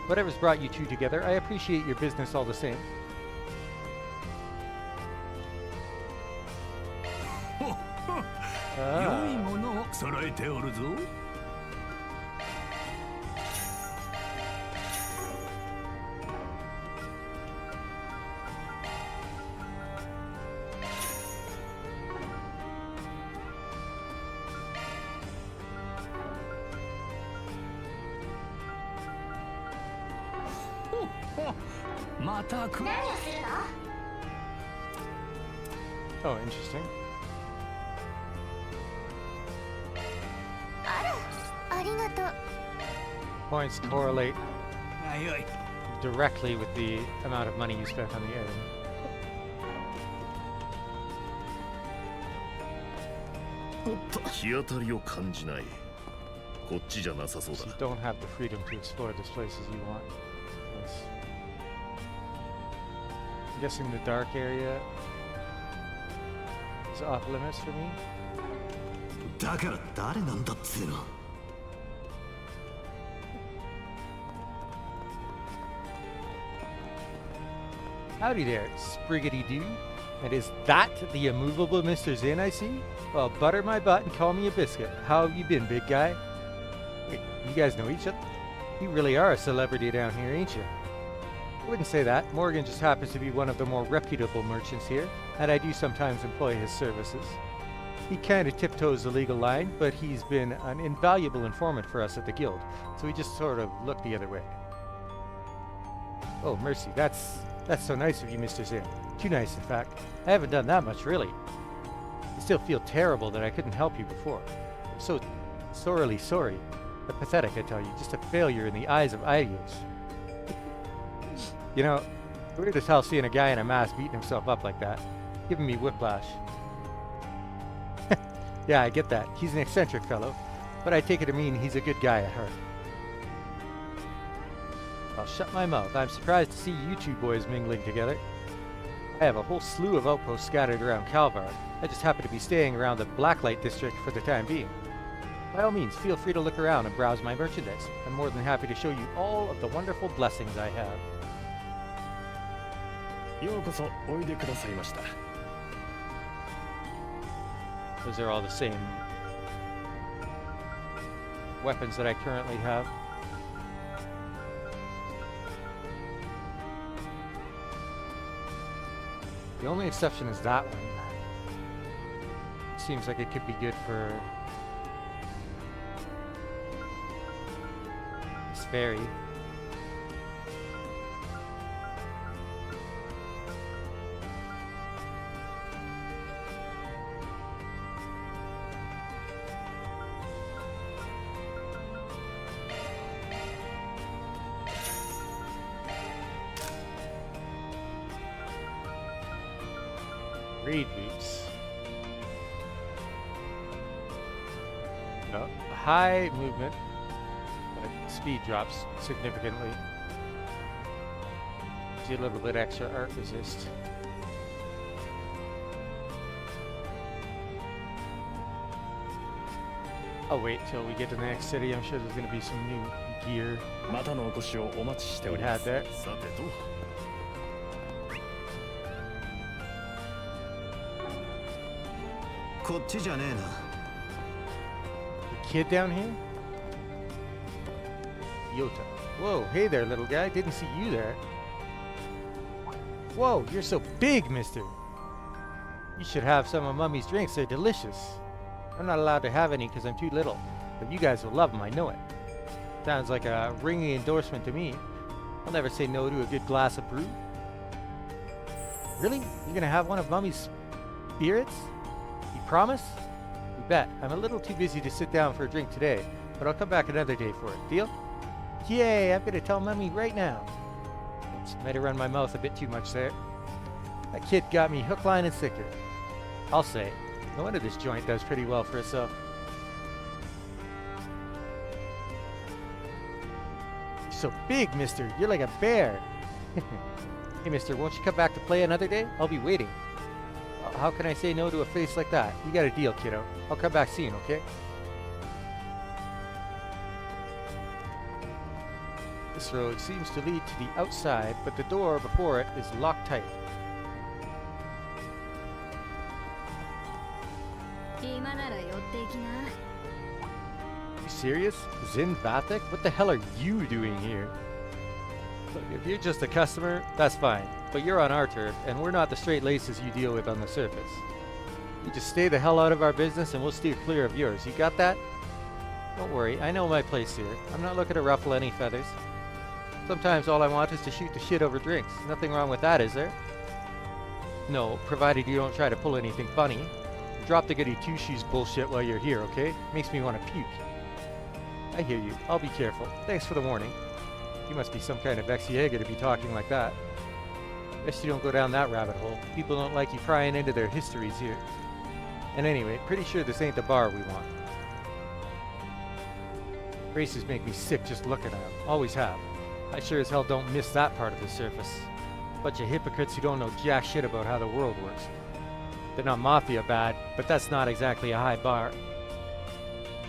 Whatever's brought you two together, I appreciate your business all the same. Oh, interesting. Points correlate directly with the amount of money you spent on the item.
日当たりを感じない。こっちじゃなさそうだ。
You don't have the freedom to explore this place as you want. Yes. I'm guessing the dark area is off limits for me.
だから誰なんだっつうの。
Howdy there, Spriggity-Doo. And is that the immovable Mr. Zin I see? Well, butter my butt and call me a biscuit. How have you been, big guy? Wait, you guys know each other? You really are a celebrity down here, ain't you? I wouldn't say that. Morgan just happens to be one of the more reputable merchants here, and I do sometimes employ his services. He kind of tiptoes the legal line, but he's been an invaluable informant for us at the guild, so we just sort of look the other way. Oh, mercy, that's so nice of you, Mr. Zin. Too nice, in fact. I haven't done that much, really. I still feel terrible that I couldn't help you before. I'm so sorely sorry. Pathetic, I tell you. Just a failure in the eyes of ideals. You know, weird as hell seeing a guy in a mask beating himself up like that. Giving me whiplash. Yeah, I get that. He's an eccentric fellow, but I take it to mean he's a good guy at heart. I'll shut my mouth. I'm surprised to see you two boys mingling together. I have a whole slew of outposts scattered around Calvar. I just happen to be staying around the Blacklight district for the time being. By all means, feel free to look around and browse my merchandise. I'm more than happy to show you all of the wonderful blessings I have.
ようこそおいでくださいました。
Those are all the same weapons that I currently have. The only exception is that one. Seems like it could be good for this fairy. Reed boots. No, high movement, but speed drops significantly. Gives you a little bit extra art resist. I'll wait till we get to the next city. I'm sure there's going to be some new gear.
またのお越しをお待ちしてお
We
りま
had
す。
there.
さてと。
こっちじゃねえな。
The kid down here? Yota. Whoa, hey there, little guy. Didn't see you there. Whoa, you're so big, mister. You should have some of Mummy's drinks. They're delicious. I'm not allowed to have any because I'm too little, but you guys will love them, I know it. Sounds like a ringing endorsement to me. I'll never say no to a good glass of brew. Really? You're gonna have one of Mummy's spirits? You promise? You bet. I'm a little too busy to sit down for a drink today, but I'll come back another day for it. Deal? Yay, I'm gonna tell Mummy right now. Oops, might have run my mouth a bit too much there. That kid got me hook, line, and sinker. I'll say. No wonder this joint does pretty well for itself. You're so big, mister. You're like a bear. Hey, mister, won't you come back to play another day? I'll be waiting. How can I say no to a face like that? You got a deal, kiddo. I'll come back soon, okay? This road seems to lead to the outside, but the door before it is locked tight. You serious? Zin Vathek? What the hell are you doing here? Look, if you're just a customer, that's fine. But you're on our turf, and we're not the straight laces you deal with on the surface. You just stay the hell out of our business and we'll steer clear of yours. You got that? Don't worry, I know my place here. I'm not looking to ruffle any feathers. Sometimes all I want is to shoot the shit over drinks. Nothing wrong with that, is there? No, provided you don't try to pull anything funny. Drop the goody two-shoes bullshit while you're here, okay? Makes me want to puke. I hear you. I'll be careful. Thanks for the warning. You must be some kind of ex-Jaeger to be talking like that. Best you don't go down that rabbit hole. People don't like you prying into their histories here. And anyway, pretty sure this ain't the bar we want. Races make me sick just looking at them. Always have. I sure as hell don't miss that part of the surface. Bunch of hypocrites who don't know jack shit about how the world works. They're not mafia bad, but that's not exactly a high bar.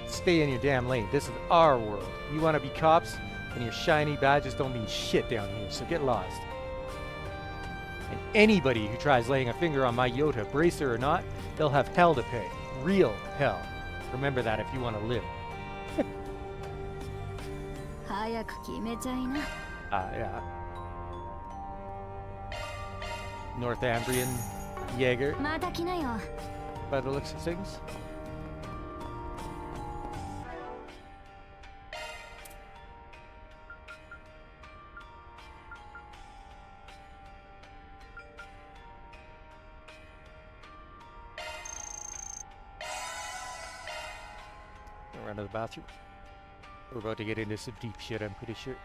Stay in your damn lane. This is our world. You want to be cops, and your shiny badges don't mean shit down here, so get lost. And anybody who tries laying a finger on my Yota, bracer or not, they'll have hell to pay. Real hell. Remember that if you want to live. Yeah. Northumbrian Jaeger, by the looks of things. Go run to the bathroom. We're about to get into some deep shit, I'm pretty sure.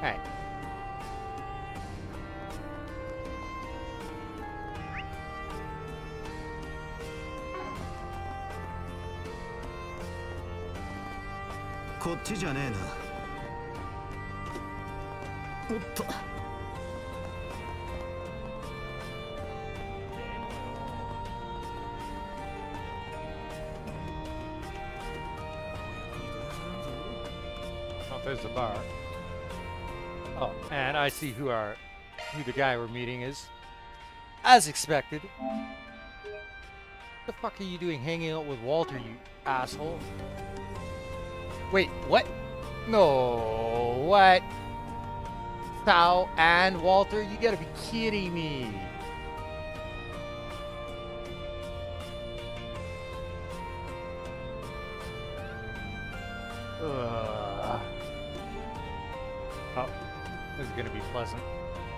Alright. Oh, there's the bar. Oh, and I see who the guy we're meeting is. As expected. What the fuck are you doing hanging out with Walter, you asshole? Wait, what? No, what? Tao and Walter? You gotta be kidding me. Ugh. Oh, this is gonna be pleasant.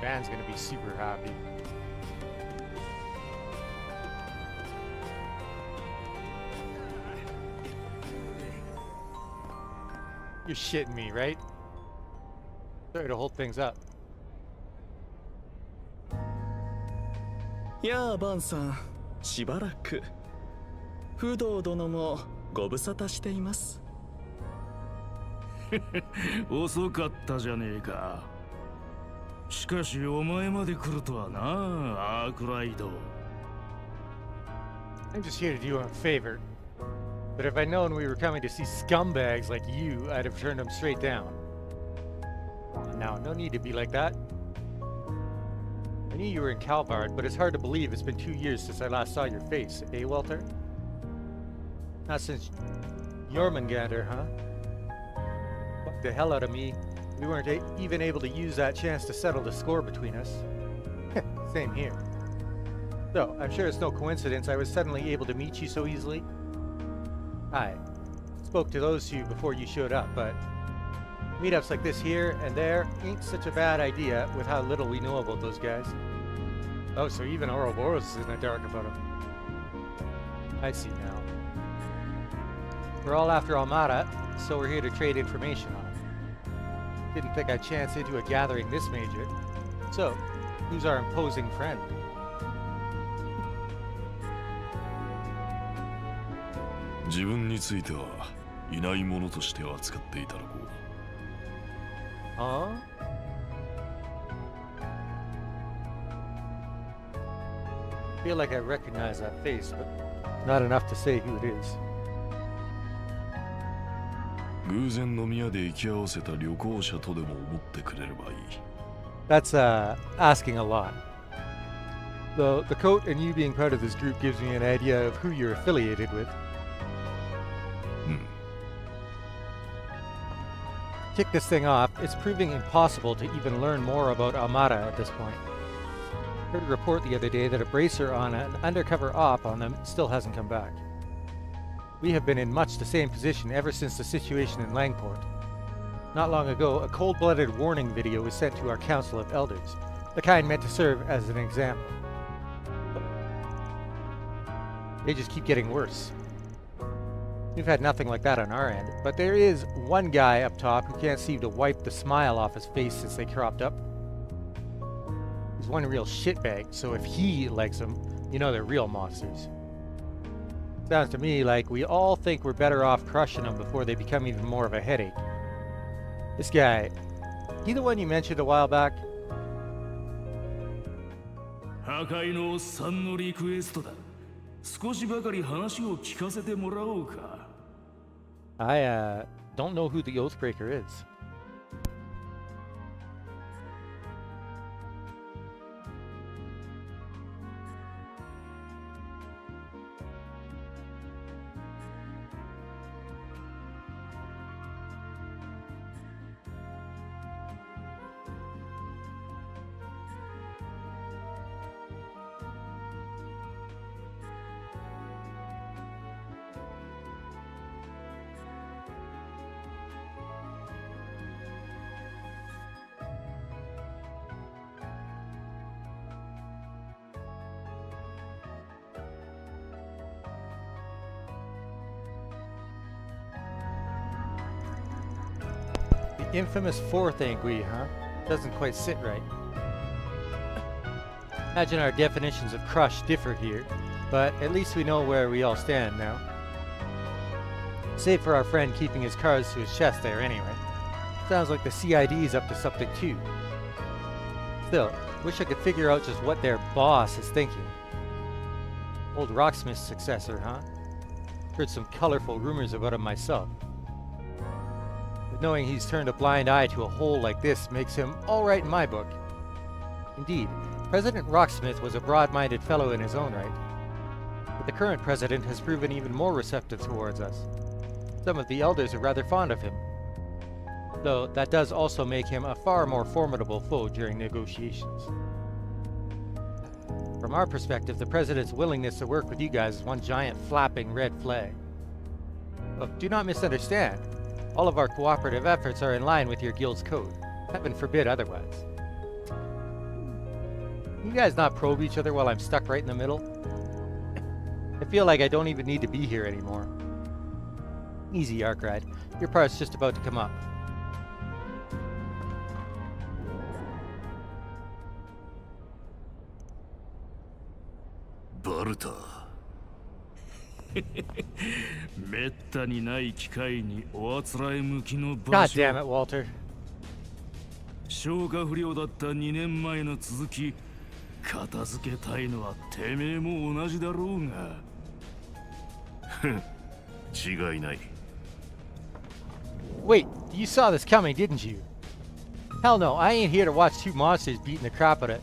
Van's gonna be super happy. You're shitting me, right? Sorry to hold things up.
やあバンさん、しばらく不動殿もご無沙汰しています。
遅かったじゃねえか。しかしお前まで来るとはな、アークライド。
I'm just here to do you a favor. But if I'd known we were coming to see scumbags like you, I'd have turned them straight down. Now, no need to be like that. I knew you were in Calvard, but it's hard to believe it's been 2 years since I last saw your face, eh, Walter? Not since Jormungandr, huh? Fuck the hell out of me. We weren't even able to use that chance to settle the score between us. Same here. So, I'm sure it's no coincidence I was suddenly able to meet you so easily. I spoke to those two before you showed up, but meetups like this here and there ain't such a bad idea with how little we know about those guys. Oh, so even Ouroboros is in the dark about them. I see now. We're all after Almada, so we're here to trade information on it. Didn't think I'd chance into a gathering this major. So, who's our imposing friend? Huh? I feel like I recognize that face, but not enough to say who it is. That's asking a lot. Though the coat and you being part of this group gives me an idea of who you're affiliated with. Kick this thing off, it's proving impossible to even learn more about Almada at this point. Heard a report the other day that a bracer on an undercover op on them still hasn't come back. We have been in much the same position ever since the situation in Langport. Not long ago, a cold-blooded warning video was sent to our Council of Elders, the kind meant to serve as an example. But they just keep getting worse. We've had nothing like that on our end, but there is one guy up top who can't seem to wipe the smile off his face since they cropped up. He's one real shitbag, so if he likes them, you know they're real monsters. Sounds to me like we all think we're better off crushing them before they become even more of a headache. This guy, he the one you mentioned a while back?
破壊のおっさんのリクエストだ。少しばかり話を聞かせてもらおうか。
I don't know who the Oathbreaker is. The infamous fourth angui, huh? Doesn't quite sit right. Imagine our definitions of crush differ here, but at least we know where we all stand now. Save for our friend keeping his cards to his chest there anyway. Sounds like the CID's up to something too. Still, wish I could figure out just what their boss is thinking. Old Rocksmith's successor, huh? Heard some colorful rumors about him myself. But knowing he's turned a blind eye to a hole like this makes him alright in my book. Indeed, President Rocksmith was a broad-minded fellow in his own right. But the current president has proven even more receptive towards us. Some of the elders are rather fond of him. Though that does also make him a far more formidable foe during negotiations. From our perspective, the President's willingness to work with you guys is one giant flapping red flag. But do not misunderstand. All of our cooperative efforts are in line with your guild's code. Heaven forbid otherwise. You guys not probe each other while I'm stuck right in the middle? I feel like I don't even need to be here anymore. Easy, Arkride. Your part's just about to come up.
Barta.
めったにない機会におあつらえ向きの
God
場所
damn it, Walter.
消化不良だった2年前の続き片付けたいのはてめえも同じだろうが
違いない。
Wait, you saw this coming, didn't you? Hell no, I ain't here to watch two monsters beating the crap out of it.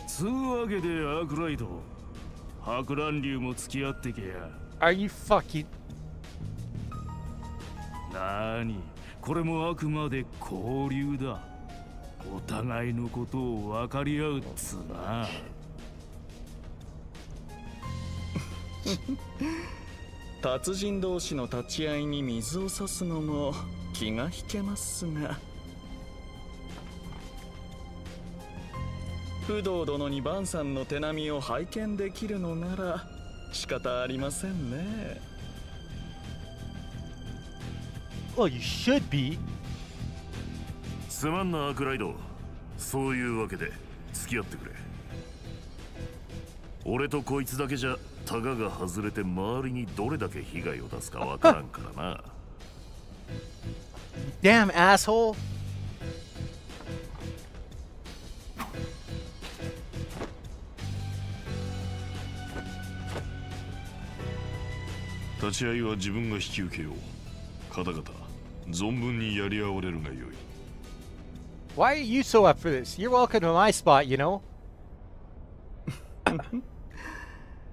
つうわけでアークライド白蘭流も付き合ってけや
Are you fucking...
なーにこれもあくまで交流だお互いのことを分かり合うっつうな
達人同士の立ち合いに水を差すのも気が引けますが不動殿に万さんの手並みを拝見できるのなら仕方ありませんね。
Well, you should be.
すまんなアークライド。そういうわけで付き合ってくれ。俺とこいつだけじゃタガが外れて周りにどれだけ被害を出すかわからんからな。
Damn asshole.
立ち会いは自分が引き受けよう。方々、存分にやり合われるがよい。
Why are you so up for this? You're welcome to my spot, you know?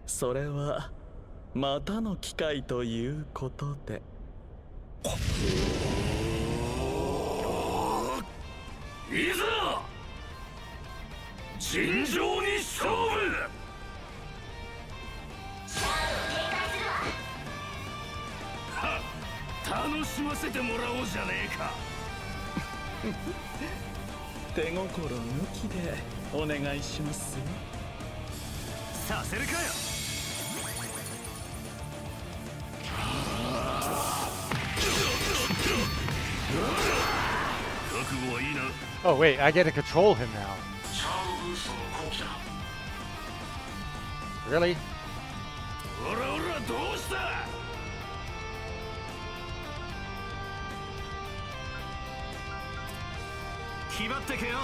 それはまたの機会ということで。
いざ尋常に勝負。楽しませてもらおうじゃねえか。
手心抜きでお願いしますよ。
させるかよ
Oh wait, I get to control him now. Really?
おらおらどうした。
気張ってけよ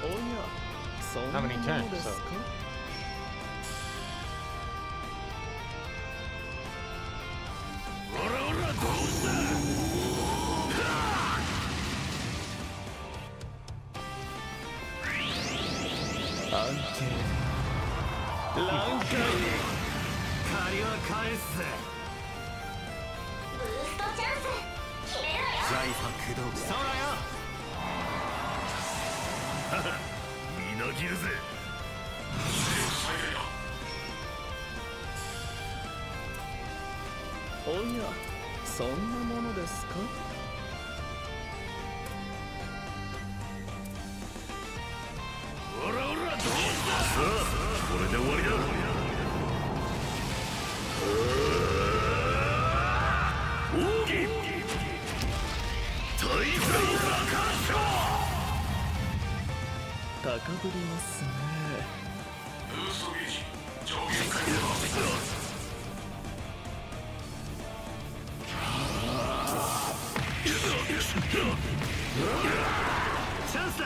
おや、そんな
How
も
many
の
turns?
ですか
So.
おらおらどうした。
安定乱開
借りは返すぜ
ブーストチャンス決めろよ
財産駆動そうだよ
みなぎるぜ。
おや、そんなものですか。
おらおらどうした。さあこれで終わりだ。奥義大会
高ぶりますね。
チャンスだ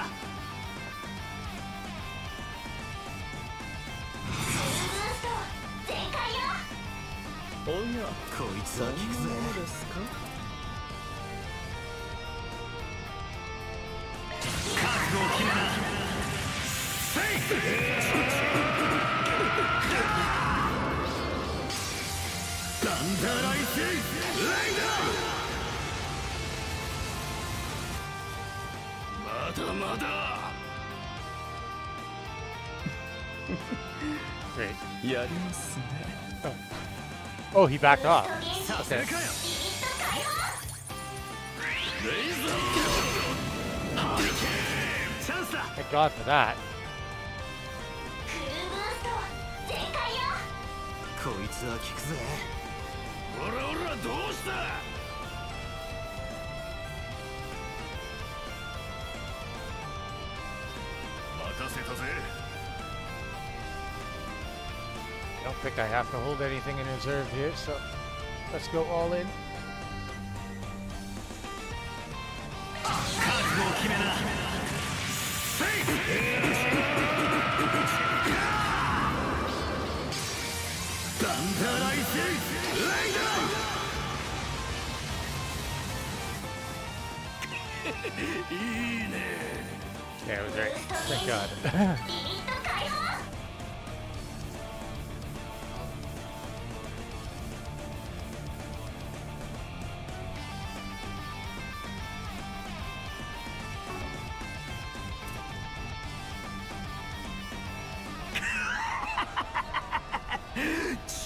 ブースト全開よ
おや、
こいつ
そんな
は効くぜ
ものですか。
覚悟を決めなダンダライスライダー。まだまだ。
Great.
やりますね。
Oh, he backed off.
さすが
Okay.
よ。レイザーハリケーンチャンスだ。
Thank God for that.
こいつは効くぜ。おらおらどうした。任せたぜ。
I don't think I have to hold anything in reserve here, so let's go all in.
覚悟を決めな。セイフ。ダンダライスライダー。いいね。
Yeah, it was right. Thank God.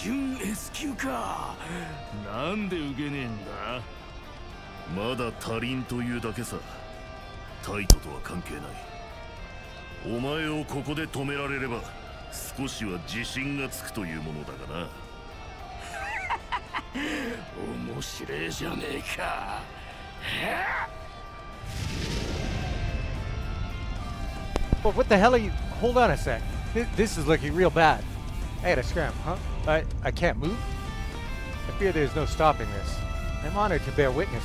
準 S 級か。なんで受けねえんだ。
まだ足りんというだけさ。タイトとは関係ない。お前をここで止められれば少しは自信がつくというものだがな。
面白えじゃねえか。
Well, what the hell are you? Hold on a sec. This is looking real bad. I gotta scram, huh? I can't move? I fear there's no stopping this. I'm honored to bear witness.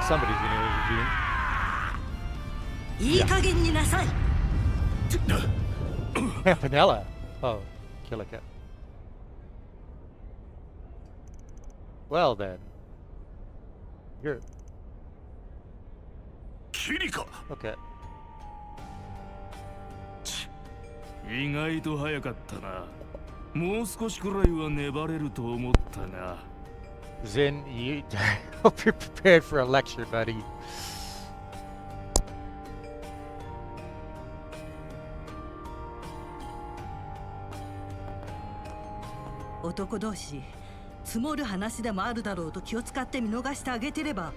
Somebody's gonna intervene.
いい加減になさい。
Campanella. Oh, Killica. Well then. You're
キリカ。
okay.
意外と早かったな。もう少しくらいは粘れると思ったが。
Zin, you hope you're prepared for a lecture, buddy.
男同士積もる話でもあるだろうと気を使って見逃してあげてれば。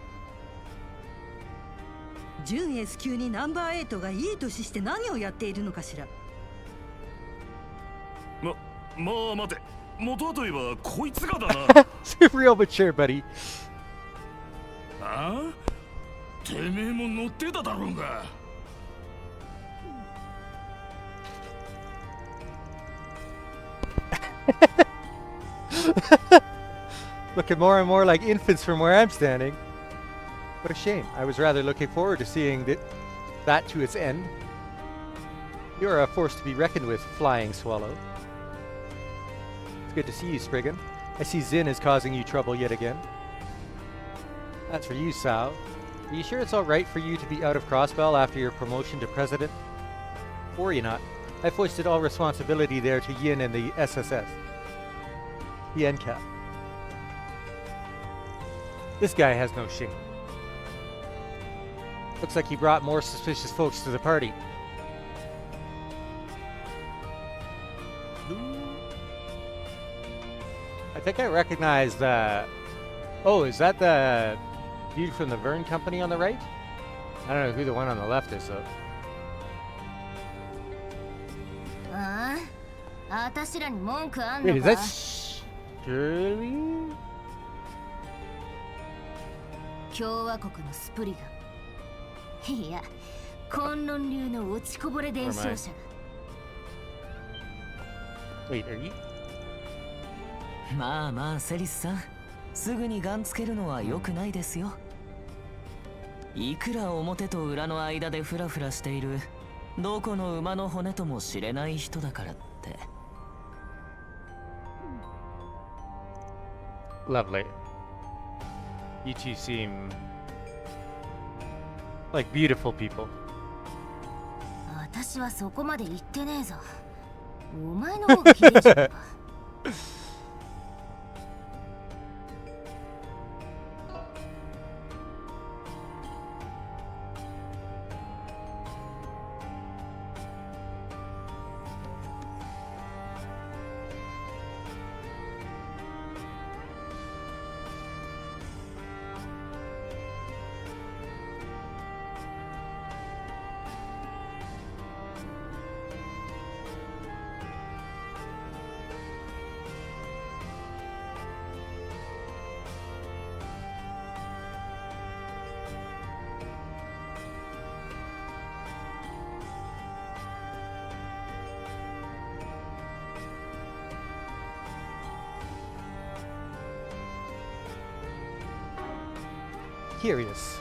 準 S 級にナンバー8がいい年して何をやっているのかしら。
まあ待て。元はといえばこいつがだな。
Real mature, buddy.
ああ、てめえも乗ってただろうが。
Looking more and more like infants from where I'm standing. What a shame. I was rather looking forward to seeing that to its end. You are a force to be reckoned with, Flying Swallow. It's good to see you, Spriggan. I see Zin is causing you trouble yet again. That's for you, Sao. Are you sure it's alright for you to be out of Crossbell after your promotion to president? Worry not. I foisted all responsibility there to Yin and the SSS. The NCAP. This guy has no shame. Looks like he brought more suspicious folks to the party. I think I recognize the... Oh, is that the dude from the Vern Company on the right? I don't know who the one on the left is, though.
ああ、私らに文句あん
Wait,
の
is
か
that Shirley?
共和国のスプリガン。いや、崑崙流の落ちこぼれ伝承者。
Wait, are you?
まあまあセリスさん、すぐにガンつけるのは良くないですよ。いくら表と裏の間でフラフラしているどこの馬の骨とも知れない人だからって。
Lovely. You two seem like beautiful people.
私はそこまで言ってねえぞ。お前の方が綺麗じゃんか。
Curious.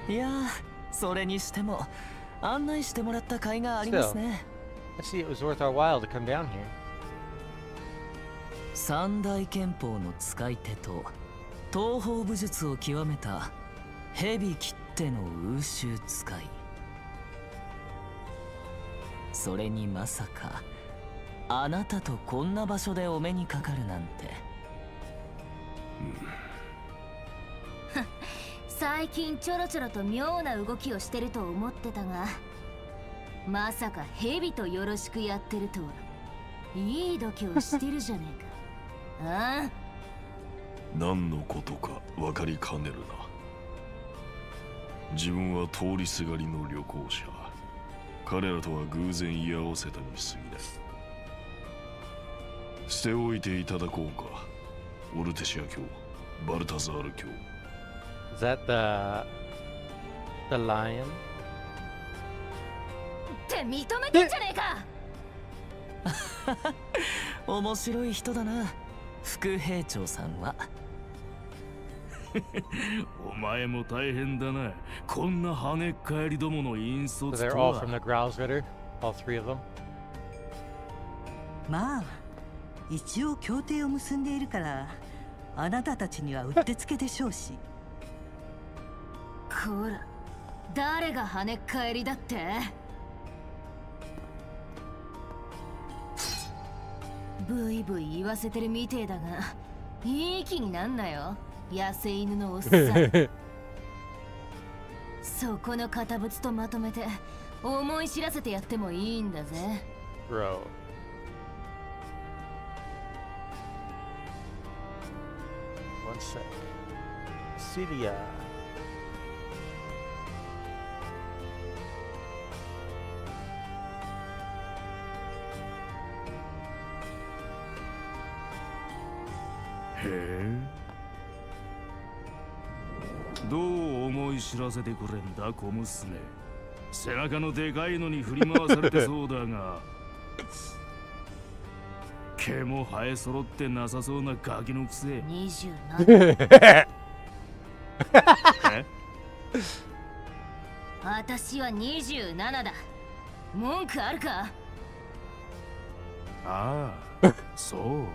いやー、それにしても案内してもらった甲斐がありますね。
I see it was worth our while to come down here.
三大憲法の使い手と東方武術を極めた蛇切手の風習使い。それにまさかあなたとこんな場所でお目にかかるなんて。
最近ちょろちょろと妙な動きをしてると思ってたが、まさか蛇とよろしくやってるとは。いい度胸してるじゃねえか。ああ、
何のことか分かりかねるな。自分は通りすがりの旅行者。彼らとは偶然居合わせたに過ぎない。捨ておいていただこうか。オルテシア卿、バルタザール卿。
Is that the lion?
って認めてんじゃねえか。
面白い人だな、副兵長さんは。
お前も大変だな。こんな跳ねっ返りどもの引
So
率
they're
と
all
は
from the Growlsritter? All three of them?
まあ一応協定を結んでいるからあなたたちにはうってつけでしょうし。
こら、誰が跳ねっ返りだって。ブイブイ言わせてるみてえだが、いい気になんなよ、野生犬のおっさん。そこの堅物とまとめて思い知らせてやってもいいんだぜ。
Bro. One sec. Celia.
へえ。どう思い知らせてくれんだ、小娘。背中のでかいのに振り回されてそうだが。毛も生え揃ってなさそうなガキのくせ。
27。
え？
私は27だ。文句あるか？
ああ、そう。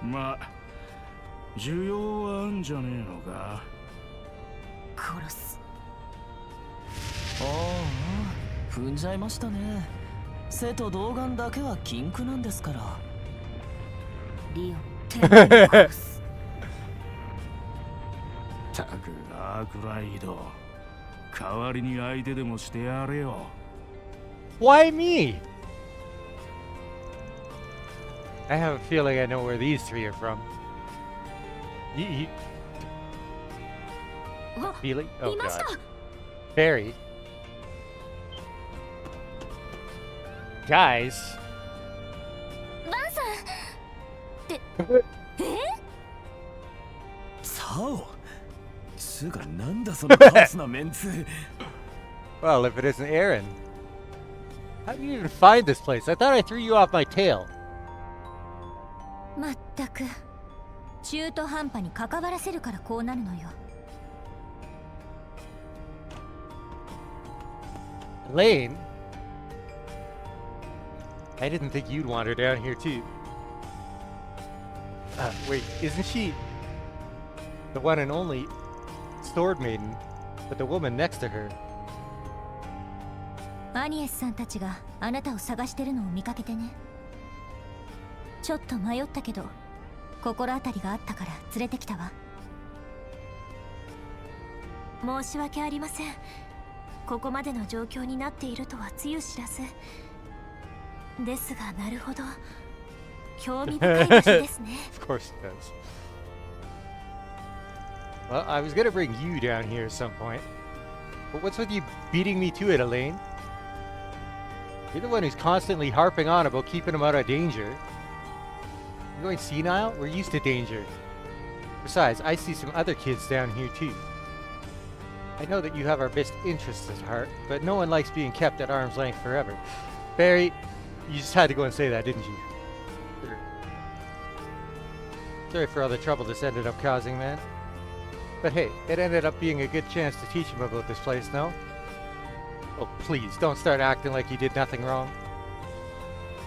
まあ、需要はあんじゃねえのか。
殺す。
ああ、踏んじゃいましたね。背と童顔だけは禁句なんですから。
リオン、てめえを殺す。
たくアークライド、代わりに相手でもしてやれよ。
Why me? I have a feeling I know where these three are from. Feeling? Oh god. Barry. Guys.
バンさんって
サオつうかなんだそのカオスなメンツ。
Well, if it isn't Aaron. How do you even find this place? I thought I threw you off my tail.
まったく中途半端に関わらせるからこうなるのよ。
Elaine? I didn't think you'd wander down here too. Wait, isn't she the one and only sword maiden with the woman next to her?
アニエスさんたちがあなたを探してるのを見かけてね。ちょっと迷ったけど心当たりがあったから連れてきたわ。申し訳ありません。ここまでの状況になっているとはつゆ知らずですが、なるほど、興味深い場所ですね。
Of course it does. Well, I was gonna bring you down here at some point. But what's with you beating me to it, Elaine? You're the one who's constantly harping on about keeping him out of danger. You're going senile? We're used to danger. Besides, I see some other kids down here too. I know that you have our best interests at heart, but no one likes being kept at arm's length forever. Barry, you just had to go and say that, didn't you? Sure. Sorry for all the trouble this ended up causing, man. But hey, it ended up being a good chance to teach him about this place, no? Oh, please, don't start acting like you did nothing wrong.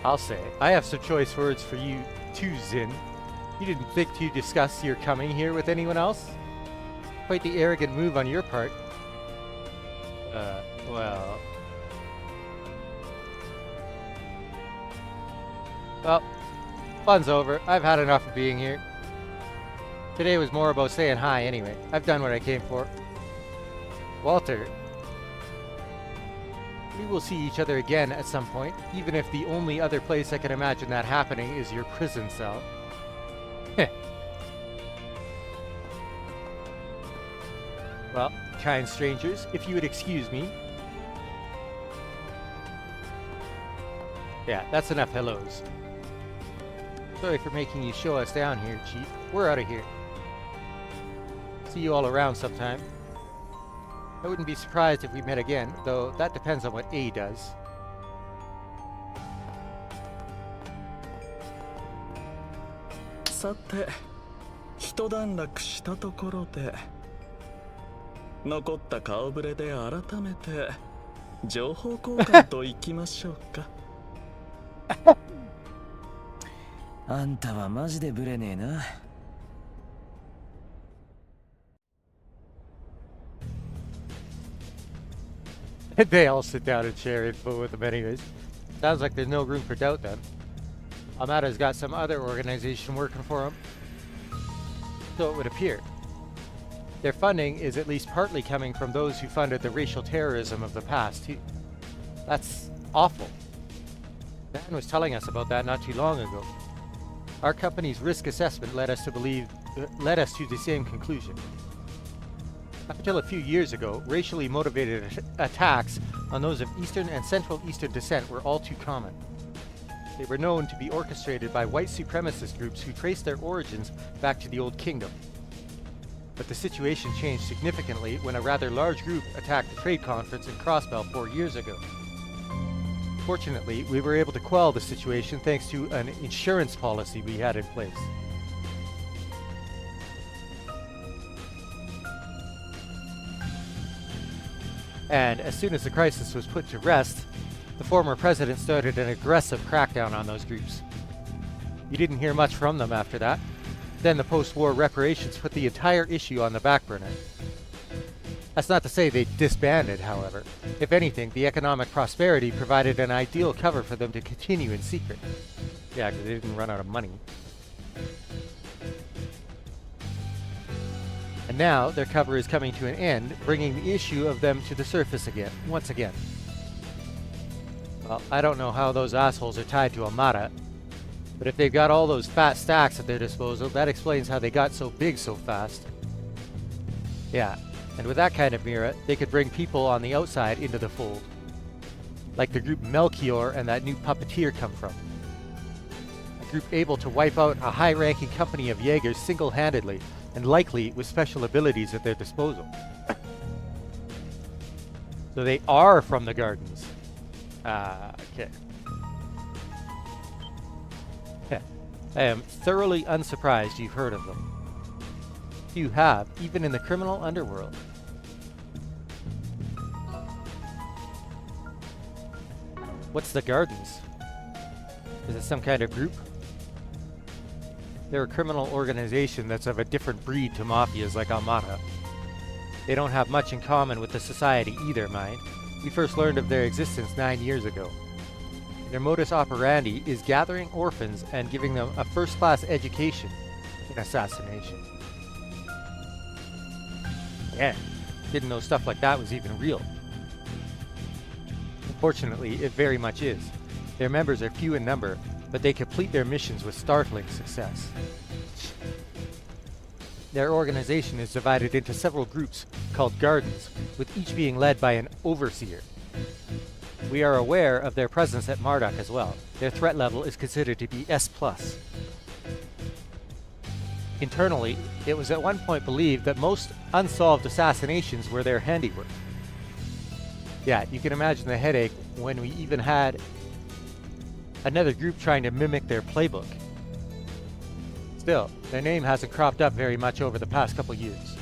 I'll say, I have some choice words for you too, Zin. You didn't think to discuss your coming here with anyone else? Quite the arrogant move on your part. Well... Well, fun's over. I've had enough of being here. Today was more about saying hi anyway. I've done what I came for. Walter. We will see each other again at some point, even if the only other place I can imagine that happening is your prison cell. Well, kind strangers, if you would excuse me. Yeah, that's enough hellos. Sorry for making you show us down here, Chief. We're out of here. See you all around sometime. I wouldn't be surprised if we met again, though that depends on what A does.
Sate, 一段落したところで、残った顔ぶれで改めて情報交換といきましょうか。
あんたはマジでブレねえな。
They all sit down and share info with them anyways. Sounds like there's no room for doubt then. Amada's got some other organization working for him. So it would appear. Their funding is at least partly coming from those who funded the racial terrorism of the past too. That's awful. Dan was telling us about that not too long ago. Our company's risk assessment led us to the same conclusion. Up until a few years ago, racially motivated attacks on those of Eastern and Central Eastern descent were all too common. They were known to be orchestrated by white supremacist groups who traced their origins back to the Old Kingdom. But the situation changed significantly when a rather large group attacked the trade conference in Crossbell 4 years ago. Fortunately, we were able to quell the situation thanks to an insurance policy we had in place. And as soon as the crisis was put to rest, the former president started an aggressive crackdown on those groups. You didn't hear much from them after that. Then the post-war reparations put the entire issue on the back burner. That's not to say they disbanded, however. If anything, the economic prosperity provided an ideal cover for them to continue in secret. Yeah, because they didn't run out of money. And now, their cover is coming to an end, bringing the issue of them to the surface again, once again. Well, I don't know how those assholes are tied to Amada, but if they've got all those fat stacks at their disposal, that explains how they got so big so fast. Yeah, and with that kind of mirror, they could bring people on the outside into the fold. Like the group Melchior and that new puppeteer come from. A group able to wipe out a high-ranking company of Jaegers single-handedly, and likely with special abilities at their disposal. So they are from the gardens. Okay. Yeah. I am thoroughly unsurprised you've heard of them. You have, even in the criminal underworld. What's the gardens? Is it some kind of group? They're a criminal organization that's of a different breed to mafias like Almata. They don't have much in common with the society either, mind. We first learned of their existence 9 years ago. Their modus operandi is gathering orphans and giving them a first-class education in assassination. Yeah, didn't know stuff like that was even real. Unfortunately, it very much is. Their members are few in number, but they complete their missions with startling success. Their organization is divided into several groups called gardens, with each being led by an overseer. We are aware of their presence at Marduk as well. Their threat level is considered to be S+. Internally, it was at one point believed that most unsolved assassinations were their handiwork. Yeah, you can imagine the headache when we even had another group trying to mimic their playbook. Still, their name hasn't cropped up very much over the past couple years.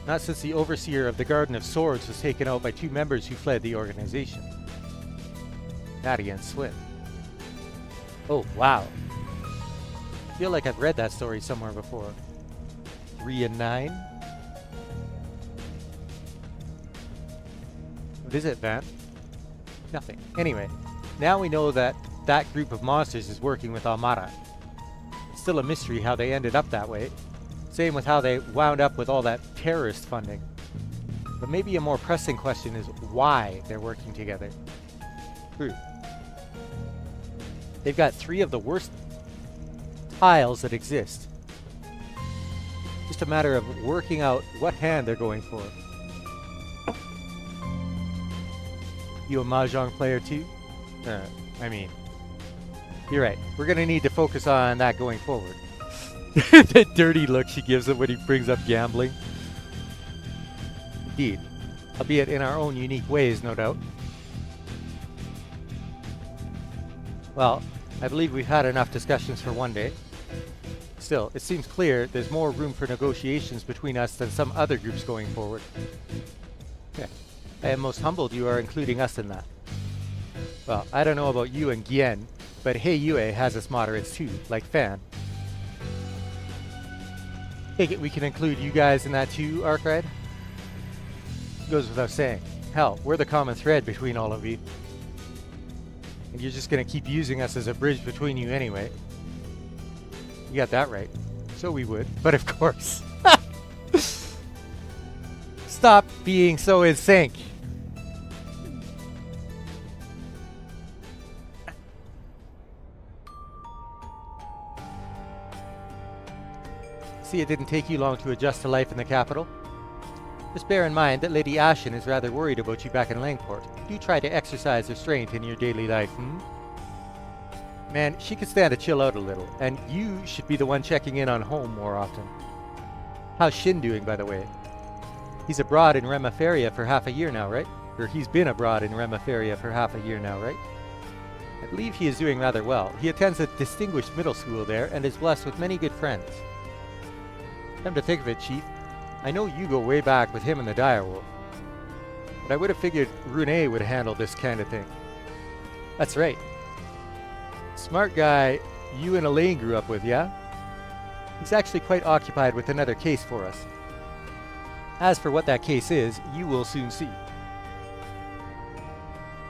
Not since the overseer of the Garden of Swords was taken out by 2 members who fled the organization. That against Swin. Oh, wow. I feel like I've read that story somewhere before. 3 and 9? What is it, Van? Nothing. Anyway, now we know that that group of monsters is working with Almara. It's still a mystery how they ended up that way. Same with how they wound up with all that terrorist funding. But maybe a more pressing question is why they're working together. True. They've got 3 of the worst tiles that exist. Just a matter of working out what hand they're going for. You a Mahjong player too? I mean, you're right. We're gonna need to focus on that going forward. The dirty look she gives him when he brings up gambling. Indeed. Albeit in our own unique ways, no doubt. Well, I believe we've had enough discussions for one day. Still, it seems clear there's more room for negotiations between us than some other groups going forward. Yeah. I am most humbled you are including us in that. Well, I don't know about you and Gien, but Hey Yue has us moderates too, like Fan. Take it we can include you guys in that too, Arkride? Goes without saying. Hell, we're the common thread between all of you. And you're just gonna keep using us as a bridge between you anyway. You got that right. So we would, but of course. Stop being so in sync. See, it didn't take you long to adjust to life in the capital. Just bear in mind that Lady Ashen is rather worried about you back in Langport. Do try to exercise restraint in your daily life, Man, she could stand to chill out a little, and you should be the one checking in on home more often. How's Shin doing, by the way? He's abroad in Remaferia for half a year now, right? Or he's been abroad in Remaferia for half a year now, right? I believe he is doing rather well. He attends a distinguished middle school there and is blessed with many good friends. Come to think of it, Chief, I know you go way back with him and the Direwolf. But I would have figured Rune would handle this kind of thing. That's right. Smart guy you and Elaine grew up with, yeah? He's actually quite occupied with another case for us. As for what that case is, you will soon see.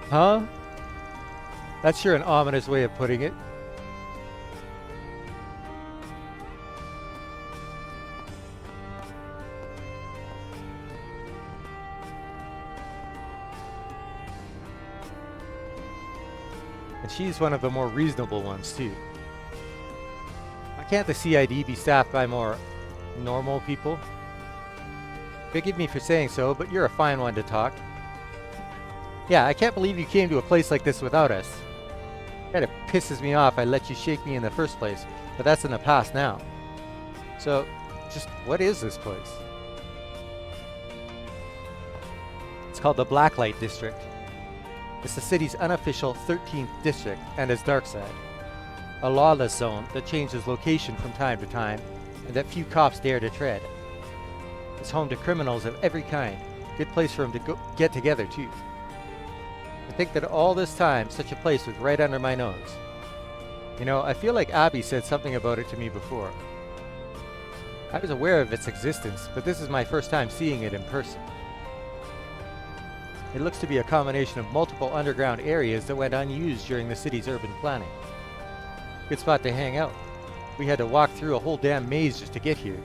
Huh? That's sure an ominous way of putting it. And she's one of the more reasonable ones, too. Why can't the CID be staffed by more normal people? Forgive me for saying so, but you're a fine one to talk. Yeah, I can't believe you came to a place like this without us. Kinda pisses me off I let you shake me in the first place, but that's in the past now. So, just what is this place? It's called the Blacklight District. It's the city's unofficial 13th district and its dark side. A lawless zone that changes location from time to time and that few cops dare to tread. It's home to criminals of every kind. Good place for them to get together too. I think that all this time such a place was right under my nose. You know, I feel like Abby said something about it to me before. I was aware of its existence, but this is my first time seeing it in person. It looks to be a combination of multiple underground areas that went unused during the city's urban planning. Good spot to hang out. We had to walk through a whole damn maze just to get here.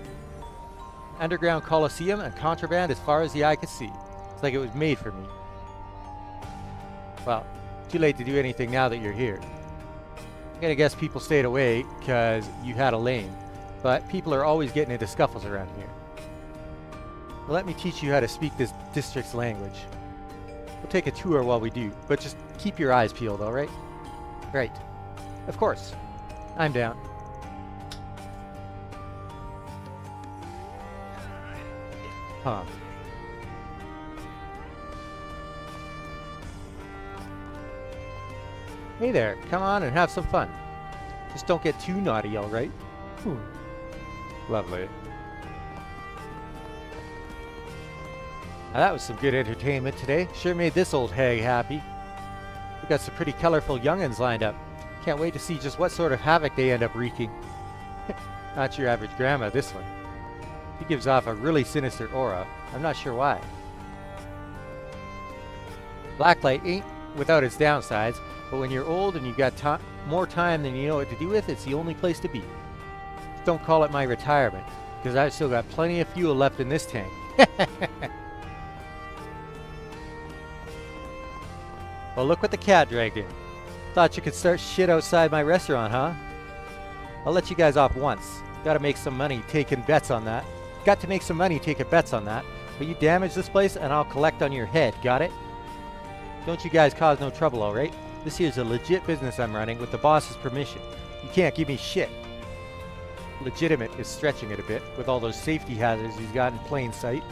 Underground Coliseum and contraband as far as the eye could see. It's like it was made for me. Well, too late to do anything now that you're here. I'm gonna guess people stayed away because you had a lane, but people are always getting into scuffles around here. Well, let me teach you how to speak this district's language. We'll take a tour while we do, but just keep your eyes peeled, alright? Right. Of course. I'm down. Huh. Hey there, come on and have some fun. Just don't get too naughty, alright? Lovely. Now that was some good entertainment today. Sure made this old hag happy. We got some pretty colorful young'uns lined up. Can't wait to see just what sort of havoc they end up wreaking. Not your average grandma, this one. She gives off a really sinister aura. I'm not sure why. Blacklight ain't without its downsides, but when you're old and you've got more time than you know what to do with, it's the only place to be. Just don't call it my retirement, because I've still got plenty of fuel left in this tank. Well, look what the cat dragged in. Thought you could start shit outside my restaurant, huh? I'll let you guys off once. Gotta make some money taking bets on that. Got to make some money taking bets on that. But you damage this place and I'll collect on your head, got it? Don't you guys cause no trouble, alright? This here's a legit business I'm running with the boss's permission. You can't give me shit. Legitimate is stretching it a bit with all those safety hazards he's got in plain sight.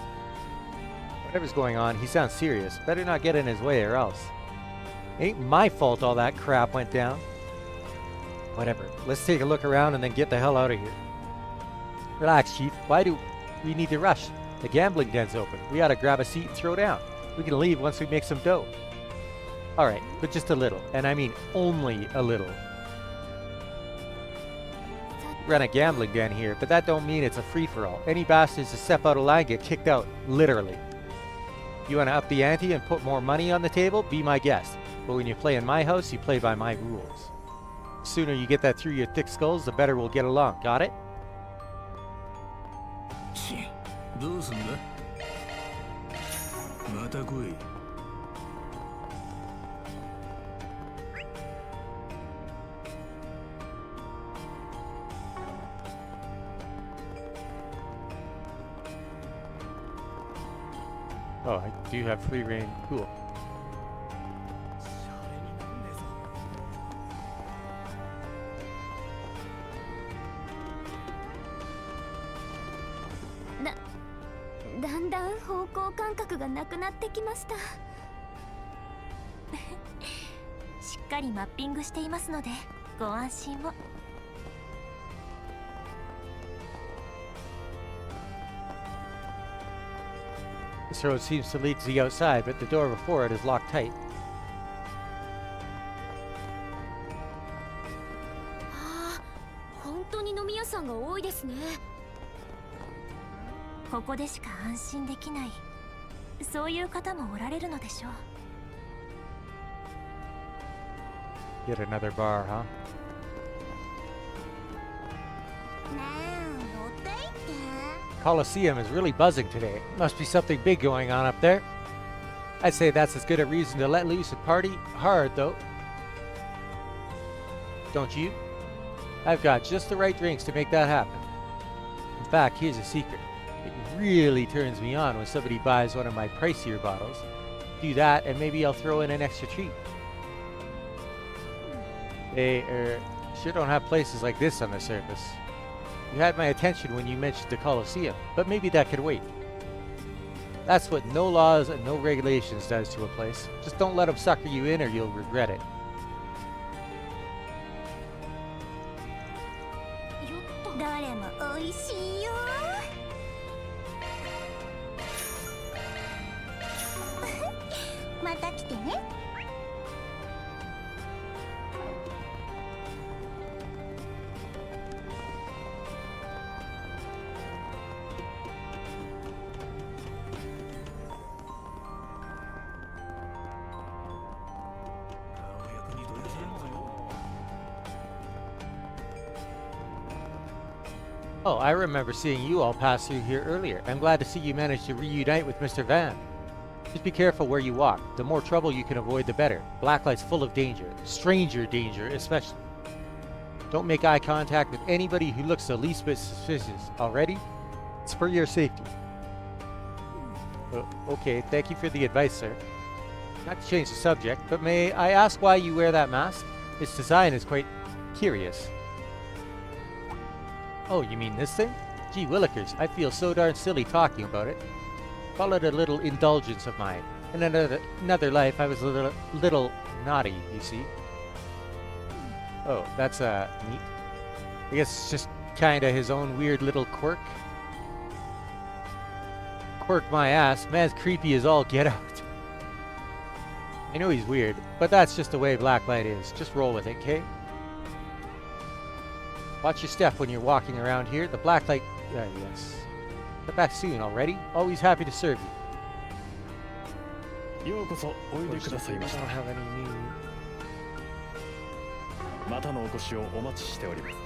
Whatever's going on, he sounds serious. Better not get in his way or else. Ain't my fault all that crap went down. Whatever. Let's take a look around and then get the hell out of here. Relax, Chief. Why do we need to rush? The gambling den's open. We ought to grab a seat and throw down. We can leave once we make some dough. Alright, but just a little. And I mean only a little. Run a gambling den here, but that don't mean it's a free-for-all. Any bastards that step out of line get kicked out. Literally. You want to up the ante and put more money on the table? Be my guest. But when you play in my house, you play by my rules. The sooner you get that through your thick skulls, the better we'll get along. Got it?
どうすんだまた来い
Oh, I do have free reign. Cool.
だんだん方向感覚がなくなってきましたしっかりマッピングしていますのでご安心を
This road seems to lead to the outside, but the door before it is locked tight.
ああ、本当に飲み屋さんが多いですね。ここでしか安心できない、そういう方もおられるのでしょう。
Yet another bar, huh? Coliseum is really buzzing today. Must be something big going on up there. I'd say that's as good a reason to let loose and party hard, though. Don't you? I've got just the right drinks to make that happen. In fact, here's a secret. It really turns me on when somebody buys one of my pricier bottles. Do that, and maybe I'll throw in an extra treat. They, sure don't have places like this on the surface. You had my attention when you mentioned the Colosseum, but maybe that could wait. That's what no laws and no regulations does to a place. Just don't let them sucker you in or you'll regret it.
どれも美味しいよまた来てね
Well, Oh, I remember seeing you all pass through here earlier. I'm glad to see you managed to reunite with Mr. Van. Just be careful where you walk. The more trouble you can avoid, the better. Blacklight's full of danger. Stranger danger, especially. Don't make eye contact with anybody who looks the least bit suspicious. Already? It's for your safety. Okay, thank you for the advice, sir. Not to change the subject, but may I ask why you wear that mask? Its design is quite curious. Oh, you mean this thing? Gee willikers, I feel so darn silly talking about it. Call it a little indulgence of mine. In another life, I was a little naughty, you see. Oh, that's neat. I guess it's just kinda his own weird little quirk. Quirk my ass. Man's creepy as all get out. I know he's weird, but that's just the way Blacklight is. Just roll with it, okay? Watch your step when you're walking around here. The Blacklight... yes. Get back soon, already? Always happy to serve you.
ようこそおいでくださいました。
I don't have any new...
またのお越しをお待ちしております。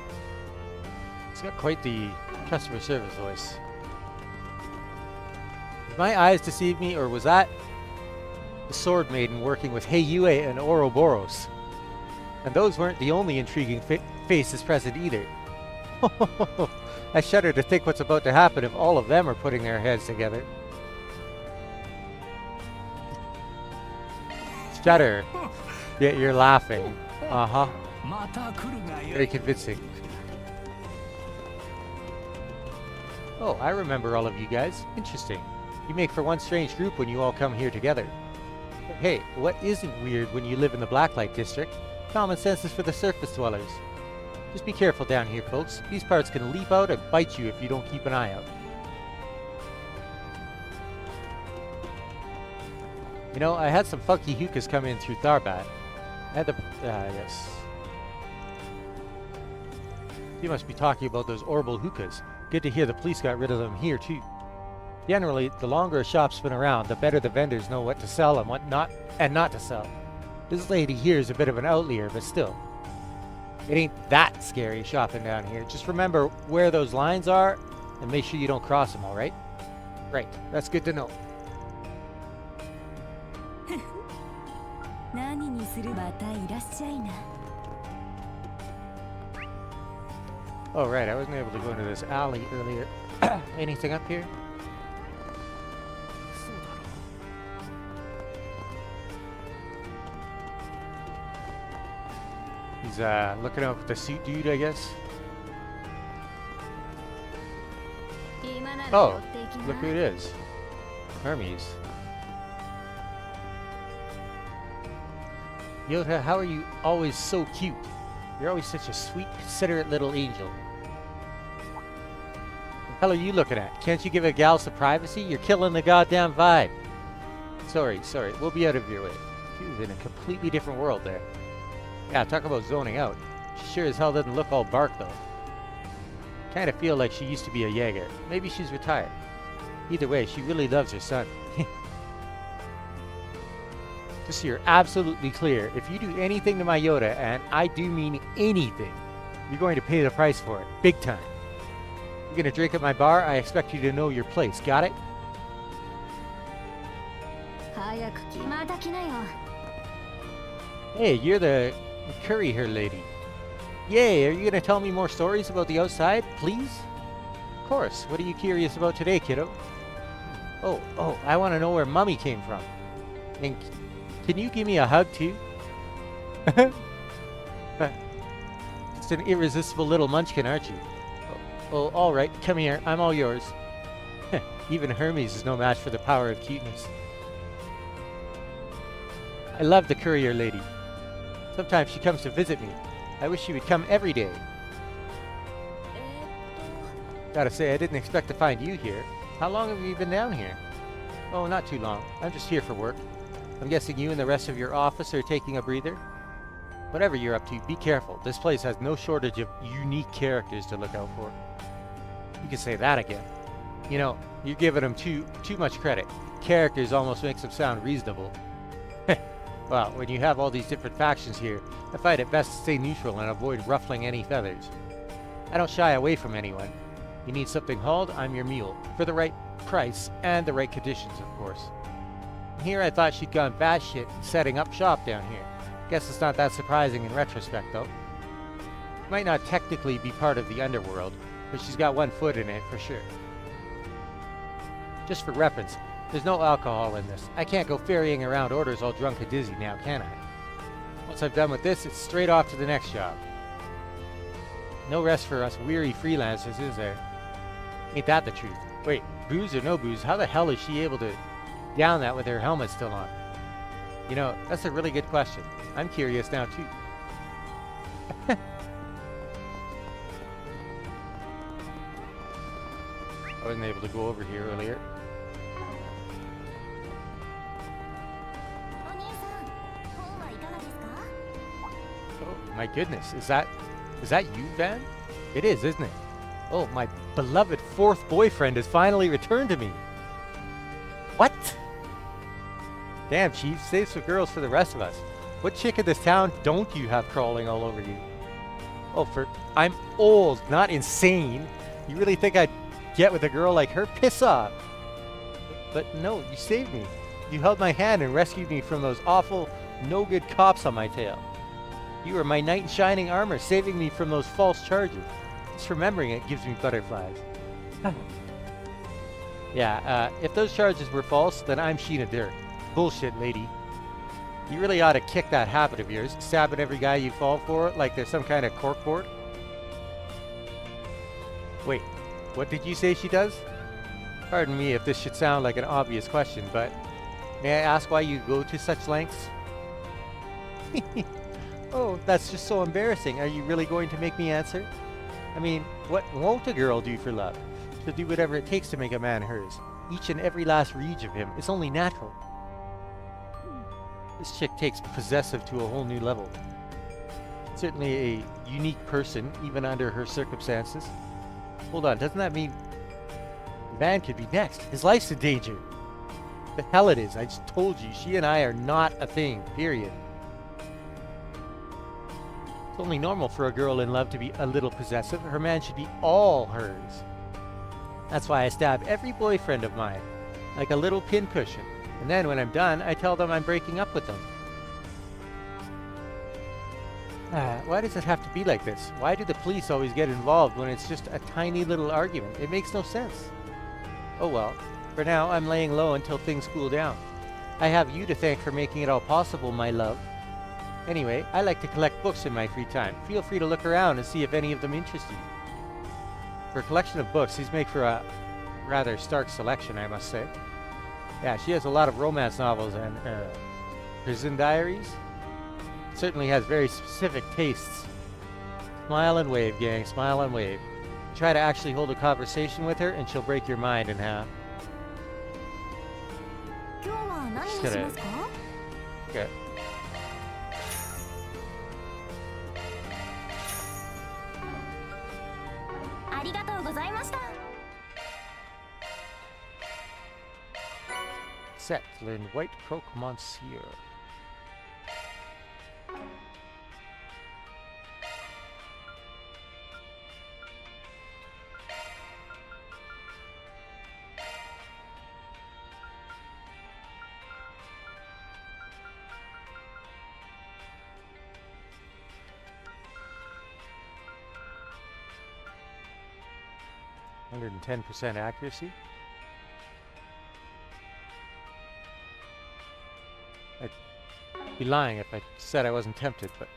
It's got quite the customer service voice. Did my eyes deceive me, or was that the Sword Maiden working with Heiyue and Ouroboros? And those weren't the only intriguing faces present either. I shudder to think what's about to happen if all of them are putting their heads together. Shudder. Yeah, you're laughing. Uh-huh. Very convincing. Oh, I remember all of you guys. Interesting. You make for one strange group when you all come here together. But hey, what isn't weird when you live in the Blacklight District? Common sense is for the surface dwellers. Just be careful down here, folks. These parts can leap out and bite you if you don't keep an eye out. You know, I had some funky hookahs come in through Tharbat. I had the... yes. You must be talking about those orbital hookahs. Good to hear the police got rid of them here, too. Generally, the longer a shop's been around, the better the vendors know what to sell and what not to sell. This lady here is a bit of an outlier, but still. It ain't that scary shopping down here. Just remember where those lines are and make sure you don't cross them, alright? Right, that's good to know. Oh right, I wasn't able to go into this alley earlier. Anything up here? He's looking up at the suit dude, I guess. Oh, look who it is. Hermes. Yota, how are you always so cute? You're always such a sweet, considerate little angel. What the hell are you looking at? Can't you give a gal some privacy? You're killing the goddamn vibe. Sorry, we'll be out of your way. She was in a completely different world there. Yeah, talk about zoning out. She sure as hell doesn't look all bark, though. Kinda feel like she used to be a Jaeger. Maybe she's retired. Either way, she really loves her son. Just so you're absolutely clear, if you do anything to my Yoda, and I do mean anything, you're going to pay the price for it. Big time. You're gonna drink at my bar, I expect you to know your place. Got it? Hey, you're the courier lady. Yay, are you gonna tell me more stories about the outside, please? Of course. What are you curious about today, kiddo? Oh, I want to know where Mummy came from. And can you give me a hug, too? Just an irresistible little munchkin, aren't you? Oh, all right. Come here. I'm all yours. Even Hermes is no match for the power of cuteness. I love the courier lady. Sometimes she comes to visit me. I wish she would come every day. Gotta say, I didn't expect to find you here. How long have you been down here? Oh, not too long. I'm just here for work. I'm guessing you and the rest of your office are taking a breather? Whatever you're up to, be careful. This place has no shortage of unique characters to look out for. You can say that again. You know, you're giving them too much credit. Characters almost makes them sound reasonable. Well, when you have all these different factions here, I find it best to stay neutral and avoid ruffling any feathers. I don't shy away from anyone. You need something hauled, I'm your mule. For the right price and the right conditions, of course. Here I thought she'd gone batshit setting up shop down here. Guess it's not that surprising in retrospect, though. Might not technically be part of the underworld, but she's got one foot in it for sure. Just for reference, there's no alcohol in this. I can't go ferrying around orders all drunk and dizzy now, can I? Once I'm done with this, it's straight off to the next job. No rest for us weary freelancers, is there? Ain't that the truth? Wait, booze or no booze, how the hell is she able to down that with her helmet still on? You know, that's a really good question. I'm curious now, too. I wasn't able to go over here earlier. Oh, my goodness. Is that you, Van? It is, isn't it? Oh, my beloved fourth boyfriend has finally returned to me. What? Damn, Chief, save some girls for the rest of us. What chick in this town don't you have crawling all over you? Oh, I'm old, not insane. You really think I'd get with a girl like her? Piss off. But no, you saved me. You held my hand and rescued me from those awful, no-good cops on my tail. You were my knight in shining armor, saving me from those false charges. Just remembering it gives me butterflies. Yeah, if those charges were false, then I'm Sheena Dirk. Bullshit, lady. You really ought to kick that habit of yours, stabbing every guy you fall for like they're some kind of corkboard. Wait, what did you say she does? Pardon me if this should sound like an obvious question, but may I ask why you go to such lengths? Oh, that's just so embarrassing. Are you really going to make me answer? I mean, what won't a girl do for love? She'll do whatever it takes to make a man hers. Each and every last reach of him. It's only natural. This chick takes possessive to a whole new level. Certainly a unique person, even under her circumstances. Hold on, doesn't that mean Van could be next? His life's in danger. The hell it is. I just told you, she and I are not a thing, period. It's only normal for a girl in love to be a little possessive. Her man should be all hers. That's why I stab every boyfriend of mine, like a little pincushion. And then when I'm done, I tell them I'm breaking up with them. Why does it have to be like this? Why do the police always get involved when it's just a tiny little argument? It makes no sense. Oh well, for now I'm laying low until things cool down. I have you to thank for making it all possible, my love. Anyway, I like to collect books in my free time. Feel free to look around and see if any of them interest you. For a collection of books, these make for a rather stark selection, I must say. Yeah, she has a lot of romance novels and prison diaries. Certainly has very specific tastes. Smile and wave, gang. Smile and wave. Try to actually hold a conversation with her and she'll break your mind in half. Just gonna... Okay. Set. Learn White Croak Monsieur. %, accuracy. I'd be lying if I said I wasn't tempted, but...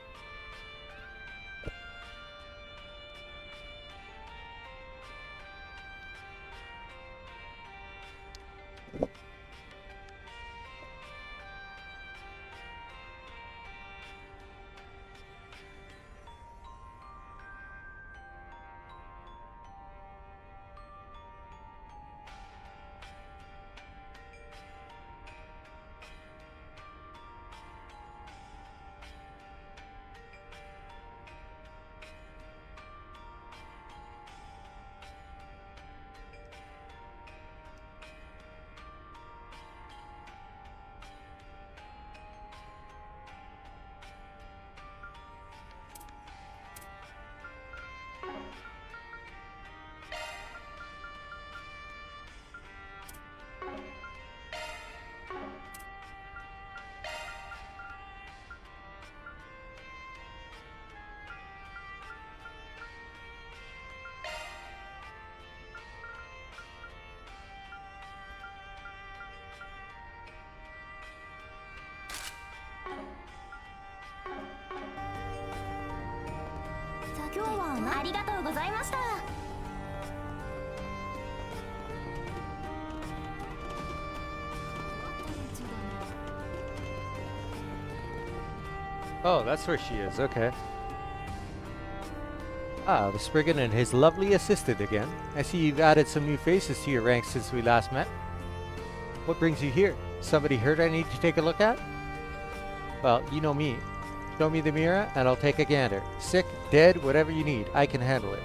ありがとうございました。
Oh, that's where she is. Okay. Ah, the Spriggan and his lovely assistant again. I see you've added some new faces to your ranks since we last met. What brings you here? Somebody hurt I need to take a look at? Well, you know me. Show me the mirror and I'll take a gander. Sick, dead, whatever you need. I can handle it.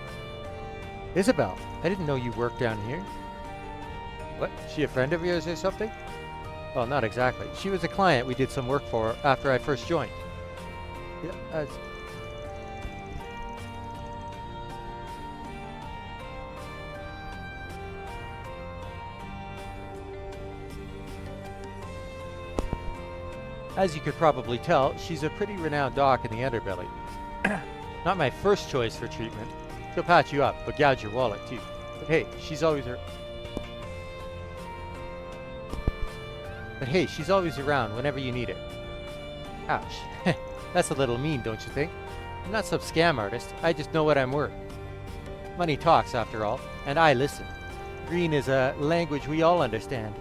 Isabel, I didn't know you worked down here. What? She a friend of yours or something? Well, not exactly. She was a client we did some work for after I first joined. Yeah, as you could probably tell, she's a pretty renowned doc in the underbelly. Not my first choice for treatment. She'll patch you up, but gouge your wallet too. But hey, she's always around whenever you need her. Ouch. That's a little mean, don't you think? I'm not some scam artist. I just know what I'm worth. Money talks, after all, and I listen. Green is a language we all understand.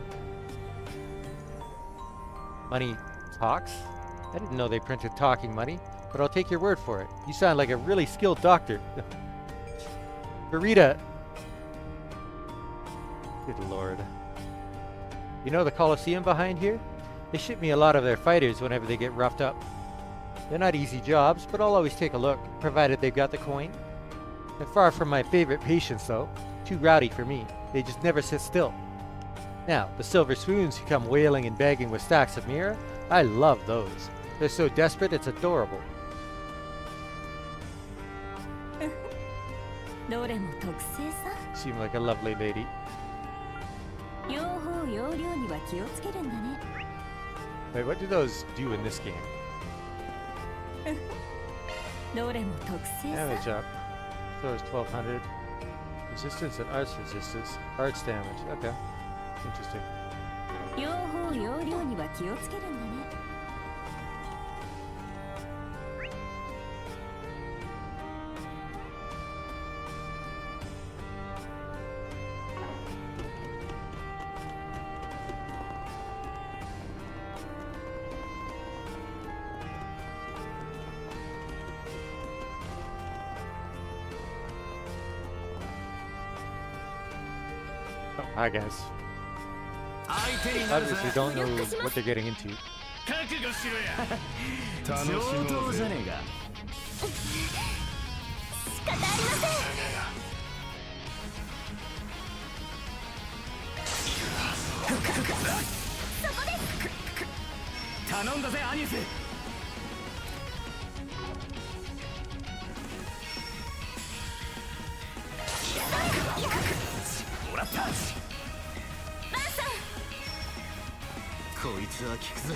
Money talks? I didn't know they printed talking money, but I'll take your word for it. You sound like a really skilled doctor. Burrita. Good lord. You know the Colosseum behind here? They ship me a lot of their fighters whenever they get roughed up. They're not easy jobs, but I'll always take a look, provided they've got the coin. They're far from my favorite patients, though. Too rowdy for me. They just never sit still. Now, the silver swoons who come wailing and begging with stacks of mirror, I love those. They're so desperate, it's adorable.
どれも特製さ。
Seem like a lovely lady.
用法用量には気をつけるんだね。
Wait, what do those do in this game?
どれも特製さ。
Damage up. Throws 1200. Resistance and arts resistance. Arts damage. Okay. Interesting.
用法用量には気をつけるんだね。
Hi guys. Obviously don't know what they're getting into.
覚悟しろや上等じゃねえか
仕方ありません。
頼んだぜアニスもらったこいつは効くぜ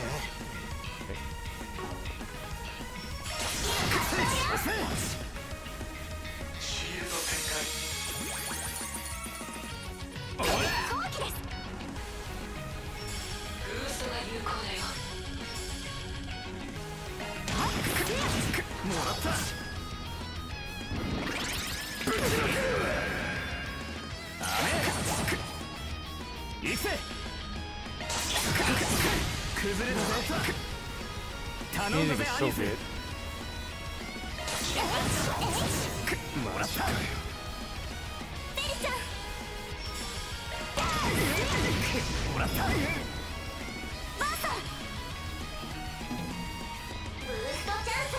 シールド展開後期ですブーストが有効だよもらった行くぜ崩れたぞ頼んだ
Music
ぜ
is
ア
so
ニス
good.
もらった
ベリちゃん。
もらった
バーサー。ブーストチャンス。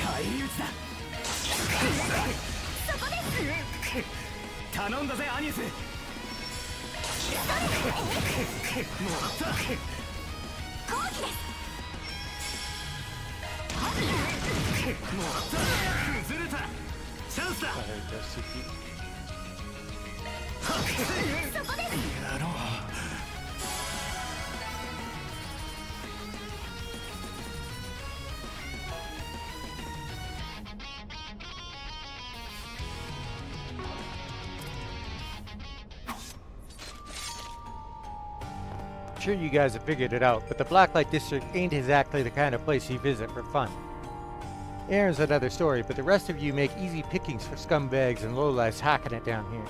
返り討ちだ
そこです。
頼んだぜアニスもらった
後期です。
もらった崩れたチャンスだ
Oh, there he goes, Suki.
そこです。
やろう
Oh, sure you guys have figured it out, but the Blacklight District ain't exactly the kind of place you visit for fun. Aaron's another story, but the rest of you make easy pickings for scumbags and lowlifes hacking it down here.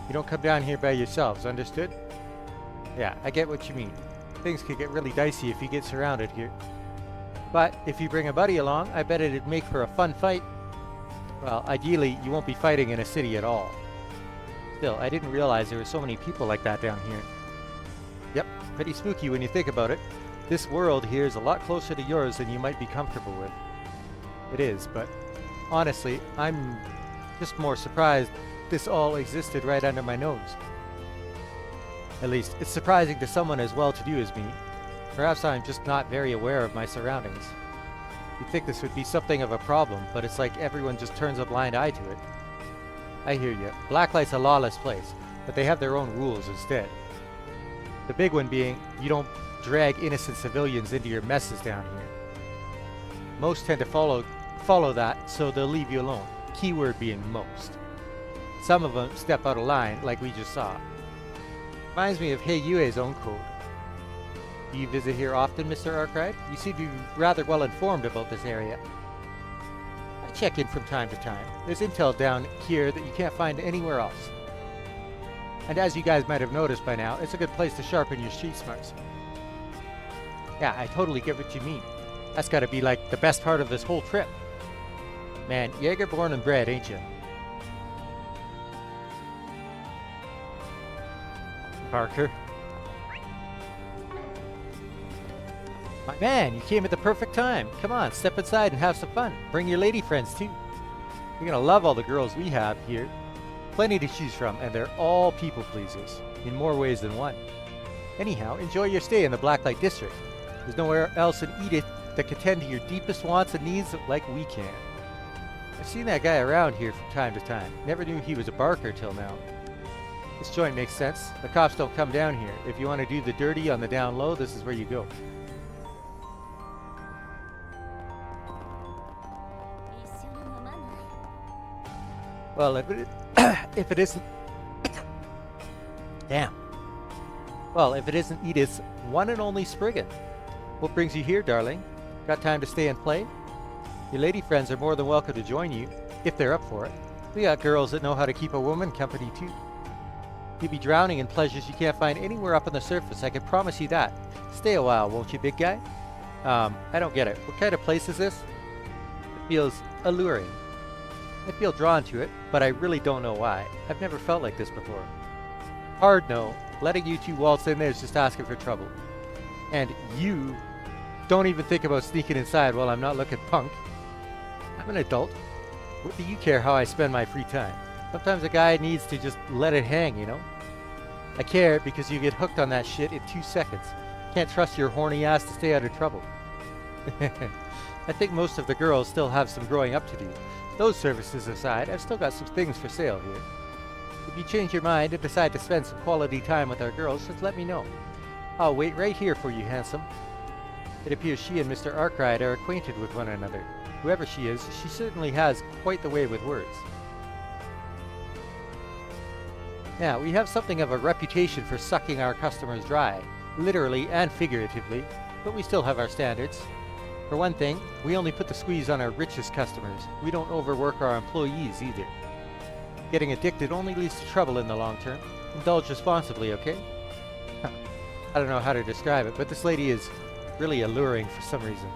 You don't come down here by yourselves, understood? Yeah, I get what you mean. Things could get really dicey if you get surrounded here. But if you bring a buddy along, I bet it'd make for a fun fight. Well, ideally, you won't be fighting in a city at all. Still, I didn't realize there were so many people like that down here. Yep, pretty spooky when you think about it. This world here is a lot closer to yours than you might be comfortable with. It is, but honestly, I'm just more surprised this all existed right under my nose. At least, it's surprising to someone as well-to-do as me. Perhaps I'm just not very aware of my surroundings. You'd think this would be something of a problem, but it's like everyone just turns a blind eye to it. I hear you. Blacklight's a lawless place, but they have their own rules instead. The big one being, you don't drag innocent civilians into your messes down here. Most tend to follow that, so they'll leave you alone. Keyword being most. Some of them step out of line, like we just saw. Reminds me of Heiyue's own code. Do you visit here often, Mr. Arkwright? You seem to be rather well informed about this area. I check in from time to time. There's intel down here that you can't find anywhere else. And as you guys might have noticed by now, it's a good place to sharpen your street smarts. Yeah, I totally get what you mean. That's gotta be like the best part of this whole trip. Man, Jaeger born and bred, ain't you? Parker. My man, you came at the perfect time. Come on, step inside and have some fun. Bring your lady friends too. You're gonna love all the girls we have here. Plenty to choose from, and they're all people pleasers, in more ways than one. Anyhow, enjoy your stay in the Blacklight District. There's nowhere else in Edith that can tend to your deepest wants and needs like we can. I've seen that guy around here from time to time. Never knew he was a barker till now. This joint makes sense. The cops don't come down here. If you want to do the dirty on the down low, this is where you go. Well, if it isn't... Damn. Well, if it isn't Edith's one and only Spriggan. What brings you here, darling? Got time to stay and play? Your lady friends are more than welcome to join you, if they're up for it. We got girls that know how to keep a woman company, too. You'll be drowning in pleasures you can't find anywhere up on the surface, I can promise you that. Stay a while, won't you, big guy? I don't get it. What kind of place is this? It feels alluring. I feel drawn to it, but I really don't know why. I've never felt like this before. Hard no. Letting you two waltz in there is just asking for trouble. And you don't even think about sneaking inside while I'm not looking punk. I'm an adult. What do you care how I spend my free time? Sometimes a guy needs to just let it hang, you know? I care because you get hooked on that shit in 2 seconds. Can't trust your horny ass to stay out of trouble. I think most of the girls still have some growing up to do. Those services aside, I've still got some things for sale here. If you change your mind and decide to spend some quality time with our girls, just let me know. I'll wait right here for you, handsome. It appears she and Mr. Arkwright are acquainted with one another. Whoever she is, she certainly has quite the way with words. Now, we have something of a reputation for sucking our customers dry, literally and figuratively, but we still have our standards. For one thing, we only put the squeeze on our richest customers. We don't overwork our employees either. Getting addicted only leads to trouble in the long term. Indulge responsibly, okay? I don't know how to describe it, but this lady is really alluring for some reason.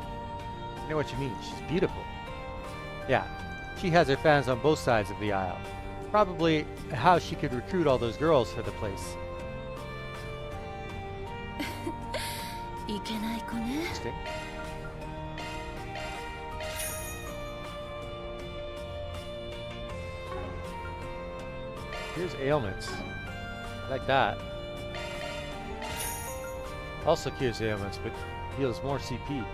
I know what you mean. She's beautiful. Yeah, she has her fans on both sides of the aisle. Probably how she could recruit all those girls for the place. Interesting. Here's ailments. I like that. Also cures ailments, but heals more CP.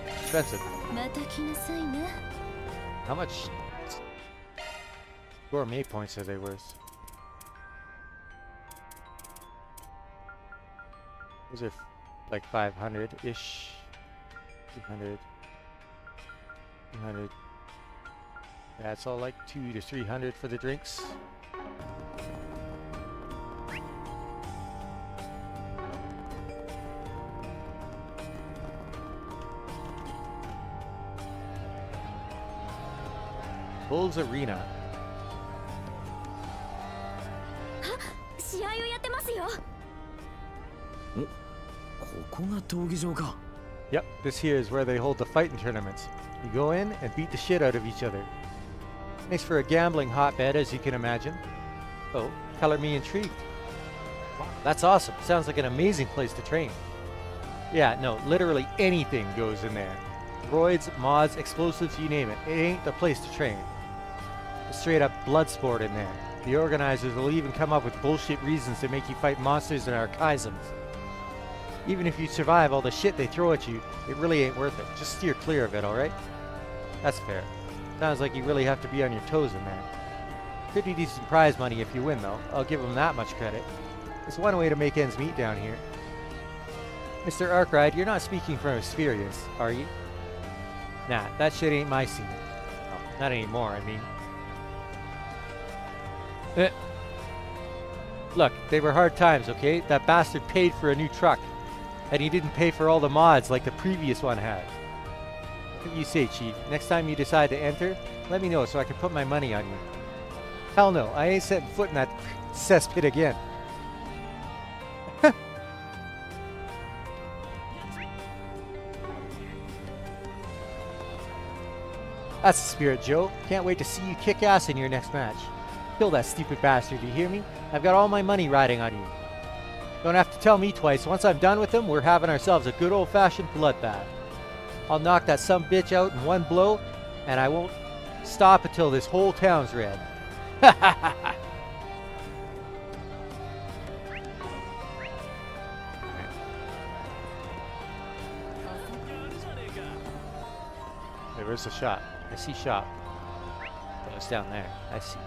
Expensive. How much gourmet points are they worth? Those are like 500-ish. 200. 200. Yeah, it's all like 200 to 300 for the drinks. Bulls Arena.
試合をやってますよ。
ここが闘技場か。
Yep, this here is where they hold the fighting tournaments. You go in and beat the shit out of each other. Makes for a gambling hotbed, as you can imagine. Oh, color me intrigued. Wow, that's awesome. Sounds like an amazing place to train. Yeah, no, literally anything goes in there. Roids, mods, explosives, you name it. It ain't the place to train. A straight up blood sport in there. The organizers will even come up with bullshit reasons to make you fight monsters and archaisms. Even if you survive all the shit they throw at you, it really ain't worth it. Just steer clear of it, alright? That's fair. Sounds like you really have to be on your toes in there. Pretty decent prize money if you win, though. I'll give them that much credit. It's one way to make ends meet down here. Mr. Arkride, you're not speaking from experience, are you? Nah, that shit ain't my scene. Oh, not anymore, I mean. Look, they were hard times, okay? That bastard paid for a new truck. And he didn't pay for all the mods like the previous one had. What do you say, Chief? Next time you decide to enter, let me know so I can put my money on you. Hell no, I ain't setting foot in that cesspit again. That's the spirit, Joe. Can't wait to see you kick ass in your next match. Kill that stupid bastard, do you hear me? I've got all my money riding on you. Don't have to tell me twice. Once I'm done with him, we're having ourselves a good old-fashioned bloodbath. I'll knock that sumbitch out in one blow, and I won't stop until this whole town's red. Ha ha ha ha! Hey, where's the shop? I see shop. Oh, it's down there. I see.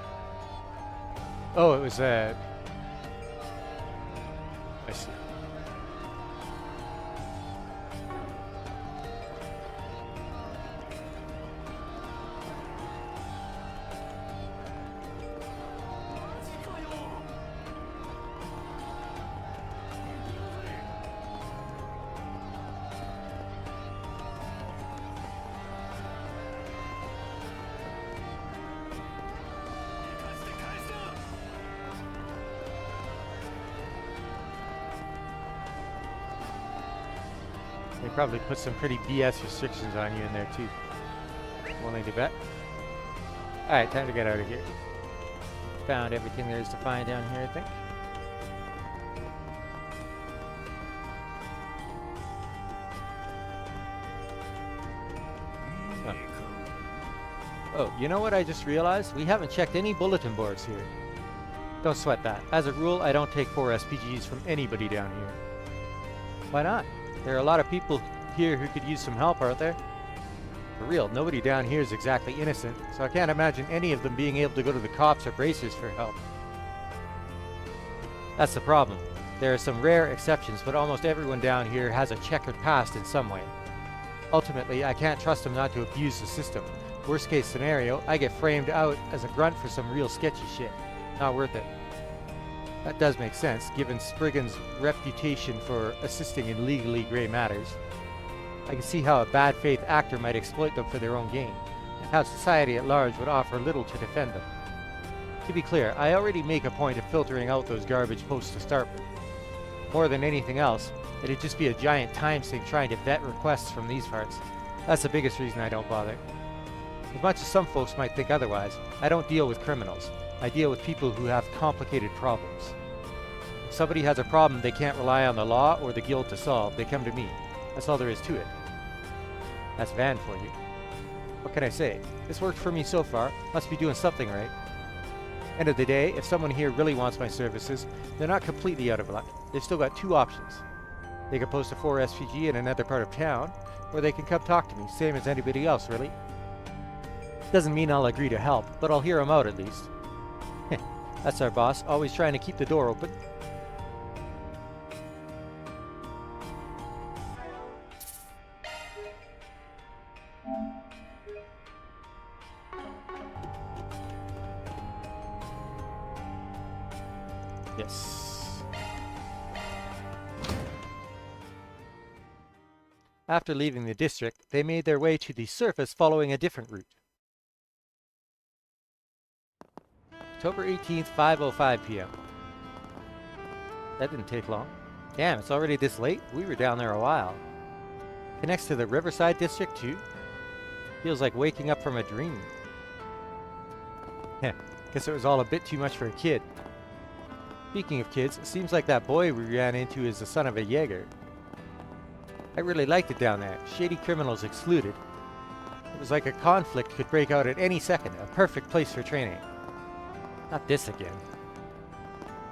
Oh, it was I see. They probably put some pretty BS restrictions on you in there too. Willing to bet? Alright, time to get out of here. Found everything there is to find down here, I think. Oh, you know what I just realized? We haven't checked any bulletin boards here. Don't sweat that. As a rule, I don't take 4 SPGs from anybody down here. Why not? There are a lot of people here who could use some help, aren't there? For real, nobody down here is exactly innocent, so I can't imagine any of them being able to go to the cops or bracers for help. That's the problem. There are some rare exceptions, but almost everyone down here has a checkered past in some way. Ultimately, I can't trust them not to abuse the system. Worst case scenario, I get framed out as a grunt for some real sketchy shit. Not worth it. That does make sense, given Spriggan's reputation for assisting in legally grey matters. I can see how a bad faith actor might exploit them for their own gain, and how society at large would offer little to defend them. To be clear, I already make a point of filtering out those garbage posts to start with. More than anything else, it'd just be a giant time sink trying to vet requests from these parts. That's the biggest reason I don't bother. As much as some folks might think otherwise, I don't deal with criminals. I deal with people who have complicated problems. If somebody has a problem they can't rely on the law or the guild to solve, they come to me. That's all there is to it. That's Van for you. What can I say? This worked for me so far. Must be doing something right. End of the day, if someone here really wants my services, they're not completely out of luck. They've still got 2 options. They can post a 4 SPG in another part of town, or they can come talk to me, same as anybody else, really. Doesn't mean I'll agree to help, but I'll hear them out at least. That's our boss, always trying to keep the door open. Yes. After leaving the district, they made their way to the surface following a different route. October 18th, 5:05 p.m. That didn't take long. Damn, it's already this late? We were down there a while. Connects to the Riverside District too? Feels like waking up from a dream. Heh, guess it was all a bit too much for a kid. Speaking of kids, it seems like that boy we ran into is the son of a Jaeger. I really liked it down there. Shady criminals excluded. It was like a conflict could break out at any second. A perfect place for training. Not this again.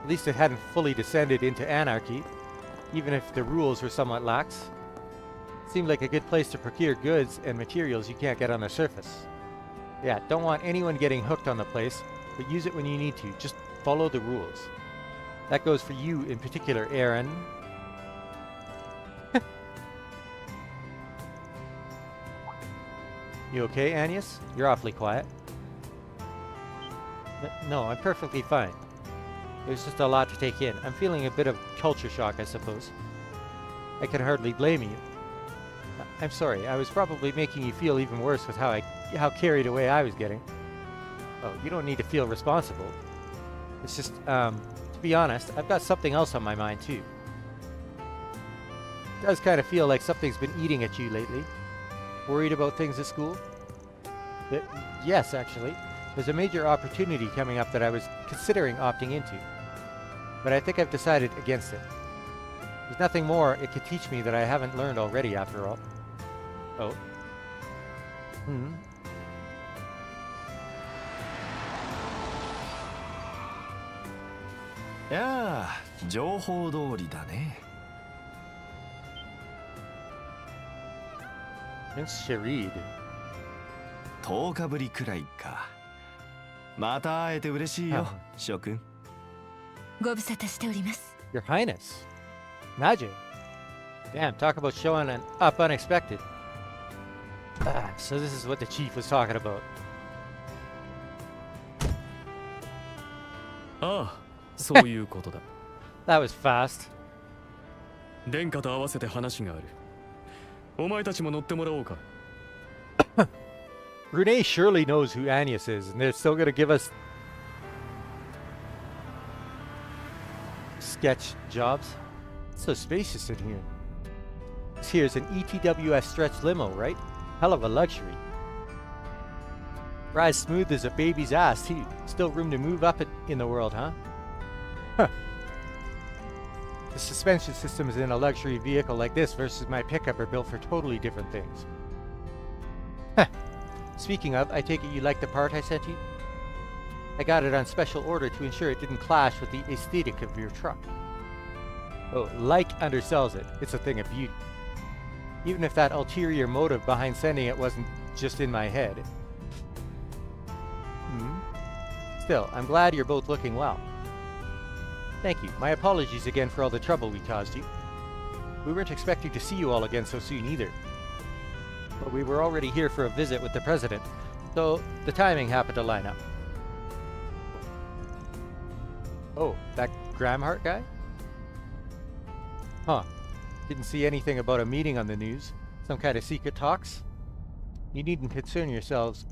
At least it hadn't fully descended into anarchy, even if the rules were somewhat lax. Seemed like a good place to procure goods and materials you can't get on the surface. Yeah, don't want anyone getting hooked on the place, but use it when you need to. Just follow the rules. That goes for you in particular, Aaron. You okay, Anius? You're awfully quiet. No, I'm perfectly fine. There's just a lot to take in. I'm feeling a bit of culture shock, I suppose. I can hardly blame you. I'm sorry, I was probably making you feel even worse with how carried away I was getting. Oh, you don't need to feel responsible. It's just, to be honest, I've got something else on my mind too. It does kind of feel like something's been eating at you lately. Worried about things at school? Yes, actually. There's a major opportunity coming up that I was considering opting into. But I think I've decided against it. There's nothing more it could teach me that I haven't learned already, after all. Oh.
Yeah, 情報通りだね。
Prince Sharid.
10日ぶりくらいか。また会えて嬉しいよ、諸君。
ご無沙汰しております。
Your Highness. Najee. Damn, talk about showing up unexpected. So this is what the chief was talking about.
ああ、そういうことだ。
That was fast.
殿下と合わせて話がある。お前たちも乗ってもらおうか。
Renee surely knows who Anius is, and they're still gonna give us sketch jobs. It's so spacious in here. This here's an ETWS stretch limo, right? Hell of a luxury. Rides smooth as a baby's ass, too. Still room to move up in the world, huh? Huh. The suspension systems in a luxury vehicle like this versus my pickup are built for totally different things. Huh. Speaking of, I take it you like the part I sent you? I got it on special order to ensure it didn't clash with the aesthetic of your truck. Oh, like undersells it. It's a thing of beauty. Even if that ulterior motive behind sending it wasn't just in my head. Still, I'm glad you're both looking well. Thank you. My apologies again for all the trouble we caused you. We weren't expecting to see you all again so soon either. But we were already here for a visit with the president, so the timing happened to line up. Oh, that Gramhart guy? Huh. Didn't see anything about a meeting on the news. Some kind of secret talks? You needn't concern yourself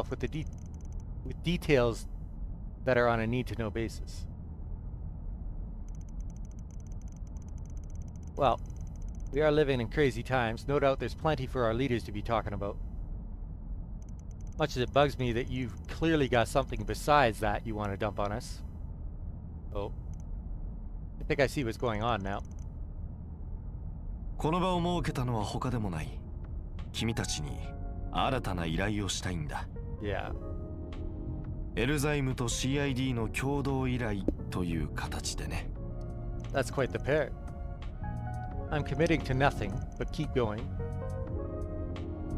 with with details that are on a need-to-know basis. Well, we are living in crazy times. No doubt there's plenty for our leaders to be talking about. Much as it bugs me that you've clearly got something besides that you want to dump on us. Oh. I think I see what's going on now.
この場を設けたのは他でもない。君たちに新たな依頼をしたいんだ。
Yeah.
エルザイムと CID の共同依頼という形でね。
That's quite the pair. I'm committing to nothing, but keep going.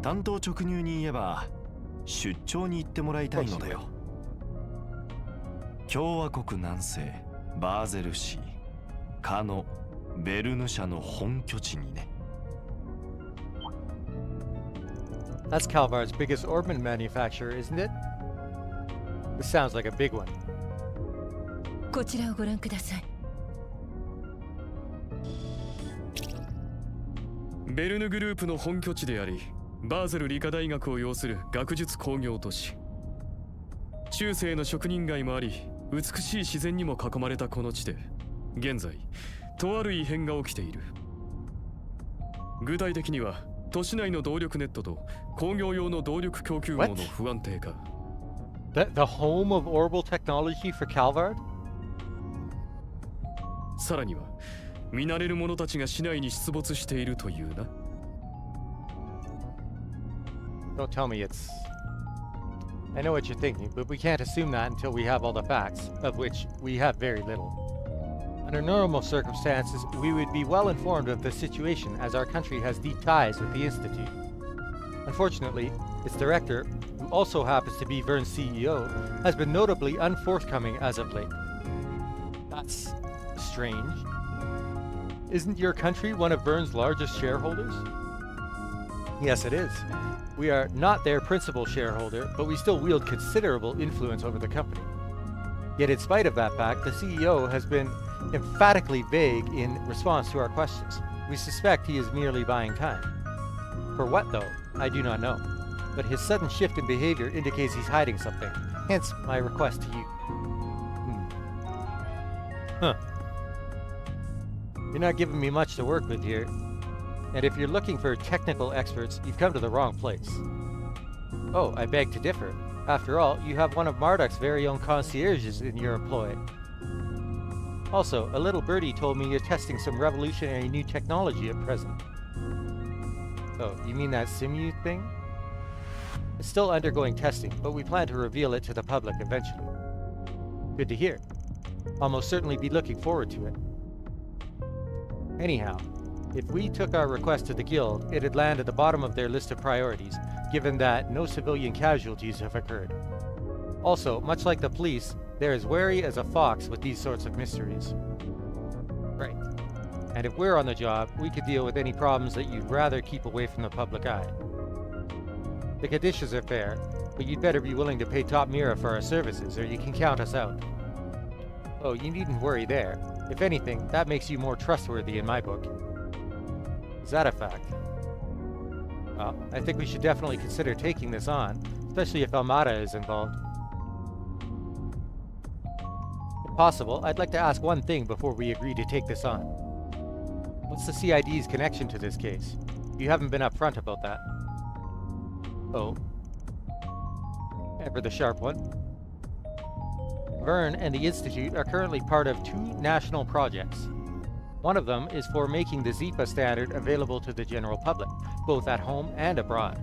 単刀直入に言えば、出張に行ってもらいたいのだよ。共和国南西、バーゼル市、カノ、ベルヌ社の本拠地にね。
That's Calvar's biggest ornament manufacturer, isn't it? This sounds like a big one.
こちらをご覧ください。
ベルヌグループの本拠地であり、バーゼル理科大学を擁する学術工業都市。中世の職人街もあり、美しい自然にも囲まれたこの地で、現在とある異変が起きている。具体的には都市内の動力ネットと工業用の動力供給網の不安定化。
The home of orbital technology for Calvard?
さらには見慣れる者たちが市内に出没しているというな。
Don't tell me it's... I know what you're thinking, but we can't assume that until we have all the facts, of which we have very little. Under normal circumstances, we would be well informed of the situation as our country has deep ties with the Institute. Unfortunately, its director, who also happens to be Vern's CEO, has been notably unforthcoming as of late. That's strange. Isn't your country one of Vern's largest shareholders? Yes, it is. We are not their principal shareholder, but we still wield considerable influence over the company. Yet in spite of that fact, the CEO has been emphatically vague in response to our questions. We suspect he is merely buying time. For what, though, I do not know. But his sudden shift in behavior indicates he's hiding something, hence my request to you. Huh. You're not giving me much to work with here. And if you're looking for technical experts, you've come to the wrong place. Oh, I beg to differ. After all, you have one of Marduk's very own concierges in your employ. Also, a little birdie told me you're testing some revolutionary new technology at present. Oh, you mean that Simu thing? It's still undergoing testing, but we plan to reveal it to the public eventually. Good to hear. I'll most certainly be looking forward to it. Anyhow, if we took our request to the Guild, it'd land at the bottom of their list of priorities, given that no civilian casualties have occurred. Also, much like the police, they're as wary as a fox with these sorts of mysteries. Right. And if we're on the job, we could deal with any problems that you'd rather keep away from the public eye. The conditions are fair, but you'd better be willing to pay top Mira for our services, or you can count us out. Oh, you needn't worry there. If anything, that makes you more trustworthy in my book. Is that a fact? Well, I think we should definitely consider taking this on, especially if Almada is involved. If possible, I'd like to ask one thing before we agree to take this on. What's the CID's connection to this case? You haven't been upfront about that. Oh. Ever the sharp one. Vern and the Institute are currently part of two national projects. One of them is for making the Zipa standard available to the general public, both at home and abroad.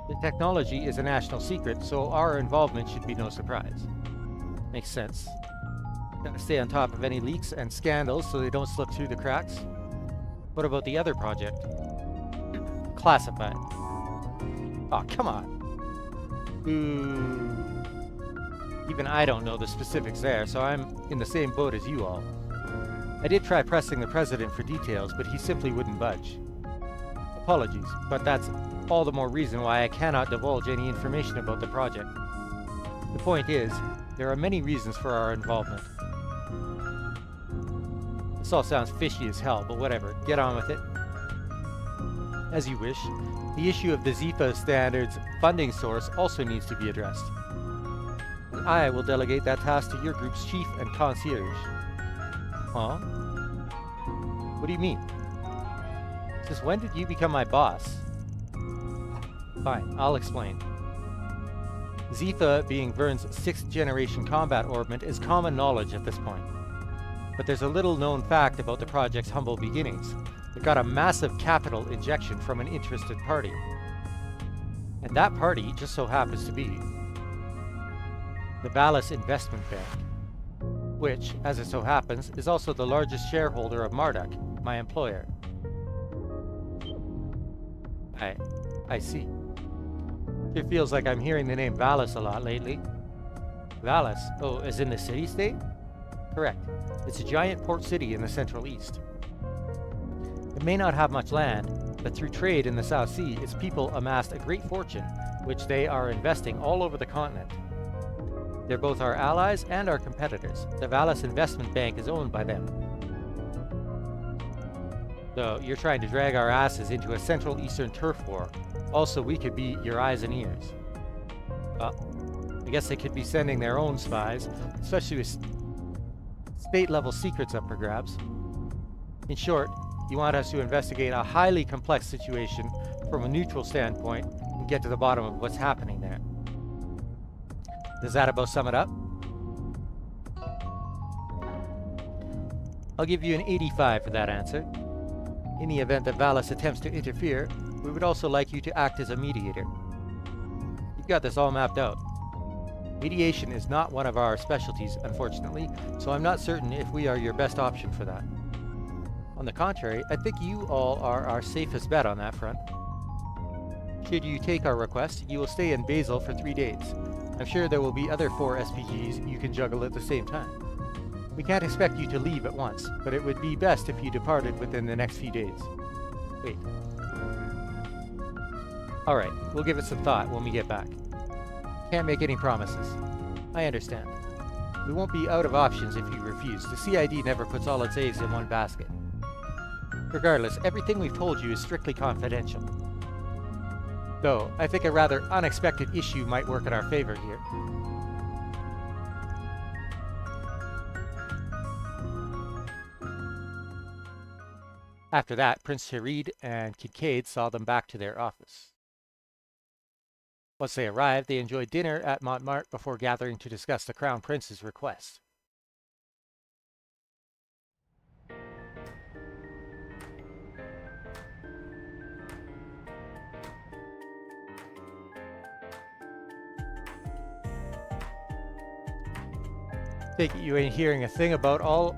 The technology is a national secret, so our involvement should be no surprise. Makes sense. Gotta stay on top of any leaks and scandals so they don't slip through the cracks. What about the other project? Classified. Aw, come on. Even I don't know the specifics there, so I'm in the same boat as you all. I did try pressing the president for details, but he simply wouldn't budge. Apologies, but that's all the more reason why I cannot divulge any information about the project. The point is, there are many reasons for our involvement. This all sounds fishy as hell, but whatever, get on with it. As you wish, the issue of the Zipa standard's funding source also needs to be addressed. And I will delegate that task to your group's chief and concierge. Huh? What do you mean? Since when did you become my boss? Fine, I'll explain. Zifa being Vern's 6th generation combat orbment is common knowledge at this point. But there's a little known fact about the project's humble beginnings. It got a massive capital injection from an interested party. And that party just so happens to be the Valis Investment Bank, which, as it so happens, is also the largest shareholder of Marduk, my employer. I see. It feels like I'm hearing the name Valis a lot lately. Valis? Oh, as in the city-state? Correct. It's a giant port city in the Central East. It may not have much land, but through trade in the South Sea, its people amassed a great fortune, which they are investing all over the continent. They're both our allies and our competitors. The Valis Investment Bank is owned by them. So, you're trying to drag our asses into a Central Eastern turf war. Also, we could be your eyes and ears. Well, I guess they could be sending their own spies, especially with state-level secrets up for grabs. In short, you want us to investigate a highly complex situation from a neutral standpoint and get to the bottom of what's happening there. Does that about sum it up? I'll give you an 85 for that answer. In the event that Valis attempts to interfere, we would also like you to act as a mediator. You've got this all mapped out. Mediation is not one of our specialties, unfortunately, so I'm not certain if we are your best option for that. On the contrary, I think you all are our safest bet on that front. Should you take our request, you will stay in Basel for 3 days. I'm sure there will be other 4 SPGs you can juggle at the same time. We can't expect you to leave at once, but it would be best if you departed within the next few days. Wait. Alright, we'll give it some thought when we get back. Can't make any promises. I understand. We won't be out of options if you refuse. The CID never puts all its eggs in one basket. Regardless, everything we've told you is strictly confidential. Though, I think a rather unexpected issue might work in our favor here. After that, Prince Harid and Kincaid saw them back to their office. Once they arrived, they enjoyed dinner at Montmartre before gathering to discuss the Crown Prince's request. Take it you ain't hearing a thing about all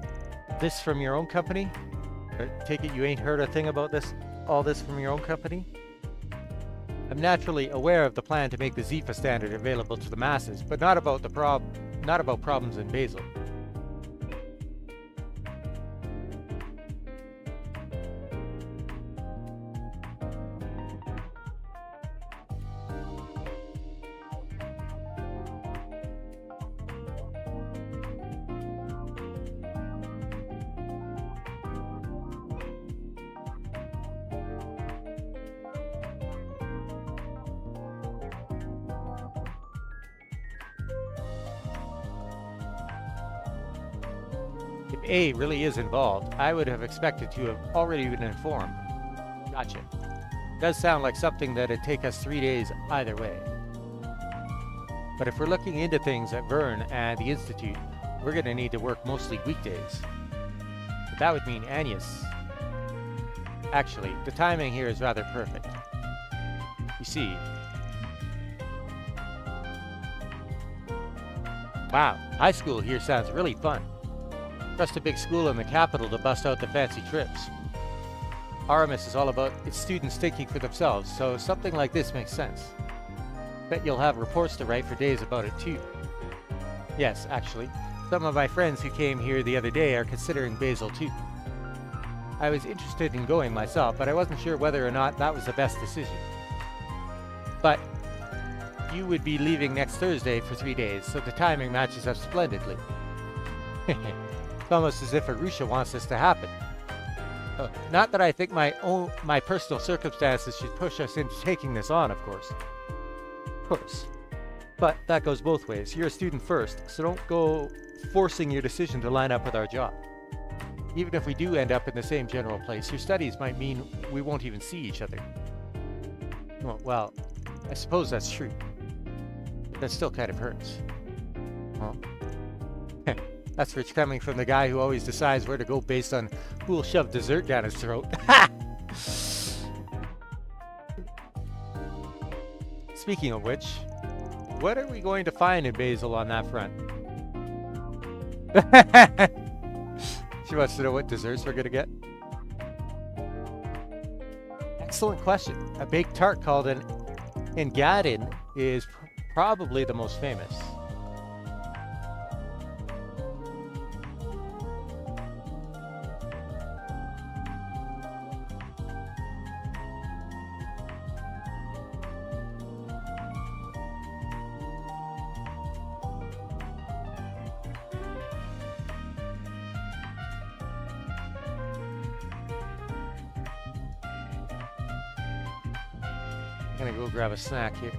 this from your own company? Or take it you ain't heard a thing about all this from your own company? I'm naturally aware of the plan to make the Zifa standard available to the masses, but not about problems in Basel. If A really is involved, I would have expected to have already been informed. Gotcha. Does sound like something that'd take us 3 days either way. But if we're looking into things at Vern and the Institute, we're gonna need to work mostly weekdays. But that would mean Agnes. Actually, the timing here is rather perfect. You see... Wow, high school here sounds really fun. Trust a big school in the capital to bust out the fancy trips. Aramis is all about its students thinking for themselves, so something like this makes sense. Bet you'll have reports to write for days about it too. Yes, actually, some of my friends who came here the other day are considering Basel too. I was interested in going myself, but I wasn't sure whether or not that was the best decision. But you would be leaving next Thursday for 3 days, so the timing matches up splendidly. It's almost as if Arusha wants this to happen. Not that I think my personal circumstances should push us into taking this on, of course. Of course. But that goes both ways. You're a student first, so don't go forcing your decision to line up with our job. Even if we do end up in the same general place, your studies might mean we won't even see each other. Well, I suppose that's true. But that still kind of hurts. Well, that's rich coming from the guy who always decides where to go based on who'll shove dessert down his throat. Speaking of which, what are we going to find in Basel on that front? She wants to know what desserts we're going to get. Excellent question. A baked tart called an engadin is probably the most famous. I'm gonna go grab a snack here.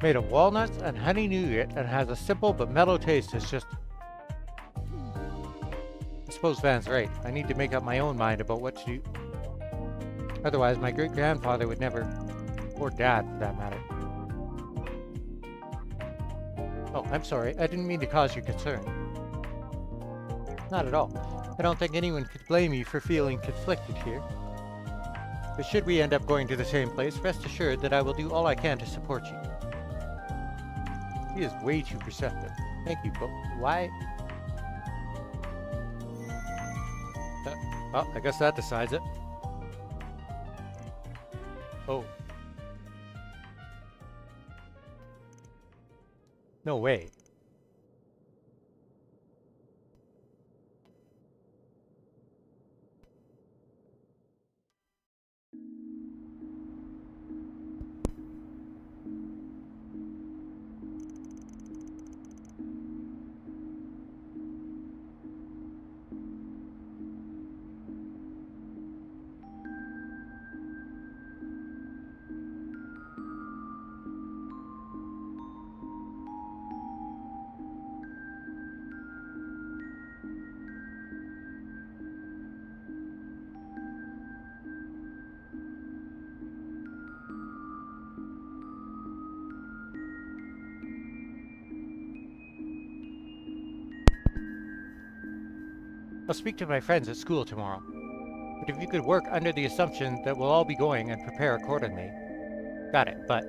It's made of walnuts and honey nougat and has a simple but mellow taste. It's just... I suppose Van's right. I need to make up my own mind about what to do. Otherwise, my great-grandfather would never... Or Dad, for that matter. Oh, I'm sorry. I didn't mean to cause you concern. Not at all. I don't think anyone could blame you for feeling conflicted here. But should we end up going to the same place, rest assured that I will do all I can to support you. He is way too perceptive. Thank you, but why? Well, I guess that decides it. Oh. No way. I'll speak to my friends at school tomorrow. But if you could work under the assumption that we'll all be going and prepare accordingly. Got it, but...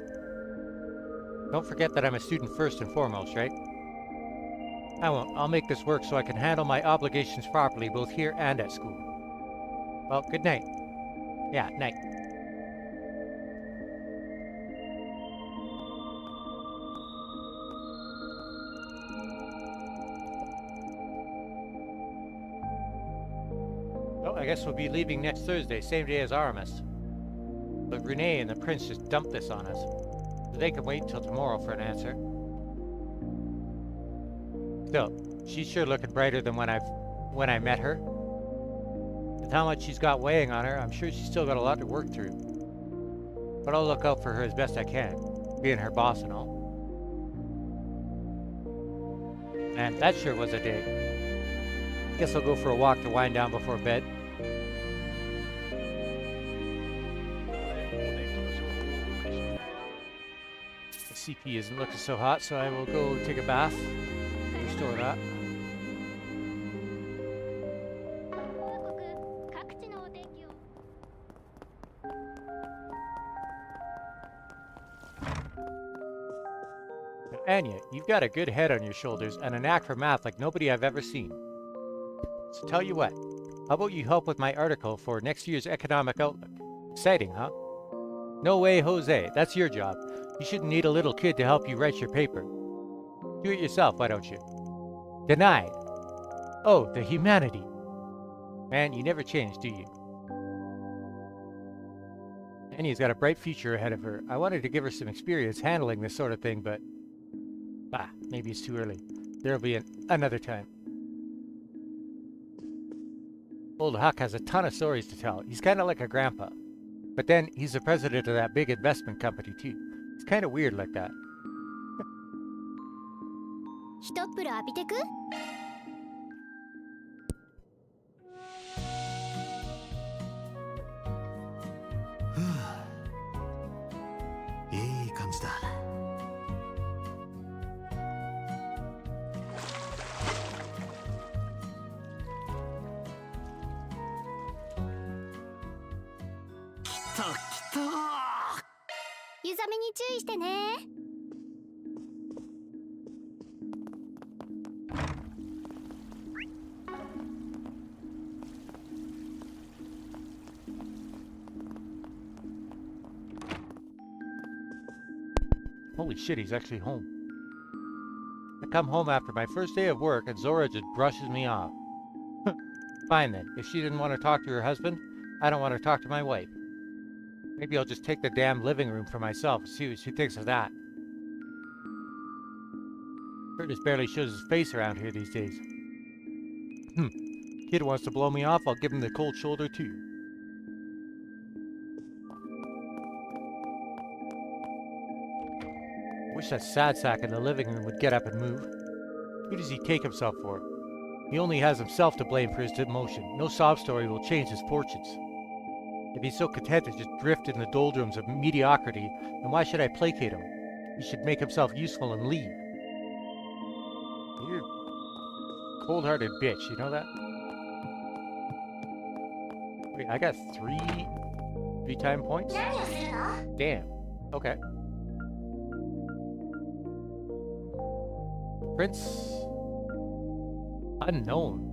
Don't forget that I'm a student first and foremost, right? I won't. I'll make this work so I can handle my obligations properly both here and at school. Well, good night. Yeah, night. I guess we'll be leaving next Thursday, same day as Aramis. But Renee and the prince just dumped this on us. So they can wait until tomorrow for an answer. Still, she's sure looking brighter than when I met her. With how much she's got weighing on her, I'm sure she's still got a lot to work through. But I'll look out for her as best I can, being her boss and all. And that sure was a day. Guess I'll go for a walk to wind down before bed. The CP isn't looking so hot, so I will go take a bath. Restore that. Anya, you've got a good head on your shoulders and a knack for math like nobody I've ever seen. So tell you what, how about you help with my article for next year's economic outlook? Exciting, huh? No way, Jose, that's your job. You shouldn't need a little kid to help you write your paper. Do it yourself, why don't you? Denied. Oh, the humanity. Man, you never change, do you? Anya's got a bright future ahead of her. I wanted to give her some experience handling this sort of thing, but... maybe it's too early. There'll be another time. Old Huck has a ton of stories to tell. He's kind of like a grandpa. But then, he's the president of that big investment company, too. It's kind of weird like that.
ひとっ風呂浴びてく?
Holy shit, he's actually home. I come home after my first day of work and Zora just brushes me off. Fine then, if she didn't want to talk to her husband, I don't want to talk to my wife. Maybe I'll just take the damn living room for myself and see what she thinks of that. Curtis barely shows his face around here these days. Kid wants to blow me off, I'll give him the cold shoulder too. Wish that sad sack in the living room would get up and move. Who does he take himself for? He only has himself to blame for his demotion. No sob story will change his fortunes. If he's so content to just drift in the doldrums of mediocrity, then why should I placate him? He should make himself useful and leave. You're a cold-hearted bitch, you know that? Wait, I got three time points? Damn. Okay. Prince unknown.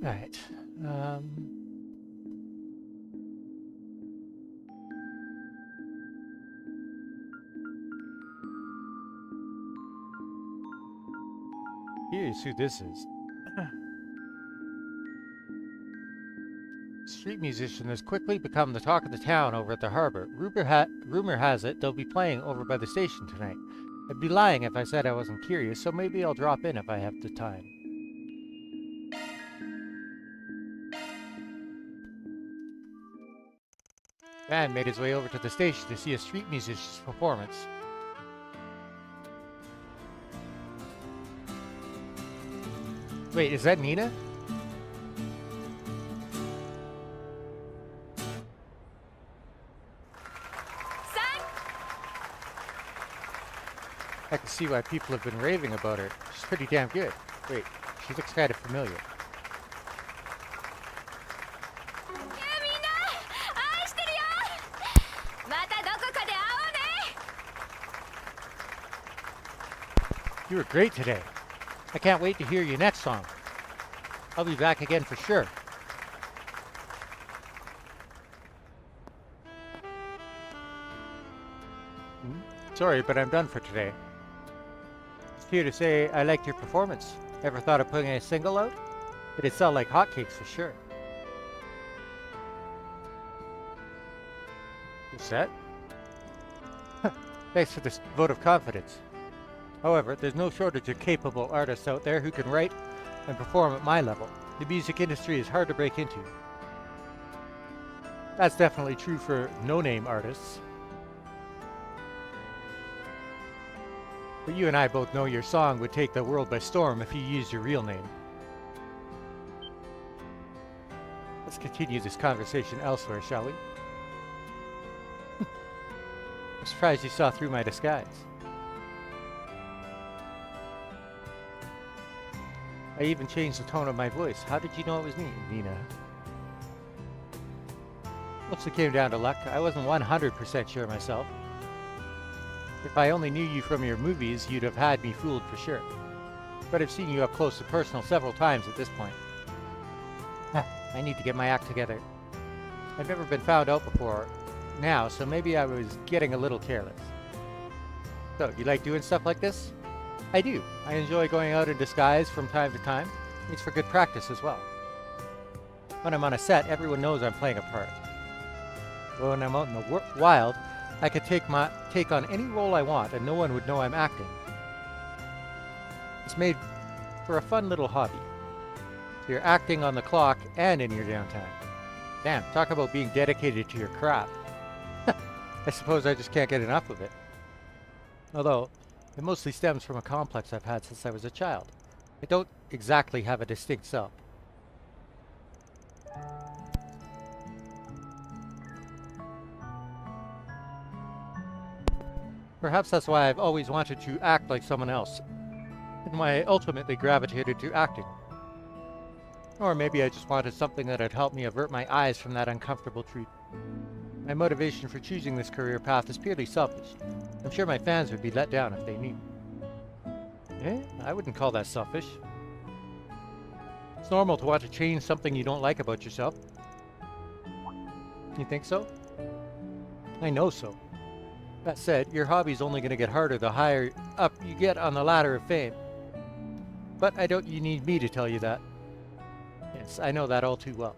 Alright. Here's who this is. Street musician has quickly become the talk of the town over at the harbor. Rumor has it they'll be playing over by the station tonight. I'd be lying if I said I wasn't curious, so maybe I'll drop in if I have the time. Van made his way over to the station to see a street musician's performance. Wait, is that Nina? I can see why people have been raving about her. She's pretty damn good. Wait, she looks kind of familiar. You were great today. I can't wait to hear your next song. I'll be back again for sure. Sorry, but I'm done for today. Just here to say I liked your performance. Ever thought of putting a single out? It'd sell like hotcakes for sure. You set? Thanks for this vote of confidence. However, there's no shortage of capable artists out there who can write and perform at my level. The music industry is hard to break into. That's definitely true for no-name artists. But you and I both know your song would take the world by storm if you used your real name. Let's continue this conversation elsewhere, shall we? I'm surprised you saw through my disguise. I even changed the tone of my voice. How did you know it was me, Nina? Mostly came down to luck. I wasn't 100% sure myself. If I only knew you from your movies, you'd have had me fooled for sure. But I've seen you up close and personal several times at this point. I need to get my act together. I've never been found out before now, so maybe I was getting a little careless. So, you like doing stuff like this? I do. I enjoy going out in disguise from time to time. It's for good practice as well. When I'm on a set, everyone knows I'm playing a part. But when I'm out in the wild, I could take on any role I want and no one would know I'm acting. It's made for a fun little hobby. So you're acting on the clock and in your downtime. Damn, talk about being dedicated to your craft. I suppose I just can't get enough of it. Although, it mostly stems from a complex I've had since I was a child. I don't exactly have a distinct self. Perhaps that's why I've always wanted to act like someone else, and why I ultimately gravitated to acting. Or maybe I just wanted something that would help me avert my eyes from that uncomfortable truth. My motivation for choosing this career path is purely selfish. I'm sure my fans would be let down if they knew. I wouldn't call that selfish. It's normal to want to change something you don't like about yourself. You think so? I know so. That said, your hobby's only going to get harder the higher up you get on the ladder of fame. But you need me to tell you that. Yes, I know that all too well.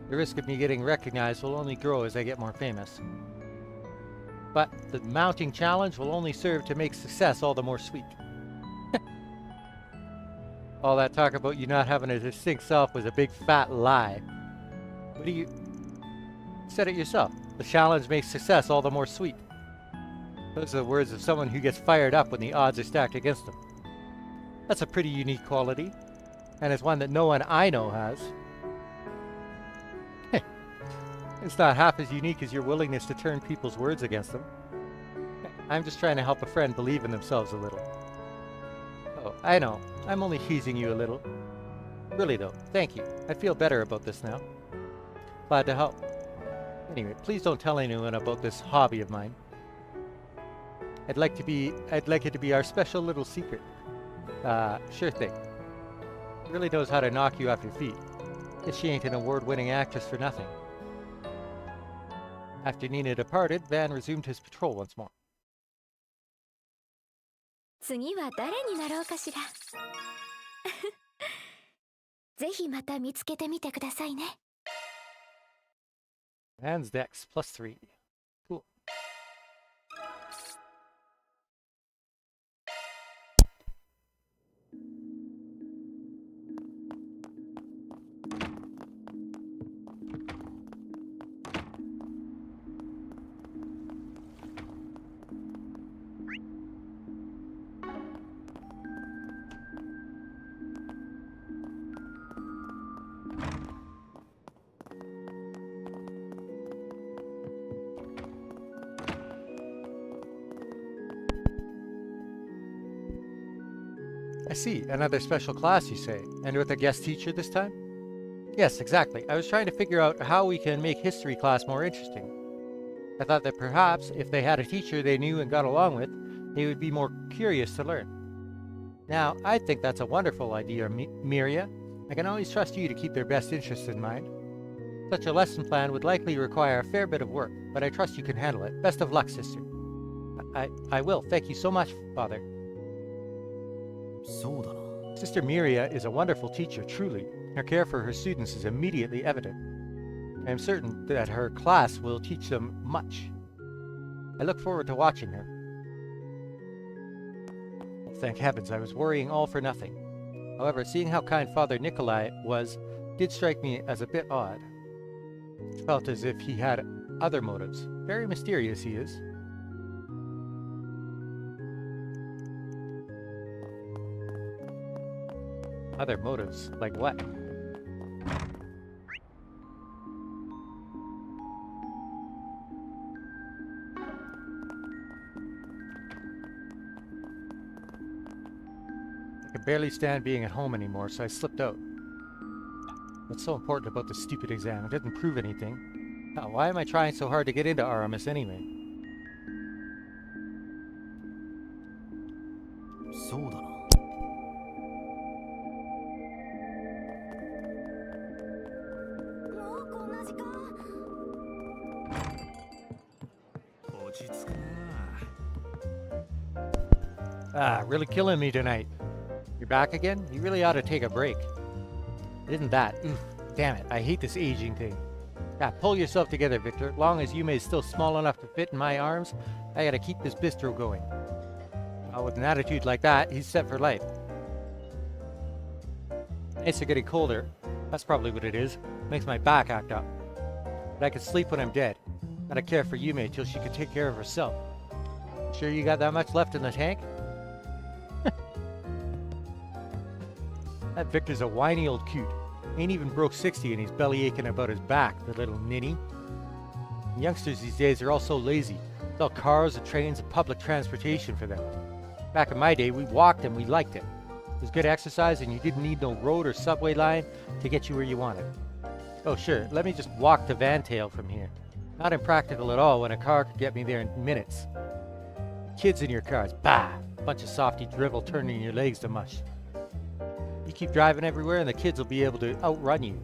The risk of me getting recognized will only grow as I get more famous. But the mounting challenge will only serve to make success all the more sweet. All that talk about you not having a distinct self was a big fat lie. You said it yourself. The challenge makes success all the more sweet. Those are the words of someone who gets fired up when the odds are stacked against them. That's a pretty unique quality, and it's one that no one I know has. It's not half as unique as your willingness to turn people's words against them. I'm just trying to help a friend believe in themselves a little. Oh, I know. I'm only teasing you a little. Really though, thank you. I feel better about this now. Glad to help. Anyway, please don't tell anyone about this hobby of mine. I'd like it to be our special little secret. Sure thing. Really knows how to knock you off your feet. Guess she ain't an award-winning actress for nothing. After Nina departed, Van resumed his patrol once more.
次は誰になろうかしら。ぜひまた見つけてみてくださいね。
Van's dex +3. Cool. I see. Another special class, you say? And with a guest teacher this time? Yes, exactly. I was trying to figure out how we can make history class more interesting. I thought that perhaps if they had a teacher they knew and got along with, they would be more curious to learn. Now, I think that's a wonderful idea, Miria. I can always trust you to keep their best interests in mind. Such a lesson plan would likely require a fair bit of work, but I trust you can handle it. Best of luck, sister. I will. Thank you so much, Father. Sister Miria is a wonderful teacher, truly. Her care for her students is immediately evident. I am certain that her class will teach them much. I look forward to watching her. Thank heavens, I was worrying all for nothing. However, seeing how kind Father Nikolai was did strike me as a bit odd. It felt as if he had other motives. Very mysterious he is. Other motives? Like what? I could barely stand being at home anymore, so I slipped out. What's so important about this stupid exam? It doesn't prove anything. Now, why am I trying so hard to get into Aramis anyway? Ah, really killing me tonight. You're back again? You really ought to take a break. Isn't that? Oof, damn it, I hate this aging thing. Yeah, pull yourself together, Victor. Long as Yume is still small enough to fit in my arms, I gotta keep this bistro going. With an attitude like that, he's set for life. Nights are getting colder. That's probably what it is. Makes my back act up. But I can sleep when I'm dead. Gotta care for Yume till she can take care of herself. Sure you got that much left in the tank? That Victor's a whiny old coot. Ain't even broke 60 and he's belly aching about his back, the little ninny. Youngsters these days are all so lazy. It's all cars and trains and public transportation for them. Back in my day, we walked and we liked it. It was good exercise and you didn't need no road or subway line to get you where you wanted. Oh sure, let me just walk to Vantail from here. Not impractical at all when a car could get me there in minutes. Kids in your cars, bah! Bunch of softy drivel turning your legs to mush. You keep driving everywhere and the kids will be able to outrun you.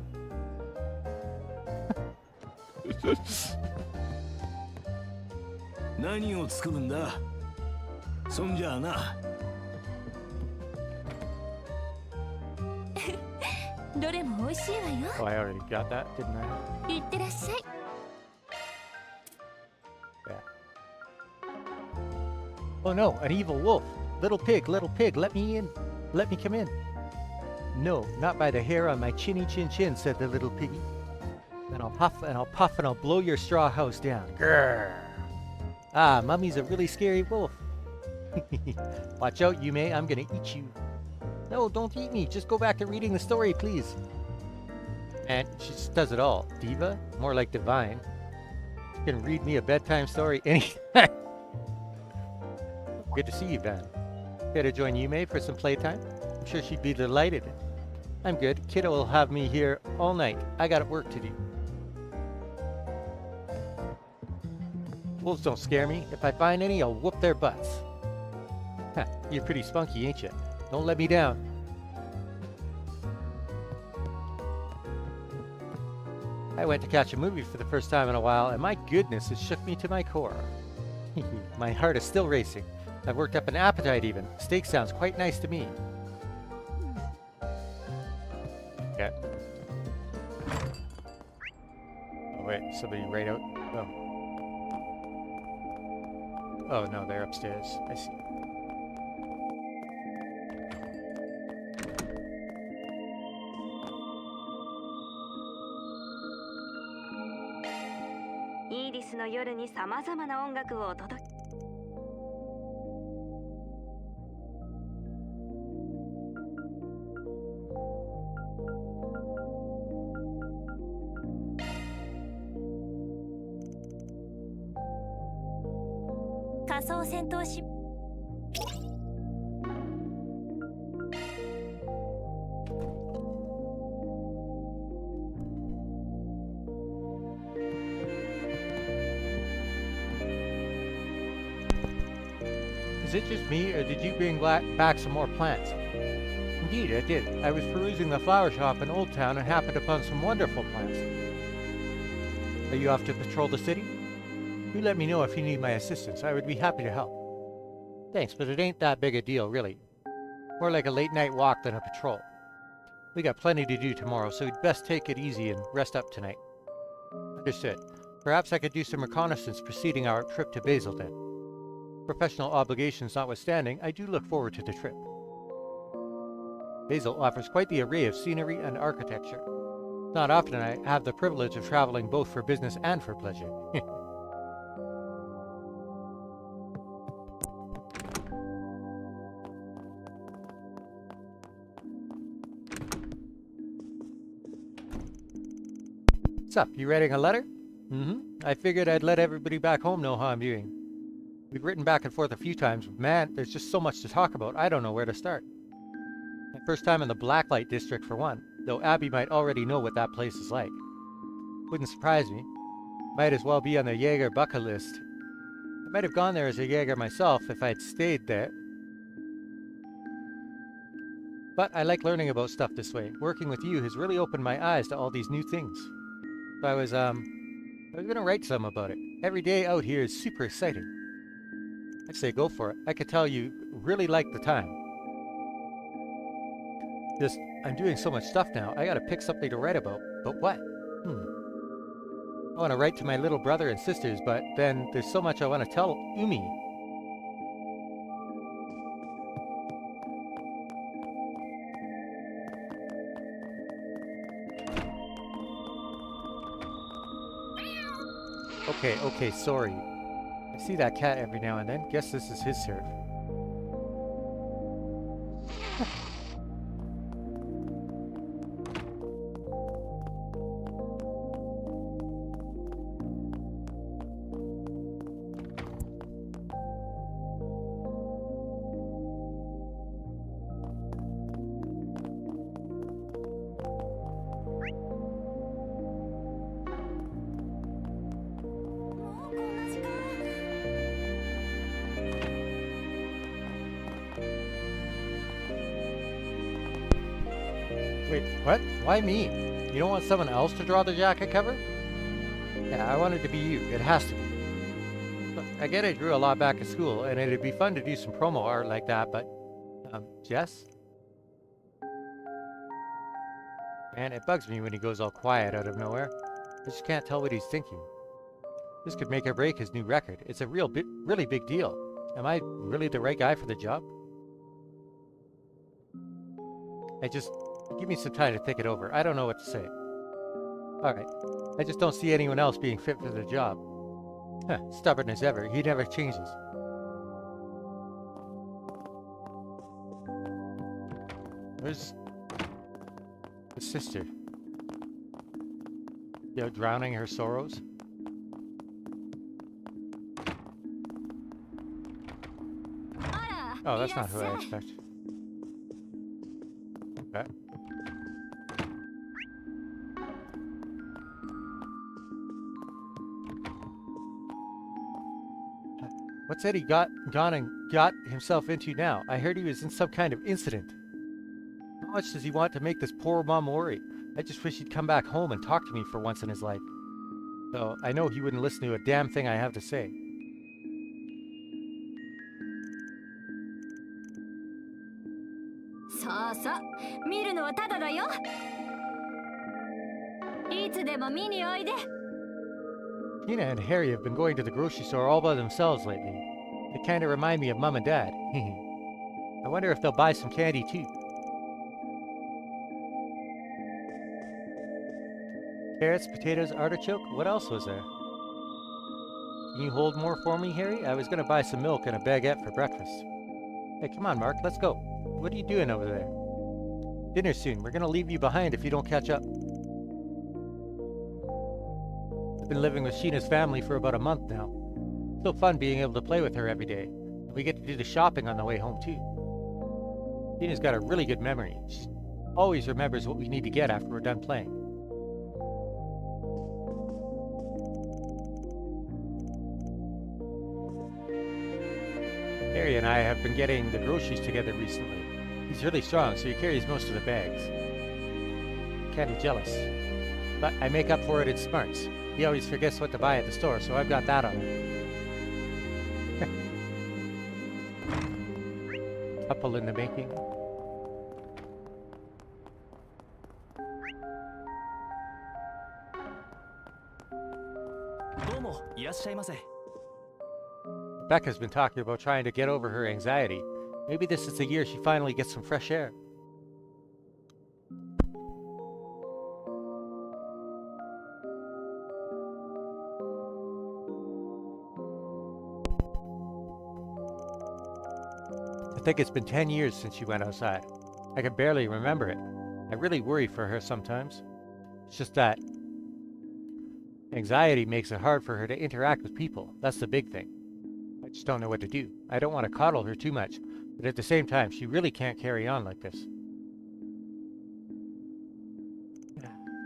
Oh, I already got that, didn't I? Yeah. Oh no, an evil wolf. Little pig, let me in. Let me come in. No, not by the hair on my chinny chin chin, said the little piggy. Then I'll puff and I'll puff and I'll blow your straw house down. Grrr. Ah, Mummy's a really scary wolf. Watch out, Yume, I'm gonna eat you. No, don't eat me. Just go back to reading the story, please. And she just does it all. Diva? More like divine. You can read me a bedtime story anytime. Good to see you, Van. Care to join Yume for some playtime? I'm sure she'd be delighted. I'm good. Kiddo will have me here all night. I got work to do. Wolves don't scare me. If I find any, I'll whoop their butts. Ha, you're pretty spunky, ain't you? Don't let me down. I went to catch a movie for the first time in a while, and my goodness, it shook me to my core. My heart is still racing. I've worked up an appetite even. Steak sounds quite nice to me. Yeah. Oh wait, somebody right out. Oh. Oh no, they're upstairs. I see. Is it just me, or did you bring back some more plants? Indeed, I did. I was perusing the flower shop in Old Town and happened upon some wonderful plants. Are you off to patrol the city? Do let me know if you need my assistance. I would be happy to help. Thanks, but it ain't that big a deal, really. More like a late-night walk than a patrol. We got plenty to do tomorrow, so we'd best take it easy and rest up tonight. Understood. Perhaps I could do some reconnaissance preceding our trip to Basel then. Professional obligations notwithstanding, I do look forward to the trip. Basel offers quite the array of scenery and architecture. Not often I have the privilege of traveling both for business and for pleasure. What's up? You writing a letter? I figured I'd let everybody back home know how I'm doing. We've written back and forth a few times, but man, there's just so much to talk about, I don't know where to start. My first time in the Blacklight District for one, though Abby might already know what that place is like. Wouldn't surprise me. Might as well be on the Jaeger bucket list. I might have gone there as a Jaeger myself if I'd stayed there. But I like learning about stuff this way. Working with you has really opened my eyes to all these new things. So I was gonna write some about it. Every day out here is super exciting. I'd say go for it. I could tell you really like the time. Just, I'm doing so much stuff now, I gotta pick something to write about. But what? I want to write to my little brother and sisters, but then there's so much I want to tell Umi. Okay, sorry. I see that cat every now and then. Guess this is his turf. Wait, what? Why me? You don't want someone else to draw the jacket cover? Yeah, I want it to be you. It has to be. Look, I get I drew a lot back at school, and it'd be fun to do some promo art like that, but... Jess? Man, it bugs me when he goes all quiet out of nowhere. I just can't tell what he's thinking. This could make or break his new record. It's a really big deal. Am I really the right guy for the job? Give me some time to think it over. I don't know what to say. Alright. I just don't see anyone else being fit for the job. Stubborn as ever. He never changes. Where's the sister? You know, drowning her sorrows? Oh, that's not who I expect. Okay. What's Eddie gone and got himself into now? I heard he was in some kind of incident. How much does he want to make this poor mom worry? I just wish he'd come back home and talk to me for once in his life. Though I know he wouldn't listen to a damn thing I have to say. Tina and Harry have been going to the grocery store all by themselves lately. They kind of remind me of Mom and Dad. I wonder if they'll buy some candy too. Carrots, potatoes, artichoke. What else was there? Can you hold more for me, Harry? I was going to buy some milk and a baguette for breakfast. Hey, come on, Mark. Let's go. What are you doing over there? Dinner soon. We're going to leave you behind if you don't catch up. I've been living with Sheena's family for about a month now. Still fun being able to play with her every day. And we get to do the shopping on the way home, too. Sheena's got a really good memory. She always remembers what we need to get after we're done playing. Larry and I have been getting the groceries together recently. He's really strong, so he carries most of the bags. Can't be jealous. But I make up for it in smarts. He always forgets what to buy at the store, so I've got that on him. Couple in the making.
どうもいらっしゃいませ。
Becca's been talking about trying to get over her anxiety. Maybe this is the year she finally gets some fresh air. I think it's been 10 years since she went outside. I can barely remember it. I really worry for her sometimes. It's just that anxiety makes it hard for her to interact with people. That's the big thing. I just don't know what to do. I don't want to coddle her too much, but at the same time, she really can't carry on like this.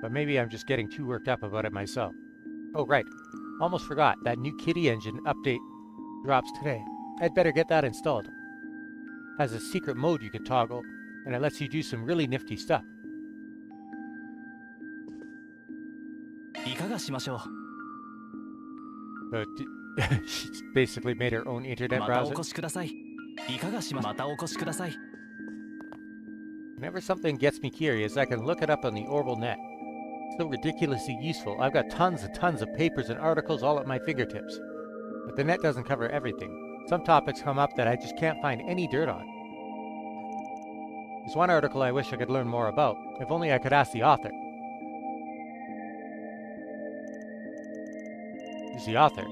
But maybe I'm just getting too worked up about it myself. Oh, right. Almost forgot. That new Kitty engine update drops today. I'd better get that installed. Has a secret mode you can toggle, and it lets you do some really nifty stuff.
いかがしましょう。
So, she's basically made her own internet
またお
browser.
越しください。いかがしま。またお越しください。
Whenever something gets me curious, I can look it up on the Orbital net. So ridiculously useful. I've got tons and tons of papers and articles all at my fingertips. But the net doesn't cover everything. Some topics come up that I just can't find any dirt on. There's one article I wish I could learn more about. If only I could ask the author. Who's the author?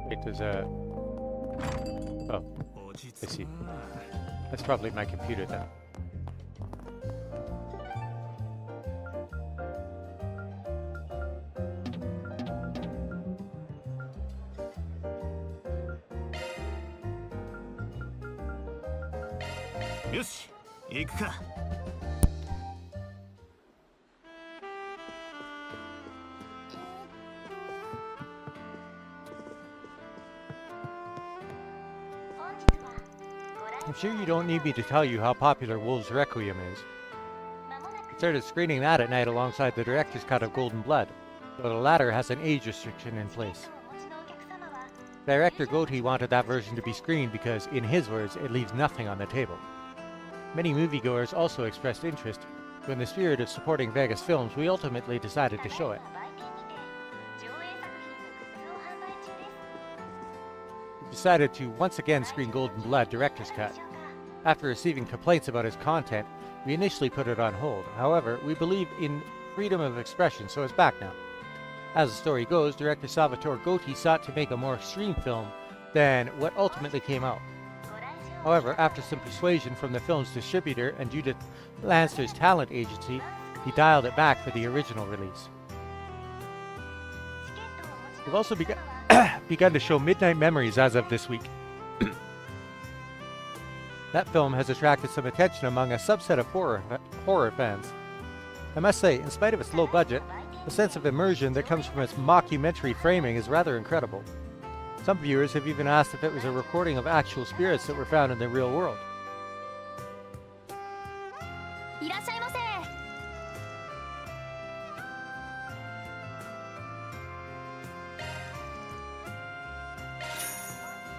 Wait, there's a... Oh, I see. That's probably my computer then.
Yoshi, 行くか。
I'm sure you don't need me to tell you how popular Wolves Requiem is. I started screening that at night alongside the director's cut of Golden Blood, though the latter has an age restriction in place. Director Gotti wanted that version to be screened because, in his words, it leaves nothing on the table. Many moviegoers also expressed interest, so in the spirit of supporting Vegas films, we ultimately decided to show it. We decided to once again screen Golden Blood Director's Cut. After receiving complaints about its content, we initially put it on hold. However, we believe in freedom of expression, so it's back now. As the story goes, director Salvatore Gotti sought to make a more extreme film than what ultimately came out. However, after some persuasion from the film's distributor and Judith Lanster's talent agency, he dialed it back for the original release. We've also begun to show Midnight Memories as of this week. That film has attracted some attention among a subset of horror fans. I must say, in spite of its low budget, the sense of immersion that comes from its mockumentary framing is rather incredible. Some viewers have even asked if it was a recording of actual spirits that were found in the real world.